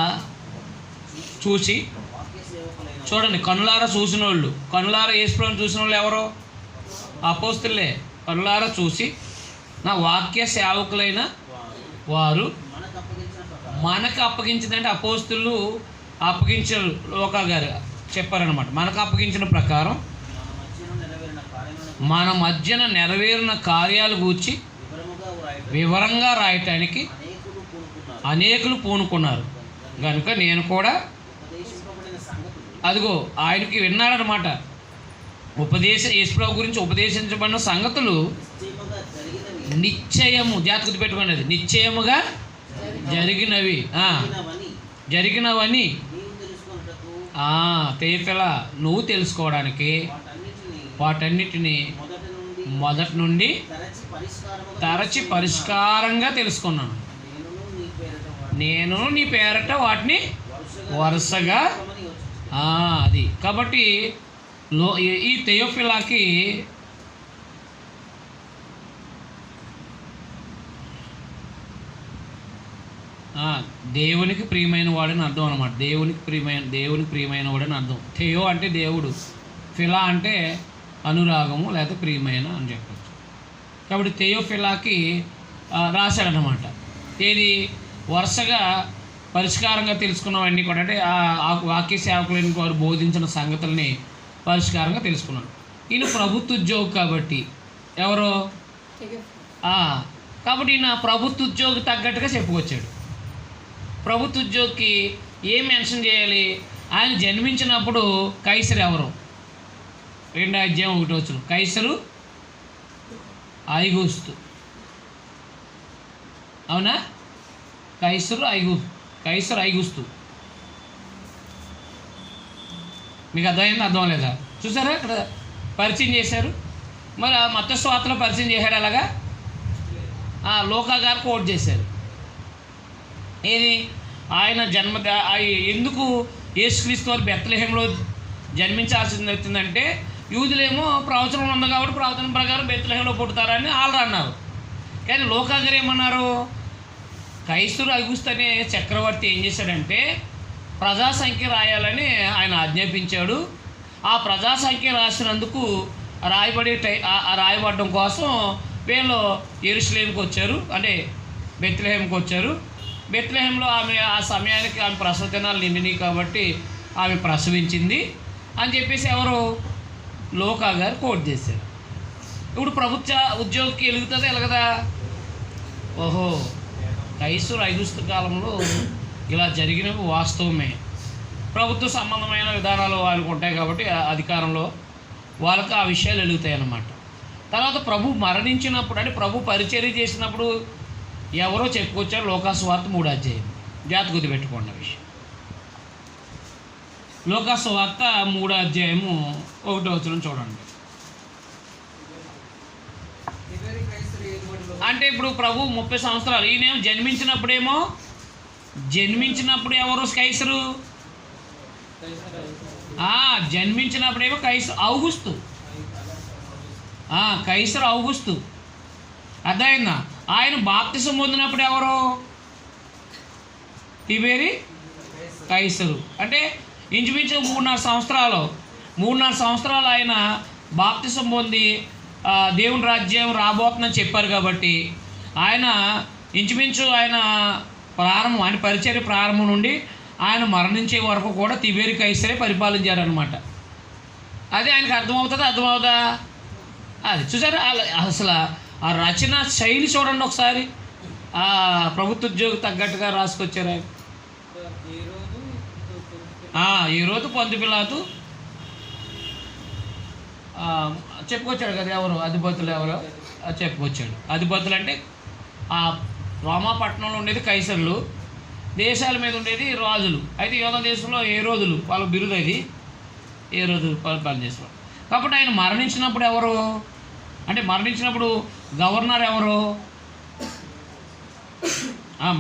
చూసి, చూడండి కనులారా చూసిన వాళ్ళు, కనులారా యేసుప్రభుని చూసిన వాళ్ళు ఎవరో? అపోస్తలులే. కనులారా చూసి నా వాక్య సేవకులైన వారు మనకు అప్పగించిందంటే అపోస్తలు అప్పగించారు, లోకా గారు చెప్పారనమాట. మనకు అప్పగించిన ప్రకారం మన మధ్యన నెరవేరిన కార్యాలు గూర్చి వివరంగా రాయటానికి అనేకులు పూనుకున్నారు కనుక నేను కూడా, అదిగో ఆయనకి విన్నాడనమాట. యేసుప్రభు గురించి ఉపదేశించబడిన సంగతులు నిశ్చయము, జాగ్రత్త పెట్టుకోండి, అది నిశ్చయముగా జరిగినవని తేయోఫిలా నువ్వు తెలుసుకోవడానికి వాటన్నిటిని మొదటి నుండి తరచి పరిష్కారంగా తెలుసుకున్నాను. నేను నీ పేరట వాటిని వరుసగా అది. కాబట్టి ఈ తేయోఫిలాకి దేవునికి ప్రియమైన వాడని అర్థం అనమాట. దేవునికి ప్రియమైన వాడని అర్థం. థెయో అంటే దేవుడు, ఫిలా అంటే అనురాగము లేదా ప్రియమైన అని చెప్పచ్చు. కాబట్టి తేయోఫిలాకి రాశాడనమాట. ఏది వరుసగా పరిష్కారంగా తెలుసుకున్నవన్నీ కూడా, అంటే ఆ వాక్య సేవకులని వారు బోధించిన సంగతుల్ని పరిష్కారంగా తెలుసుకున్నాడు. ఈయన ప్రభుత్వ ఉద్యోగి కాబట్టి ఎవరో కాబట్టి ఈయన ప్రభుత్వ ఉద్యోగి తగ్గట్టుగా చెప్పుకొచ్చాడు. ప్రభుత్వ ఉద్యోగికి ఏం మెన్షన్ చేయాలి? ఆయన జన్మించినప్పుడు కైసర్ ఎవరు? 2:1 కైసరు ఐగుస్తు. అవునా? కైసరు ఐగుస్తు. మీకు అర్థమైందా? అర్థం లేదా? చూసారా ఇక్కడ పరిచయం చేశారు. మరి మత్తయి సువార్తలో పరిచయం చేశాడు అలాగా. లోకా గారు కోట్ చేశారు. ఏది? ఆయన ఎందుకు యేసుక్రీస్తు వారు బెత్లెహేంలో జన్మించాల్సి వచ్చిందంటే, యూదులేమో ప్రవచనం ఉంది కాబట్టి ప్రవచనం ప్రకారం బెత్లెహేంలో పుడతారని వాళ్ళు అన్నారు. కానీ లోకా గారు ఏమన్నారు? కైసరు ఐగుస్తు అనే చక్రవర్తి ఏం చేశాడంటే ప్రజా సంఖ్య రాయాలని ఆయన ఆజ్ఞాపించాడు. ఆ ప్రజా సంఖ్య రాసినందుకు రాయబడడం కోసం వీళ్ళు యెరూషలేముకి వచ్చారు, అంటే బెత్లెహేంకి వచ్చారు. బెత్లెహేంలో ఆమె ఆ సమయానికి ఆమె ప్రసవ దినాలు నిండినాయి కాబట్టి ఆమె ప్రసవించింది అని చెప్పేసి ఎవరు? లోకా గారు కోట్ చేశారు. ఇప్పుడు ప్రభుత్వ ఉద్యోగికి వెలుగుతుంది ఎలాగదా? ఓహో, కైసరు ఐగుస్తు కాలంలో ఇలా జరిగినవి వాస్తవమే. ప్రభుత్వ సంబంధమైన విధానాలు వాళ్ళకు ఉంటాయి కాబట్టి అధికారంలో వాళ్ళకి ఆ విషయాలు వెలుగుతాయి అన్నమాట. తర్వాత ప్రభు మరణించినప్పుడు, అంటే ప్రభు పరిచర్య చేసినప్పుడు ఎవరో చెప్పుకొచ్చారు. లోకాసు వార్త 3 జాగ్రత్త గుర్తుపెట్టుకోండి విషయం. లోకాసు వార్త 3:1 చూడండి. అంటే ఇప్పుడు ప్రభు 30 సంవత్సరాలు, ఈయనేమో జన్మించినప్పుడు ఎవరు కైసరు? జన్మించినప్పుడేమో ఔగుస్తు. కైసరు ఔగుస్తు. అర్థమైందా? ఆయన బాప్తిసం పొందినప్పుడు ఎవరు? తిబెరి కైసరు. అంటే ఇంచుమించు 3.5 సంవత్సరాలు ఆయన బాప్తిసం పొంది దేవుని రాజ్యం రాబోతుందని చెప్పారు కాబట్టి ఆయన ఇంచుమించు ఆయన పరిచర్య ప్రారంభం నుండి ఆయన మరణించే వరకు కూడా తిబెరి కైసరే పరిపాలించారనమాట. అది ఆయనకు అర్థమవుదా? అది చూసారా? అసలు ఆ రచన శైలి చూడండి ఒకసారి. ప్రభుత్వ ఉద్యోగి తగ్గట్టుగా రాసుకొచ్చారు ఆయన. ఈరోజు పొంతి పిలాతు చెప్పుకొచ్చాడు కదా. ఎవరు అధిపతులు? ఎవరో చెప్పుకొచ్చాడు. అధిపతులు అంటే ఆ రోమాపట్నంలో ఉండేది కైసర్లు, దేశాల మీద ఉండేది రాజులు. అయితే యోధ దేశంలో ఏ రోజులు వాళ్ళ బిరుదు, అది ఏ రోజు పనిచేసేవాడు. కాబట్టి ఆయన మరణించినప్పుడు ఎవరు? అంటే మరణించినప్పుడు గవర్నర్ ఎవరు?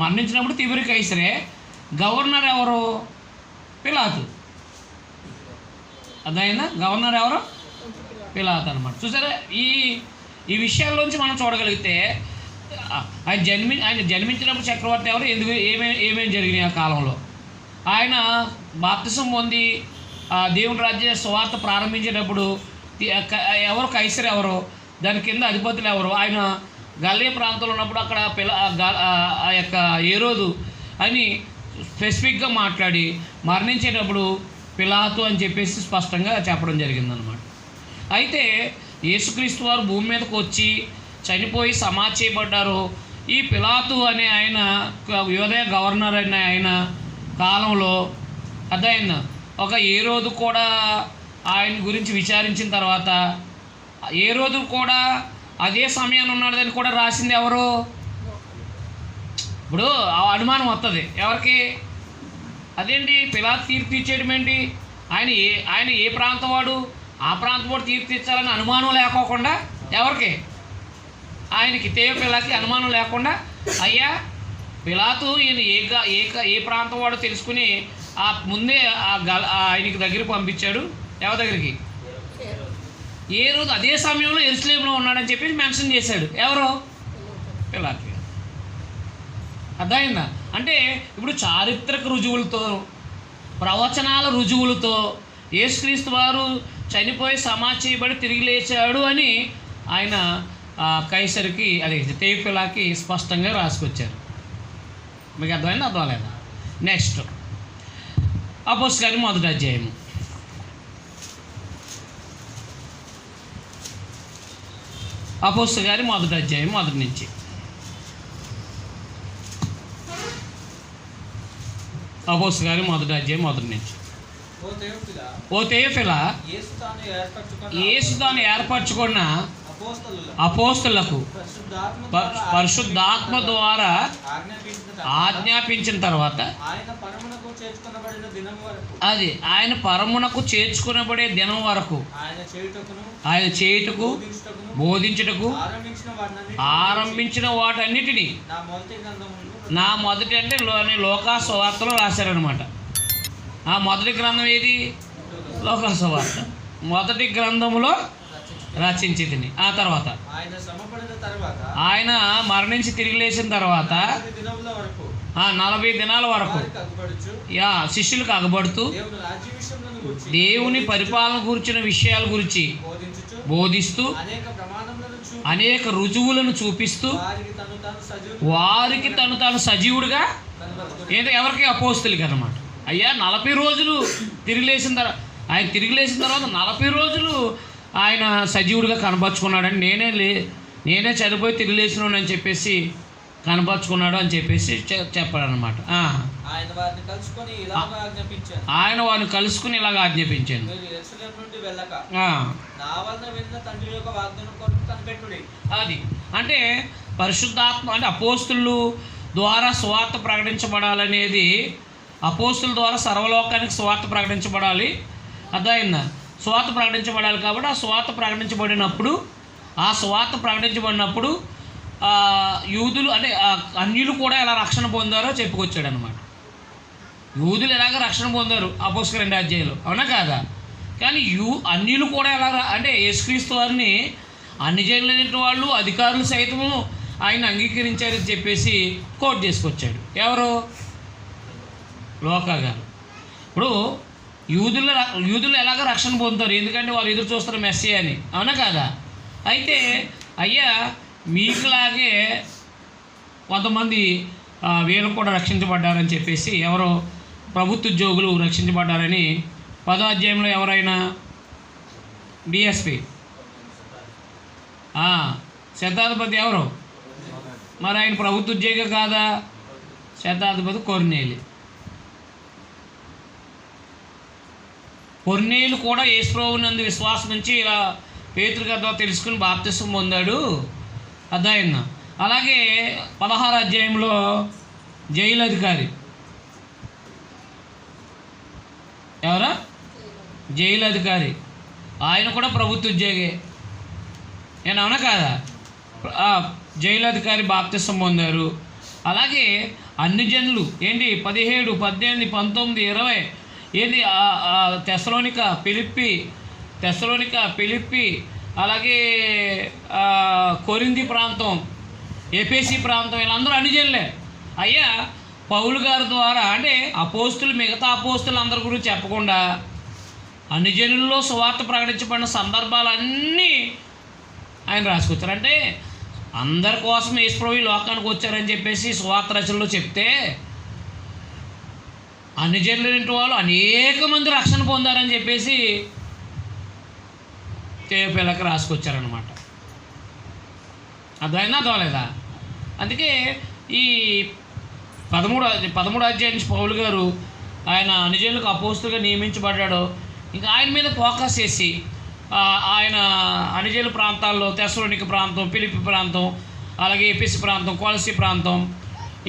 మరణించినప్పుడు తిబెరి కైసరే. గవర్నర్ ఎవరు? పిలాతు. అదైనా గవర్నర్ ఎవరు? పిలాతు అనమాట. చూసారా? ఈ విషయాల్లోంచి మనం చూడగలిగితే ఆయన జన్మించినప్పుడు చక్రవర్తి ఎవరు? ఎందుకు ఏమేమి జరిగినాయి ఆ కాలంలో? ఆయన బాప్తిసం పొంది దేవుని రాజ్య సువార్త ప్రారంభించేటప్పుడు ఎవరు? కైసరు ఎవరు? దాని కింద అధిపతులు ఎవరు? ఆయన గలిలయ ప్రాంతంలో ఉన్నప్పుడు అక్కడ ఆ యొక్క హేరోదు అని స్పెసిఫిక్గా మాట్లాడి మరణించేటప్పుడు పిలాతు అని చెప్పేసి స్పష్టంగా చెప్పడం జరిగిందనమాట. అయితే యేసుక్రీస్తు వారు భూమి మీదకి వచ్చి చనిపోయి సమాధి చేయబడ్డారు. ఈ పిలాతు అనే ఆయన యూదయ గవర్నర్ అనే ఆయన కాలంలో అదైనా ఒక హేరోదు కూడా ఆయన గురించి విచారించిన తర్వాత హేరోదు కూడా అదే సమయాన్ని ఉన్నాడని కూడా రాసింది ఎవరు? ఇప్పుడు అనుమానం వస్తుంది ఎవరికి? అదేంటి పిలాతు తీర్పు ఇచ్చేయడం ఏంటి? ఆయన ఏ ప్రాంతం వాడు? ఆ ప్రాంతం వాడు తీర్పు ఇచ్చాలని అనుమానం లేకోకుండా ఎవరికి? ఆయనకి పిలాకి అనుమానం లేకుండా, అయ్యా పిలాతు ఈయన ఏ ప్రాంతం వాడో తెలుసుకుని ముందే ఆయనకి దగ్గరికి పంపించాడు. ఎవరి దగ్గరికి? ఏ రోజు అదే సమయంలో యెరూషలేములో ఉన్నాడని చెప్పి మెన్షన్ చేశాడు. ఎవరు? పిలాతు. అర్థమైందా? అంటే ఇప్పుడు చారిత్రక రుజువులతో, ప్రవచనాల రుజువులతో యేసుక్రీస్తు వారు చనిపోయి సమాధి చేయబడి తిరిగి లేచాడు అని ఆయన కైసరికి, అదే తేపిలాకి స్పష్టంగా రాసుకొచ్చారు. మీకు అర్థమైందా? అర్థం లేదా? నెక్స్ట్ అపోస్తలుల 1వ అధ్యాయము. అపోస్తలుల 1వ అధ్యాయం 1 నుంచి. అపోస్తలుల 1వ అధ్యాయం 1 నుంచి. ఓ తేయోఫిలా, యేసు తాను ఏర్పరచుకున్న అపోస్తలులకు పరిశుద్ధాత్మ ద్వారా ఆజ్ఞాపించిన తర్వాత అది ఆయన పరమునకు చేర్చుకునబడే దినం వరకు ఆయన చేయుటకు బోధించుటకు ఆరంభించిన వాటన్నిటినీ నా మొదటి అంటే లోకా సువార్తలో రాశారనమాట. ఆ మొదటి గ్రంథం ఏది? లోకా సువార్త. మొదటి గ్రంథములో రచించి తిని ఆ తర్వాత ఆయన మరణించి తిరిగి లేచిన తర్వాత 40 దినాల వరకు శిష్యులకు అగబడుతూ దేవుని పరిపాలన గురించిన విషయాల గురించి బోధిస్తూ అనేక రుజువులను చూపిస్తూ వారికి తాను సజీవుడిగా ఎవరికి? అపోస్తులకి అన్నమాట. అయ్యా 40 రోజులు తిరిగి లేచిన తర్వాత ఆయన తిరిగి లేచిన తర్వాత 40 రోజులు ఆయన సజీవుడిగా కనపరుచుకున్నాడని నేనే చనిపోయి తిరిగి లేచినాను అని చెప్పేసి కనపరుచుకున్నాడు అని చెప్పేసి చెప్పాడనమాట. ఆయన వారిని కలుసుకుని ఇలాగ ఆజ్ఞాపించాను, అది అంటే పరిశుద్ధాత్మ అంటే అపోస్తులు ద్వారా సువార్త ప్రకటించబడాలనేది, అపోస్తుల ద్వారా సర్వలోకానికి సువార్త ప్రకటించబడాలి. అర్థమైందా? సువార్త ప్రకటించబడాలి కాబట్టి ఆ సువార్త ప్రకటించబడినప్పుడు యూదులు అంటే అన్యులు కూడా ఎలా రక్షణ పొందారో చెప్పుకొచ్చాడు అనమాట. యూదులు ఎలాగ రక్షణ పొందారు అపోస్తలుల 2వ అధ్యాయంలో, అవునా కాదా? కానీ అన్యులు కూడా ఎలా అంటే యేసుక్రీస్తు వారిని అన్ని జనులైన వాళ్ళు అధికారులు సైతము ఆయన అంగీకరించారని చెప్పేసి కోట్ చేసుకొచ్చాడు. ఎవరు? లోకా గారు. ఇప్పుడు యూదులు ఎలాగ రక్షణ పొందుతారు? ఎందుకంటే వాళ్ళు ఎదురు చూస్తారు మెస్సీ అని, అవునా కాదా? అయితే అయ్యా మీకులాగే కొంతమంది వీళ్ళు కూడా రక్షించబడ్డారని చెప్పేసి ఎవరో ప్రభుత్వ ఉద్యోగులు రక్షించబడ్డారని 10వ అధ్యాయంలో ఎవరైనా డిఎస్పి శతాధిపతి ఎవరు? మరి ఆయన ప్రభుత్వ ఉద్యోగి కాదా? శతాధిపతి కొర్నేలు కూడా యేసుప్రభువునందు విశ్వాసం నుంచి ఇలా పేతురు గారి తెలుసుకుని బాప్తిసం పొందాడు. అర్థమైందా? అలాగే 16వ అధ్యాయంలో జైలు అధికారి ఎవరా? జైలు అధికారి, ఆయన కూడా ప్రభుత్వ ఉద్యోగి, అవునా కాదా? జైలు అధికారి బాప్తిసం పొందారు. అలాగే అన్ని జనులు ఏంటి 17, 18, 19, 20 ఏంటి తెస్సలోనిక, ఫిలిప్పి, అలాగే కొరింథీ ప్రాంతం, ఎఫెసీ ప్రాంతం, వీళ్ళందరూ అన్ని జనులే. అయ్యా పౌలు గారి ద్వారా అంటే మిగతా అపోస్తులు అందరి గురించి చెప్పకుండా అన్ని జనుల్లో సువార్త ప్రకటించబడిన సందర్భాలన్నీ ఆయన రాసుకొచ్చారు. అంటే అందరి కోసం యేసుప్రభు లోకానికి వచ్చారని చెప్పేసి సువార్త రచనలో చెప్తే అన్ని జనులు వాళ్ళు అనేక మంది రక్షణ పొందారని చెప్పేసి తేయోఫిలాకి రాసుకొచ్చారనమాట. అర్థమైందా? అర్థమలేదా? అందుకే ఈ 13వ అధ్యాయం నుంచి పౌలు గారు ఆయన అన్యజనులకు అపోస్తులుగా నియమించబడ్డాడు. ఇంకా ఆయన మీద ఫోకస్ చేసి ఆయన అన్యజనుల ప్రాంతాల్లో తెస్సలోనిక ప్రాంతం, ఫిలిప్పి ప్రాంతం, అలాగే ఎఫెసీ ప్రాంతం, కొలసీ ప్రాంతం,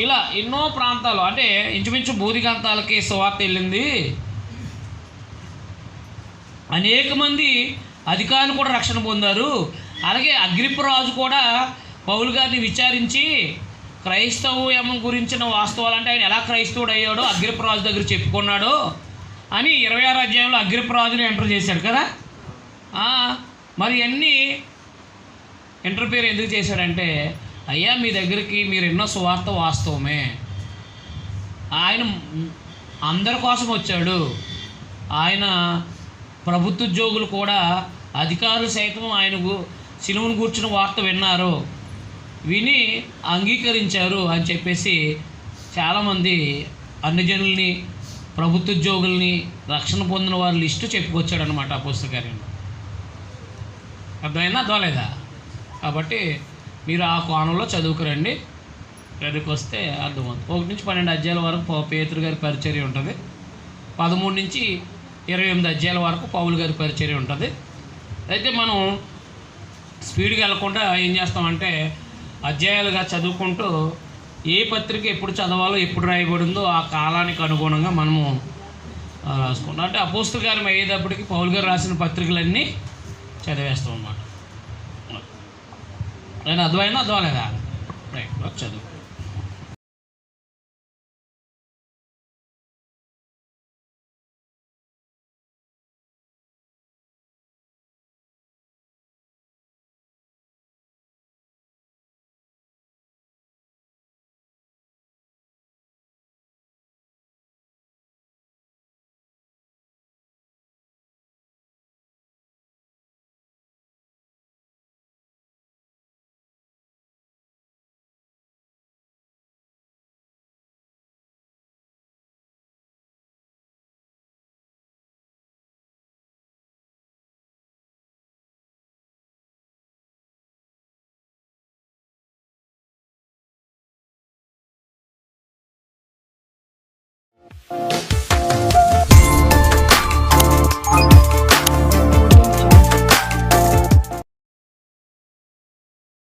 ఇలా ఎన్నో ప్రాంతాలు అంటే ఇంచుమించు బూదిగంతాలకి సువార్త వెళ్ళింది. అనేక మంది అధికారులు కూడా రక్షణ పొందారు. అలాగే అగ్రిప్పరాజు కూడా పౌలు గారిని విచారించి క్రైస్తవం గురించిన వాస్తవాలు అంటే ఆయన ఎలా క్రైస్తవుడు అయ్యాడో అగ్రిప్పరాజు దగ్గర చెప్పుకున్నాడు అని 26వ అధ్యాయంలో అగ్రిప్పరాజుని ఎంటర్ చేశాడు కదా. మరి అన్నీ ఇంటర్ఫియర్ ఎందుకు చేశాడంటే అయ్యా మీ దగ్గరికి మీరు ఎన్నో సువార్త వాస్తవమే, ఆయన అందరి కోసం వచ్చాడు, ఆయన ప్రభుత్వ ఉద్యోగులు కూడా అధికారులు సైతం ఆయనకు సిలువను కూర్చున్న వార్త విన్నారు, విని అంగీకరించారు అని చెప్పేసి చాలామంది అన్ని జనుల్ని, ప్రభుత్వ ఉద్యోగుల్ని, రక్షణ పొందిన వారి లిస్టు చెప్పుకొచ్చాడు అనమాట ఆ పుస్తకాన్ని. అర్థమైందా? అర్థమలేదా? కాబట్టి మీరు ఆ కోణంలో చదువుకురండి, చదువుకు వస్తే అర్థమవుతుంది. 1 నుంచి 12 అధ్యాయాల వరకు పేతురు గారి పరిచర్య ఉంటుంది. 13 నుంచి 28 అధ్యాయాల వరకు పౌలు గారి పరిచర్య ఉంటుంది. అయితే మనం స్పీడ్గా వెళ్లకుండా ఏం చేస్తామంటే అధ్యాయాలుగా చదువుకుంటూ ఏ పత్రిక ఎప్పుడు చదవాలో, ఎప్పుడు రాయబడిందో ఆ కాలానికి అనుగుణంగా మనము రాసుకుంటాం. అంటే అపోస్తల గారు అయ్యేటప్పటికి పౌలు గారు రాసిన పత్రికలన్నీ చదివేస్తాం అన్నమాట. నేను అర్థమైందా, అర్థం లేదా? రైట్, చదువు.